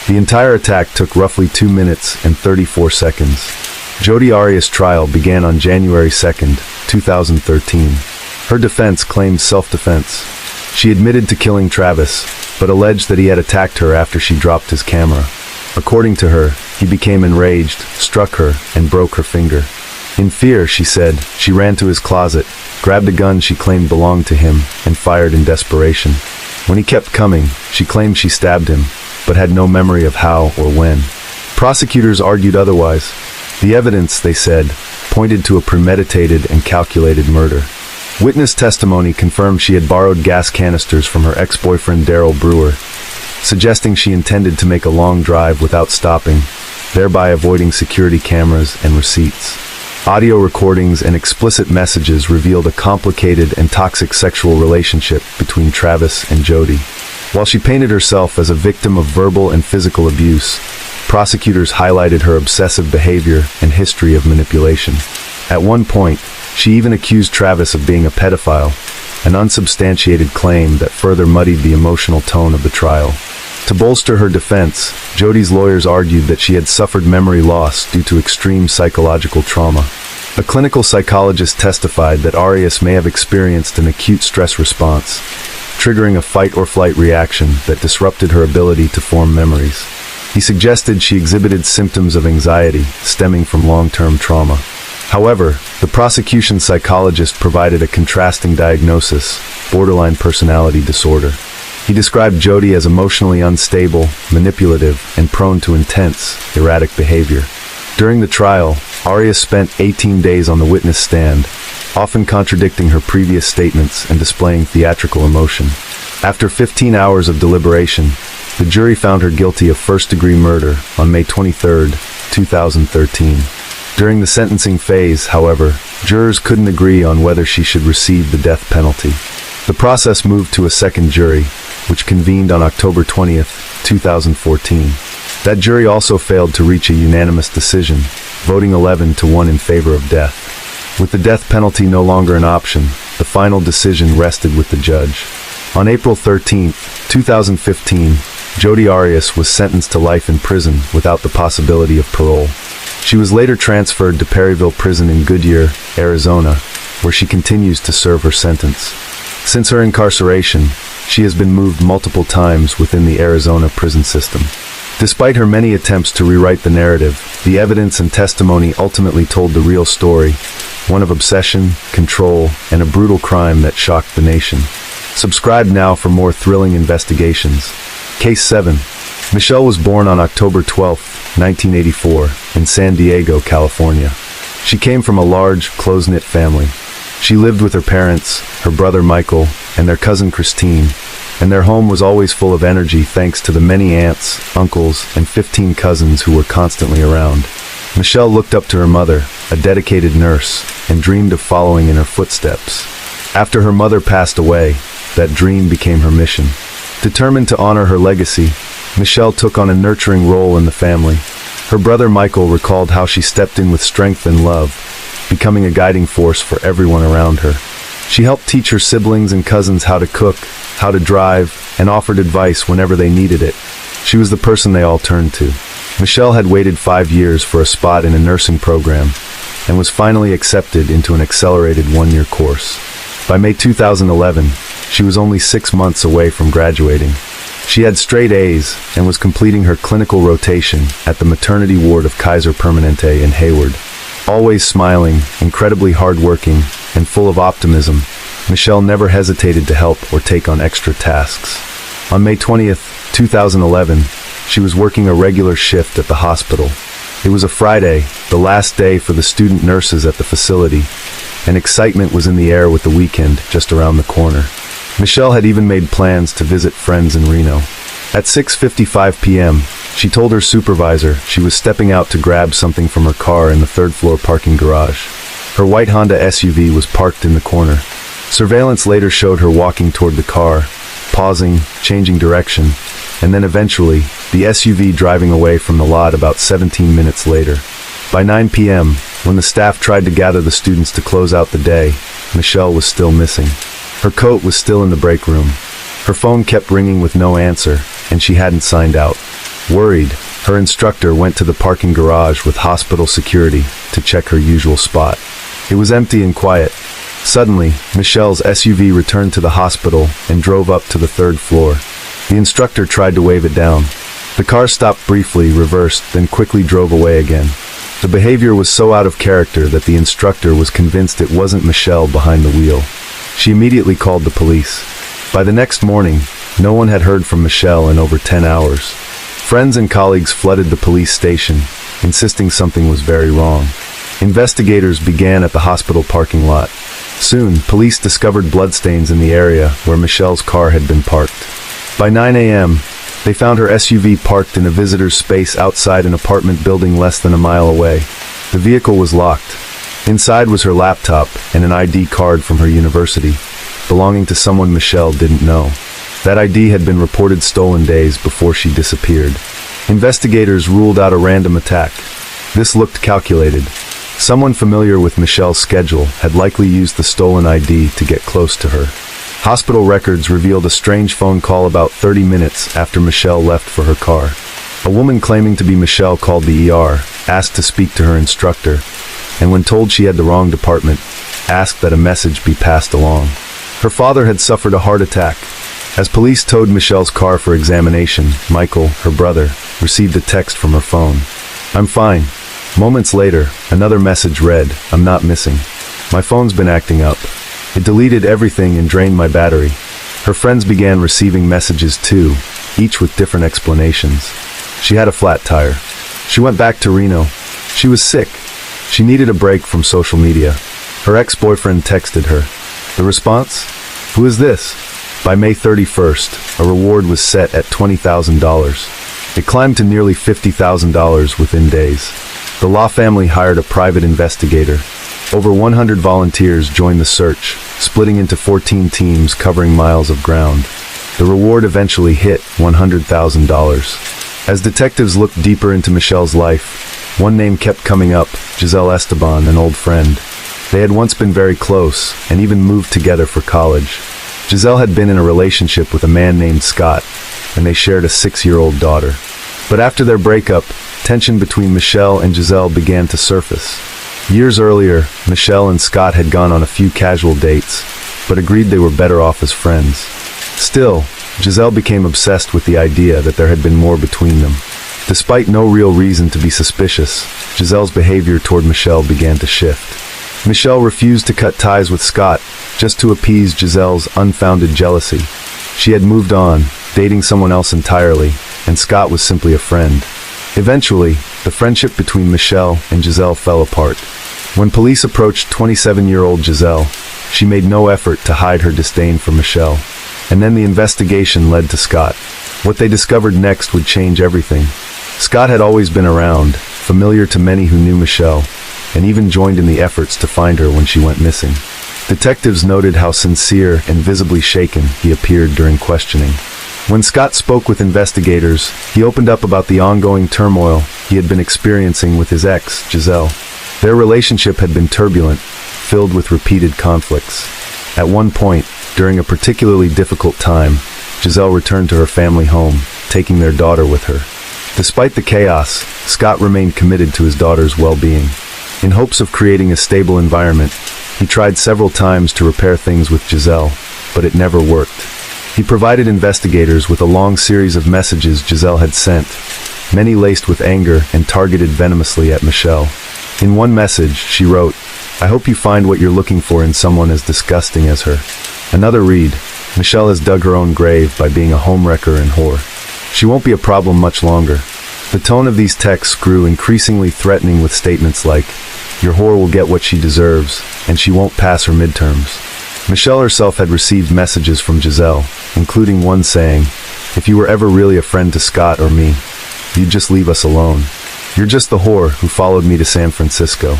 The entire attack took roughly 2 minutes and 34 seconds. Jody Arias' trial began on January 2, 2013. Her defense claimed self-defense. She admitted to killing Travis, but alleged that he had attacked her after she dropped his camera. According to her, he became enraged, struck her, and broke her finger. In fear, she said, she ran to his closet, grabbed a gun she claimed belonged to him, and fired in desperation. When he kept coming, she claimed she stabbed him, but had no memory of how or when. Prosecutors argued otherwise. The evidence, they said, pointed to a premeditated and calculated murder. Witness testimony confirmed she had borrowed gas canisters from her ex-boyfriend Daryl Brewer, suggesting she intended to make a long drive without stopping, thereby avoiding security cameras and receipts. Audio recordings and explicit messages revealed a complicated and toxic sexual relationship between Travis and Jody. While she painted herself as a victim of verbal and physical abuse, prosecutors highlighted her obsessive behavior and history of manipulation. At one point, she even accused Travis of being a pedophile, an unsubstantiated claim that further muddied the emotional tone of the trial. To bolster her defense, Jody's lawyers argued that she had suffered memory loss due to extreme psychological trauma. A clinical psychologist testified that Arias may have experienced an acute stress response, triggering a fight-or-flight reaction that disrupted her ability to form memories. He suggested she exhibited symptoms of anxiety stemming from long-term trauma. However, the prosecution psychologist provided a contrasting diagnosis: borderline personality disorder. He described Jody as emotionally unstable, manipulative, and prone to intense, erratic behavior. During the trial, Arias spent 18 days on the witness stand, often contradicting her previous statements and displaying theatrical emotion. After 15 hours of deliberation, the jury found her guilty of first-degree murder on May 23, 2013. During the sentencing phase, however, jurors couldn't agree on whether she should receive the death penalty. The process moved to a second jury, which convened on October 20, 2014. That jury also failed to reach a unanimous decision, voting 11-1 in favor of death. With the death penalty no longer an option, the final decision rested with the judge. On April 13, 2015, Jody Arias was sentenced to life in prison without the possibility of parole. She was later transferred to Perryville Prison in Goodyear, Arizona, where she continues to serve her sentence. Since her incarceration, she has been moved multiple times within the Arizona prison system. Despite her many attempts to rewrite the narrative, the evidence and testimony ultimately told the real story, one of obsession, control, and a brutal crime that shocked the nation. Subscribe now for more thrilling investigations. Case 7. Michelle was born on October 12, 1984, in San Diego, California. She came from a large, close-knit family. She lived with her parents, her brother Michael, and their cousin Christine, and their home was always full of energy thanks to the many aunts, uncles, and 15 cousins who were constantly around. Michelle looked up to her mother, a dedicated nurse, and dreamed of following in her footsteps. After her mother passed away, that dream became her mission. Determined to honor her legacy, Michelle took on a nurturing role in the family. Her brother Michael recalled how she stepped in with strength and love, becoming a guiding force for everyone around her. She helped teach her siblings and cousins how to cook, how to drive, and offered advice whenever they needed it. She was the person they all turned to. Michelle had waited 5 years for a spot in a nursing program and was finally accepted into an accelerated 1-year course. By May 2011, She was only 6 months away from graduating. She had straight A's and was completing her clinical rotation at the maternity ward of Kaiser Permanente in Hayward. Always smiling, incredibly hardworking, and full of optimism, Michelle never hesitated to help or take on extra tasks. On May 20th, 2011, she was working a regular shift at the hospital. It was a Friday, the last day for the student nurses at the facility, and excitement was in the air with the weekend just around the corner. Michelle had even made plans to visit friends in Reno. At 6:55 p.m., she told her supervisor she was stepping out to grab something from her car in the third-floor parking garage. Her white Honda SUV was parked in the corner. Surveillance later showed her walking toward the car, pausing, changing direction, and then eventually, the SUV driving away from the lot about 17 minutes later. By 9 p.m., when the staff tried to gather the students to close out the day, Michelle was still missing. Her coat was still in the break room. Her phone kept ringing with no answer, and she hadn't signed out. Worried, her instructor went to the parking garage with hospital security to check her usual spot. It was empty and quiet. Suddenly, Michelle's SUV returned to the hospital and drove up to the third floor. The instructor tried to wave it down. The car stopped briefly, reversed, then quickly drove away again. The behavior was so out of character that the instructor was convinced it wasn't Michelle behind the wheel. She immediately called the police. By the next morning, no one had heard from Michelle in over 10 hours. Friends and colleagues flooded the police station, insisting something was very wrong. Investigators began at the hospital parking lot. Soon, police discovered bloodstains in the area where Michelle's car had been parked. By 9 a.m., they found her SUV parked in a visitor's space outside an apartment building less than a mile away. The vehicle was locked. Inside was her laptop and an ID card from her university, belonging to someone Michelle didn't know. That ID had been reported stolen days before she disappeared. Investigators ruled out a random attack. This looked calculated. Someone familiar with Michelle's schedule had likely used the stolen ID to get close to her. Hospital records revealed a strange phone call about 30 minutes after Michelle left for her car. A woman claiming to be Michelle called the ER, asked to speak to her instructor, and when told she had the wrong department, asked that a message be passed along. Her father had suffered a heart attack. As police towed Michelle's car for examination, Michael, her brother, received a text from her phone. "I'm fine." Moments later, another message read, "I'm not missing. My phone's been acting up. It deleted everything and drained my battery." Her friends began receiving messages too, each with different explanations. She had a flat tire. She went back to Reno. She was sick. She needed a break from social media. Her ex-boyfriend texted her. The response? "Who is this?" By May 31st, a reward was set at $20,000. It climbed to nearly $50,000 within days. The Law family hired a private investigator. Over 100 volunteers joined the search, splitting into 14 teams covering miles of ground. The reward eventually hit $100,000. As detectives looked deeper into Michelle's life, one name kept coming up, Giselle Esteban, an old friend. They had once been very close, and even moved together for college. Giselle had been in a relationship with a man named Scott, and they shared a 6-year-old daughter. But after their breakup, tension between Michelle and Giselle began to surface. Years earlier, Michelle and Scott had gone on a few casual dates, but agreed they were better off as friends. Still, Giselle became obsessed with the idea that there had been more between them. Despite no real reason to be suspicious, Giselle's behavior toward Michelle began to shift. Michelle refused to cut ties with Scott, just to appease Giselle's unfounded jealousy. She had moved on, dating someone else entirely, and Scott was simply a friend. Eventually, the friendship between Michelle and Giselle fell apart. When police approached 27-year-old Giselle, she made no effort to hide her disdain for Michelle. And then the investigation led to Scott. What they discovered next would change everything. Scott had always been around, familiar to many who knew Michelle, and even joined in the efforts to find her when she went missing. Detectives noted how sincere and visibly shaken he appeared during questioning. When Scott spoke with investigators, he opened up about the ongoing turmoil he had been experiencing with his ex, Giselle. Their relationship had been turbulent, filled with repeated conflicts. At one point, during a particularly difficult time, Giselle returned to her family home, taking their daughter with her. Despite the chaos, Scott remained committed to his daughter's well-being. In hopes of creating a stable environment, he tried several times to repair things with Giselle, but it never worked. He provided investigators with a long series of messages Giselle had sent, many laced with anger and targeted venomously at Michelle. In one message, she wrote, "I hope you find what you're looking for in someone as disgusting as her." Another read, "Michelle has dug her own grave by being a homewrecker and whore. She won't be a problem much longer." The tone of these texts grew increasingly threatening with statements like, "Your whore will get what she deserves, and she won't pass her midterms." Michelle herself had received messages from Giselle, including one saying, "If you were ever really a friend to Scott or me, you'd just leave us alone. You're just the whore who followed me to San Francisco."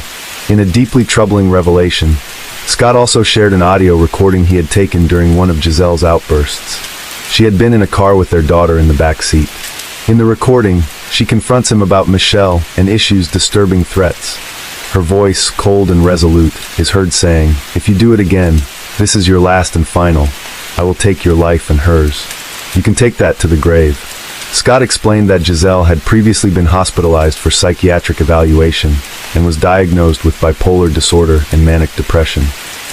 In a deeply troubling revelation, Scott also shared an audio recording he had taken during one of Giselle's outbursts. She had been in a car with their daughter in the back seat. In the recording, she confronts him about Michelle and issues disturbing threats. Her voice, cold and resolute, is heard saying, "If you do it again, this is your last and final. I will take your life and hers. You can take that to the grave." Scott explained that Giselle had previously been hospitalized for psychiatric evaluation and was diagnosed with bipolar disorder and manic depression.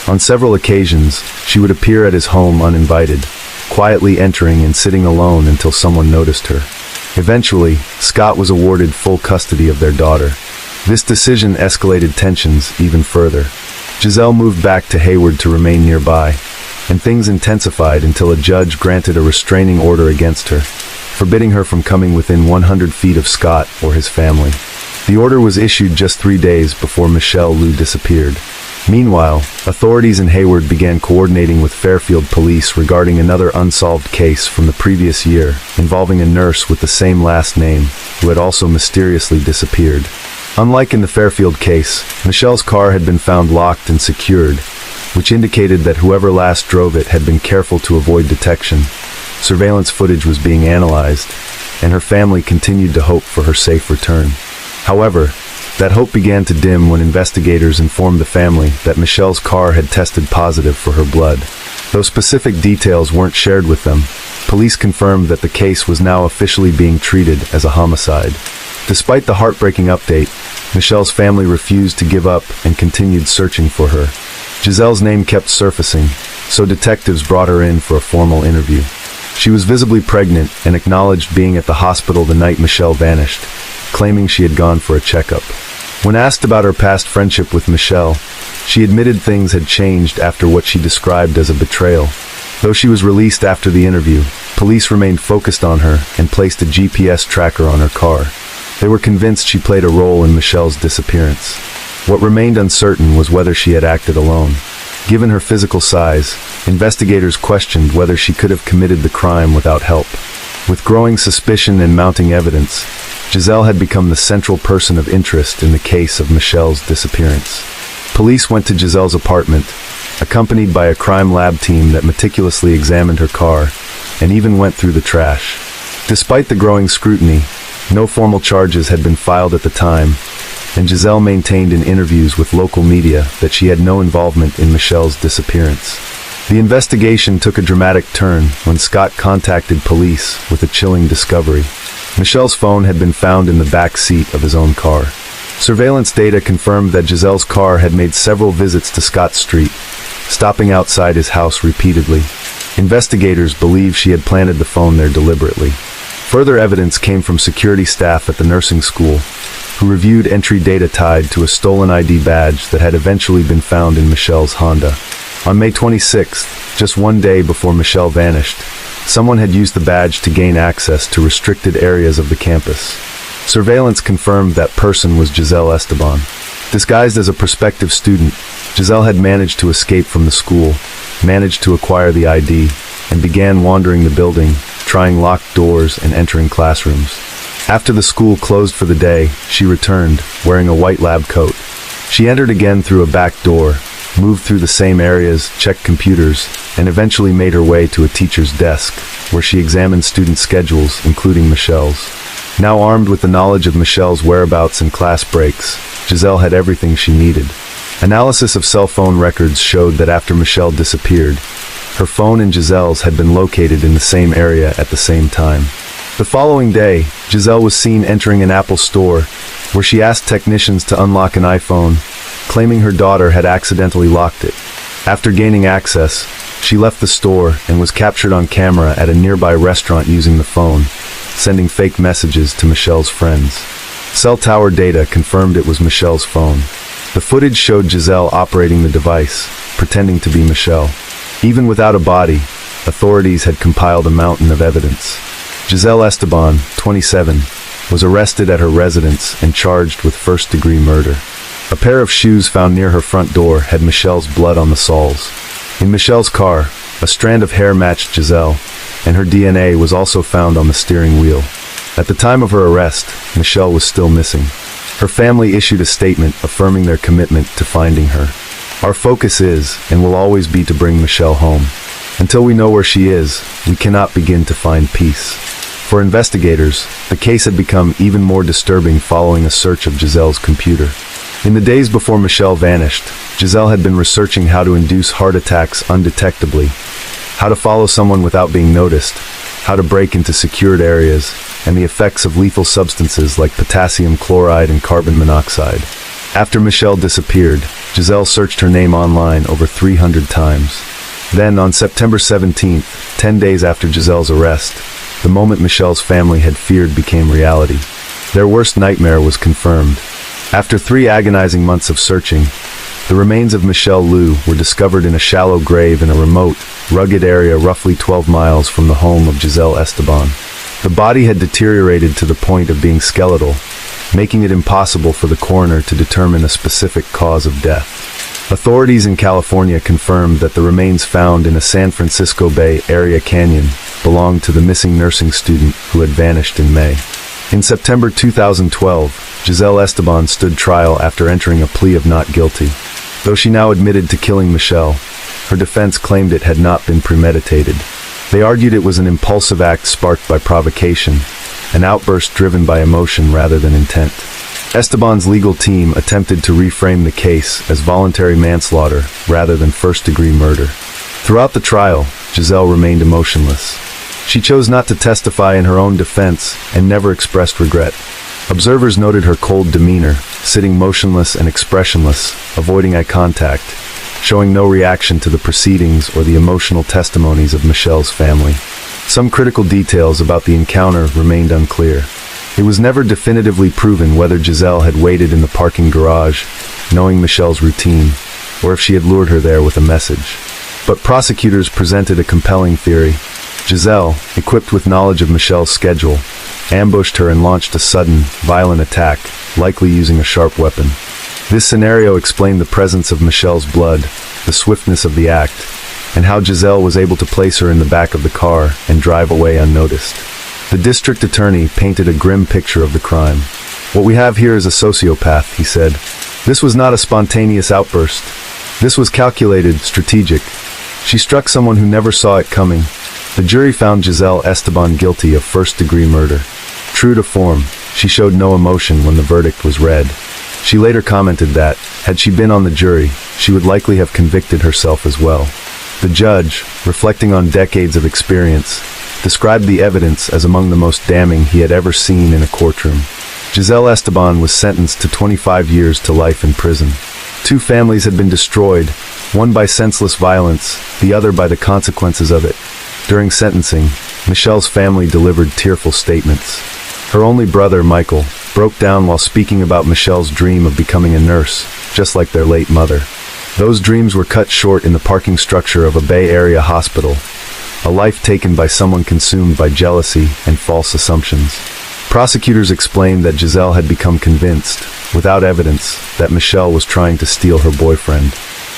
On several occasions, she would appear at his home uninvited, quietly entering and sitting alone until someone noticed her. Eventually, Scott was awarded full custody of their daughter. This decision escalated tensions even further. Giselle moved back to Hayward to remain nearby, and things intensified until a judge granted a restraining order against her, forbidding her from coming within 100 feet of Scott or his family. The order was issued just 3 days before Michelle Liu disappeared. Meanwhile, authorities in Hayward began coordinating with Fairfield police regarding another unsolved case from the previous year involving a nurse with the same last name who had also mysteriously disappeared. Unlike in the Fairfield case, Michelle's car had been found locked and secured, which indicated that whoever last drove it had been careful to avoid detection. Surveillance footage was being analyzed, and her family continued to hope for her safe return. However, that hope began to dim when investigators informed the family that Michelle's car had tested positive for her blood. Though specific details weren't shared with them, police confirmed that the case was now officially being treated as a homicide. Despite the heartbreaking update, Michelle's family refused to give up and continued searching for her. Giselle's name kept surfacing, so detectives brought her in for a formal interview. She was visibly pregnant and acknowledged being at the hospital the night Michelle vanished, claiming she had gone for a checkup. When asked about her past friendship with Michelle, she admitted things had changed after what she described as a betrayal. Though she was released after the interview, police remained focused on her and placed a GPS tracker on her car. They were convinced she played a role in Michelle's disappearance. What remained uncertain was whether she had acted alone. Given her physical size, investigators questioned whether she could have committed the crime without help. With growing suspicion and mounting evidence, Giselle had become the central person of interest in the case of Michelle's disappearance. Police went to Giselle's apartment, accompanied by a crime lab team that meticulously examined her car and even went through the trash. Despite the growing scrutiny, no formal charges had been filed at the time, and Giselle maintained in interviews with local media that she had no involvement in Michelle's disappearance. The investigation took a dramatic turn when Scott contacted police with a chilling discovery. Michelle's phone had been found in the back seat of his own car. Surveillance data confirmed that Giselle's car had made several visits to Scott Street, stopping outside his house repeatedly. Investigators believe she had planted the phone there deliberately. Further evidence came from security staff at the nursing school, who reviewed entry data tied to a stolen ID badge that had eventually been found in Michelle's Honda. On May 26th, just one day before Michelle vanished, someone had used the badge to gain access to restricted areas of the campus. Surveillance confirmed that person was Giselle Esteban. Disguised as a prospective student, Giselle had managed to escape from the school, managed to acquire the ID, and began wandering the building, trying locked doors and entering classrooms. After the school closed for the day, she returned, wearing a white lab coat. She entered again through a back door, moved through the same areas, checked computers, and eventually made her way to a teacher's desk, where she examined student schedules, including Michelle's. Now armed with the knowledge of Michelle's whereabouts and class breaks, Giselle had everything she needed. Analysis of cell phone records showed that after Michelle disappeared, her phone and Giselle's had been located in the same area at the same time. The following day, Giselle was seen entering an Apple store, where she asked technicians to unlock an iPhone, claiming her daughter had accidentally locked it. After gaining access, She left the store and was captured on camera at a nearby restaurant using the phone, sending fake messages to Michelle's friends. Cell tower data confirmed it was Michelle's phone. The footage showed Giselle operating the device, pretending to be Michelle. Even without a body, authorities had compiled a mountain of evidence. Giselle Esteban, 27, was arrested at her residence and charged with first-degree murder. A pair of shoes found near her front door had Michelle's blood on the soles. In Michelle's car, a strand of hair matched Giselle, and her DNA was also found on the steering wheel. At the time of her arrest, Michelle was still missing. Her family issued a statement affirming their commitment to finding her. Our focus is, and will always be, to bring Michelle home. Until we know where she is, we cannot begin to find peace. For investigators, the case had become even more disturbing following a search of Giselle's computer. In the days before Michelle vanished, Giselle had been researching how to induce heart attacks undetectably, how to follow someone without being noticed, how to break into secured areas, and the effects of lethal substances like potassium chloride and carbon monoxide. After Michelle disappeared, Giselle searched her name online over 300 times. Then, on September 17th, 10 days after Giselle's arrest, the moment Michelle's family had feared became reality. Their worst nightmare was confirmed. After 3 agonizing months of searching, the remains of Michelle Liu were discovered in a shallow grave in a remote, rugged area roughly 12 miles from the home of Giselle Esteban. The body had deteriorated to the point of being skeletal, making it impossible for the coroner to determine a specific cause of death. Authorities in California confirmed that the remains found in a San Francisco Bay Area canyon belonged to the missing nursing student who had vanished in May. In September 2012, Giselle Esteban stood trial after entering a plea of not guilty. Though she now admitted to killing Michelle, her defense claimed it had not been premeditated. They argued it was an impulsive act sparked by provocation, an outburst driven by emotion rather than intent. Esteban's legal team attempted to reframe the case as voluntary manslaughter rather than first-degree murder. Throughout the trial, Giselle remained emotionless. She chose not to testify in her own defense and never expressed regret. Observers noted her cold demeanor, sitting motionless and expressionless, avoiding eye contact, showing no reaction to the proceedings or the emotional testimonies of Michelle's family. Some critical details about the encounter remained unclear. It was never definitively proven whether Giselle had waited in the parking garage, knowing Michelle's routine, or if she had lured her there with a message. But prosecutors presented a compelling theory. Giselle, equipped with knowledge of Michelle's schedule, ambushed her and launched a sudden, violent attack, likely using a sharp weapon. This scenario explained the presence of Michelle's blood, the swiftness of the act, and how Giselle was able to place her in the back of the car and drive away unnoticed. The district attorney painted a grim picture of the crime. "What we have here is a sociopath," he said. "This was not a spontaneous outburst. This was calculated, strategic. She struck someone who never saw it coming." The jury found Giselle Esteban guilty of first-degree murder. True to form, she showed no emotion when the verdict was read. She later commented that, had she been on the jury, she would likely have convicted herself as well. The judge, reflecting on decades of experience, described the evidence as among the most damning he had ever seen in a courtroom. Giselle Esteban was sentenced to 25 years to life in prison. 2 families had been destroyed, one by senseless violence, the other by the consequences of it. During sentencing, Michelle's family delivered tearful statements. Her only brother, Michael, broke down while speaking about Michelle's dream of becoming a nurse, just like their late mother. Those dreams were cut short in the parking structure of a Bay Area hospital, a life taken by someone consumed by jealousy and false assumptions. Prosecutors explained that Giselle had become convinced, without evidence, that Michelle was trying to steal her boyfriend.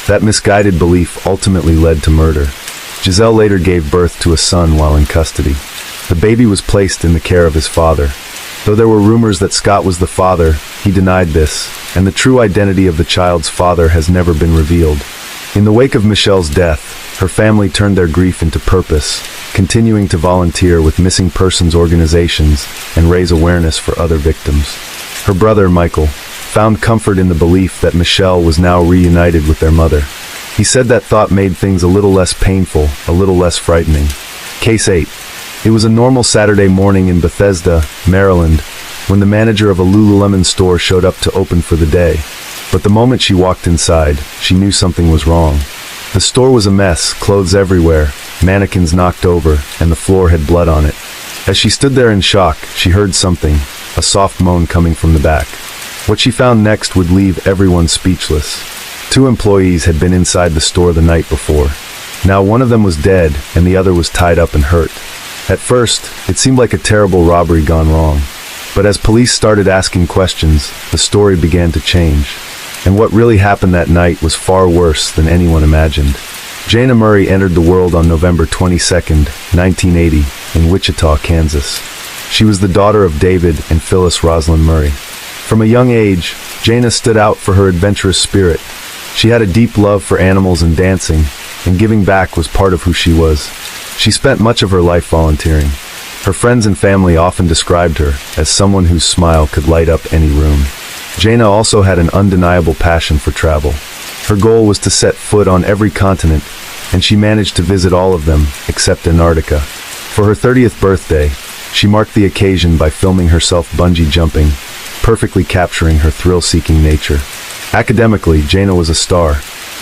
That misguided belief ultimately led to murder. Giselle later gave birth to a son while in custody. The baby was placed in the care of his father. Though there were rumors that Scott was the father, he denied this, and the true identity of the child's father has never been revealed. In the wake of Michelle's death, her family turned their grief into purpose, continuing to volunteer with missing persons organizations and raise awareness for other victims. Her brother, Michael, found comfort in the belief that Michelle was now reunited with their mother. He said that thought made things a little less painful, a little less frightening. Case 8. It was a normal Saturday morning in Bethesda, Maryland, when the manager of a Lululemon store showed up to open for the day. But the moment she walked inside, she knew something was wrong. The store was a mess, clothes everywhere, mannequins knocked over, and the floor had blood on it. As she stood there in shock, she heard something, a soft moan coming from the back. What she found next would leave everyone speechless. 2 employees had been inside the store the night before. Now one of them was dead, and the other was tied up and hurt. At first, it seemed like a terrible robbery gone wrong. But as police started asking questions, the story began to change. And what really happened that night was far worse than anyone imagined. Jana Murray entered the world on November 22, 1980, in Wichita, Kansas. She was the daughter of David and Phyllis Rosalind Murray. From a young age, Jana stood out for her adventurous spirit. She had a deep love for animals and dancing, and giving back was part of who she was. She spent much of her life volunteering. Her friends and family often described her as someone whose smile could light up any room. Jana also had an undeniable passion for travel. Her goal was to set foot on every continent, and she managed to visit all of them, except Antarctica. For her 30th birthday, she marked the occasion by filming herself bungee jumping, perfectly capturing her thrill-seeking nature. Academically, Jana was a star.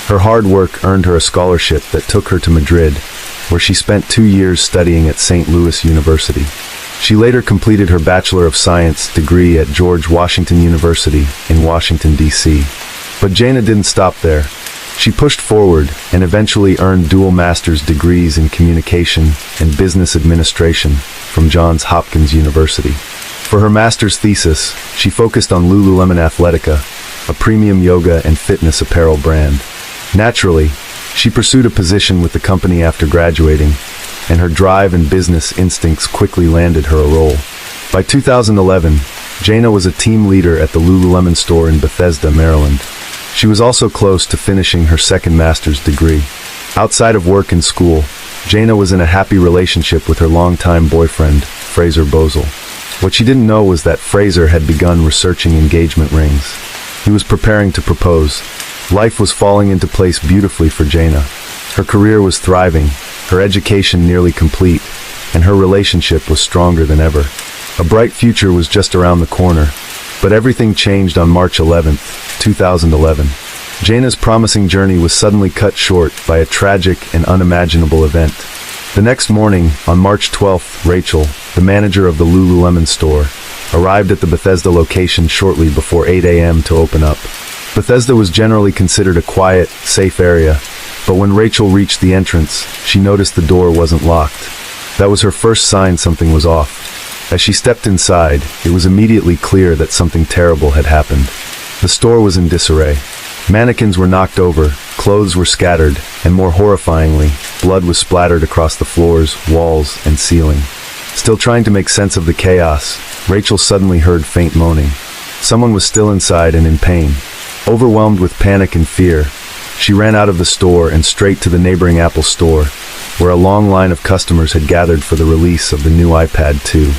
Her hard work earned her a scholarship that took her to Madrid, where she spent 2 years studying at St. Louis University. She later completed her Bachelor of Science degree at George Washington University in Washington, D.C. But Jana didn't stop there. She pushed forward and eventually earned dual master's degrees in communication and business administration from Johns Hopkins University. For her master's thesis, she focused on Lululemon Athletica, a premium yoga and fitness apparel brand. Naturally, she pursued a position with the company after graduating, and her drive and business instincts quickly landed her a role. By 2011, Jana was a team leader at the Lululemon store in Bethesda, Maryland. She was also close to finishing her second master's degree. Outside of work and school, Jana was in a happy relationship with her longtime boyfriend, Fraser Bozel. What she didn't know was that Fraser had begun researching engagement rings. He was preparing to propose. Life was falling into place beautifully for Jana. Her career was thriving, her education nearly complete, and her relationship was stronger than ever. A bright future was just around the corner. But everything changed on March 11, 2011. Jana's promising journey was suddenly cut short by a tragic and unimaginable event. The next morning, on March 12, Rachel, the manager of the Lululemon store, arrived at the Bethesda location shortly before 8 a.m. to open up. Bethesda was generally considered a quiet, safe area, but when Rachel reached the entrance, she noticed the door wasn't locked. That was her first sign something was off. As she stepped inside, it was immediately clear that something terrible had happened. The store was in disarray. Mannequins were knocked over, clothes were scattered, and more horrifyingly, blood was splattered across the floors, walls, and ceiling. Still trying to make sense of the chaos, Rachel suddenly heard faint moaning. Someone was still inside and in pain. Overwhelmed with panic and fear, she ran out of the store and straight to the neighboring Apple store, where a long line of customers had gathered for the release of the new iPad 2.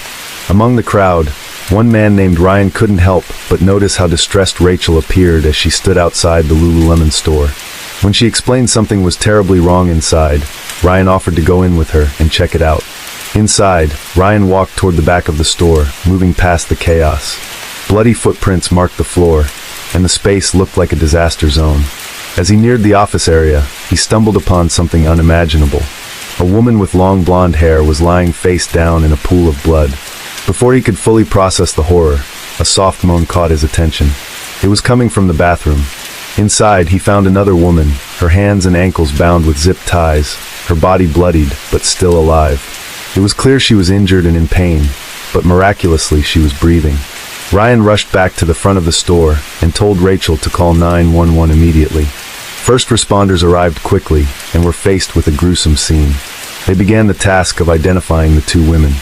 Among the crowd, one man named Ryan couldn't help but notice how distressed Rachel appeared as she stood outside the Lululemon store. When she explained something was terribly wrong inside, Ryan offered to go in with her and check it out. Inside, Ryan walked toward the back of the store, moving past the chaos. Bloody footprints marked the floor, and the space looked like a disaster zone. As he neared the office area, he stumbled upon something unimaginable. A woman with long blonde hair was lying face down in a pool of blood. Before he could fully process the horror, a soft moan caught his attention. It was coming from the bathroom. Inside, he found another woman, her hands and ankles bound with zip ties, her body bloodied, but still alive. It was clear she was injured and in pain, but miraculously she was breathing. Ryan rushed back to the front of the store and told Rachel to call 911 immediately. First responders arrived quickly and were faced with a gruesome scene. They began the task of identifying the two women.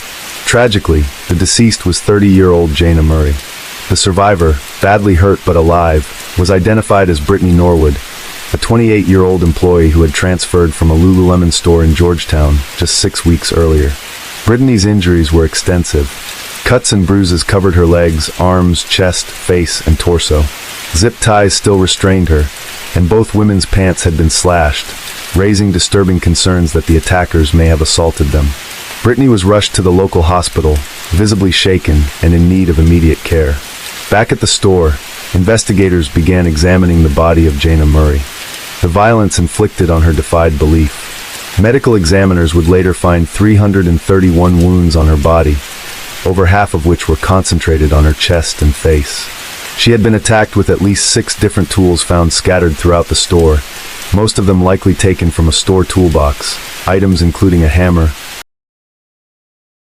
Tragically, the deceased was 30-year-old Jana Murray. The survivor, badly hurt but alive, was identified as Brittany Norwood, a 28-year-old employee who had transferred from a Lululemon store in Georgetown just 6 weeks earlier. Brittany's injuries were extensive. Cuts and bruises covered her legs, arms, chest, face, and torso. Zip ties still restrained her, and both women's pants had been slashed, raising disturbing concerns that the attackers may have assaulted them. Brittany was rushed to the local hospital, visibly shaken and in need of immediate care. Back at the store, investigators began examining the body of Jana Murray. The violence inflicted on her defied belief. Medical examiners would later find 331 wounds on her body, over half of which were concentrated on her chest and face. She had been attacked with at least 6 different tools found scattered throughout the store, most of them likely taken from a store toolbox, items including a hammer,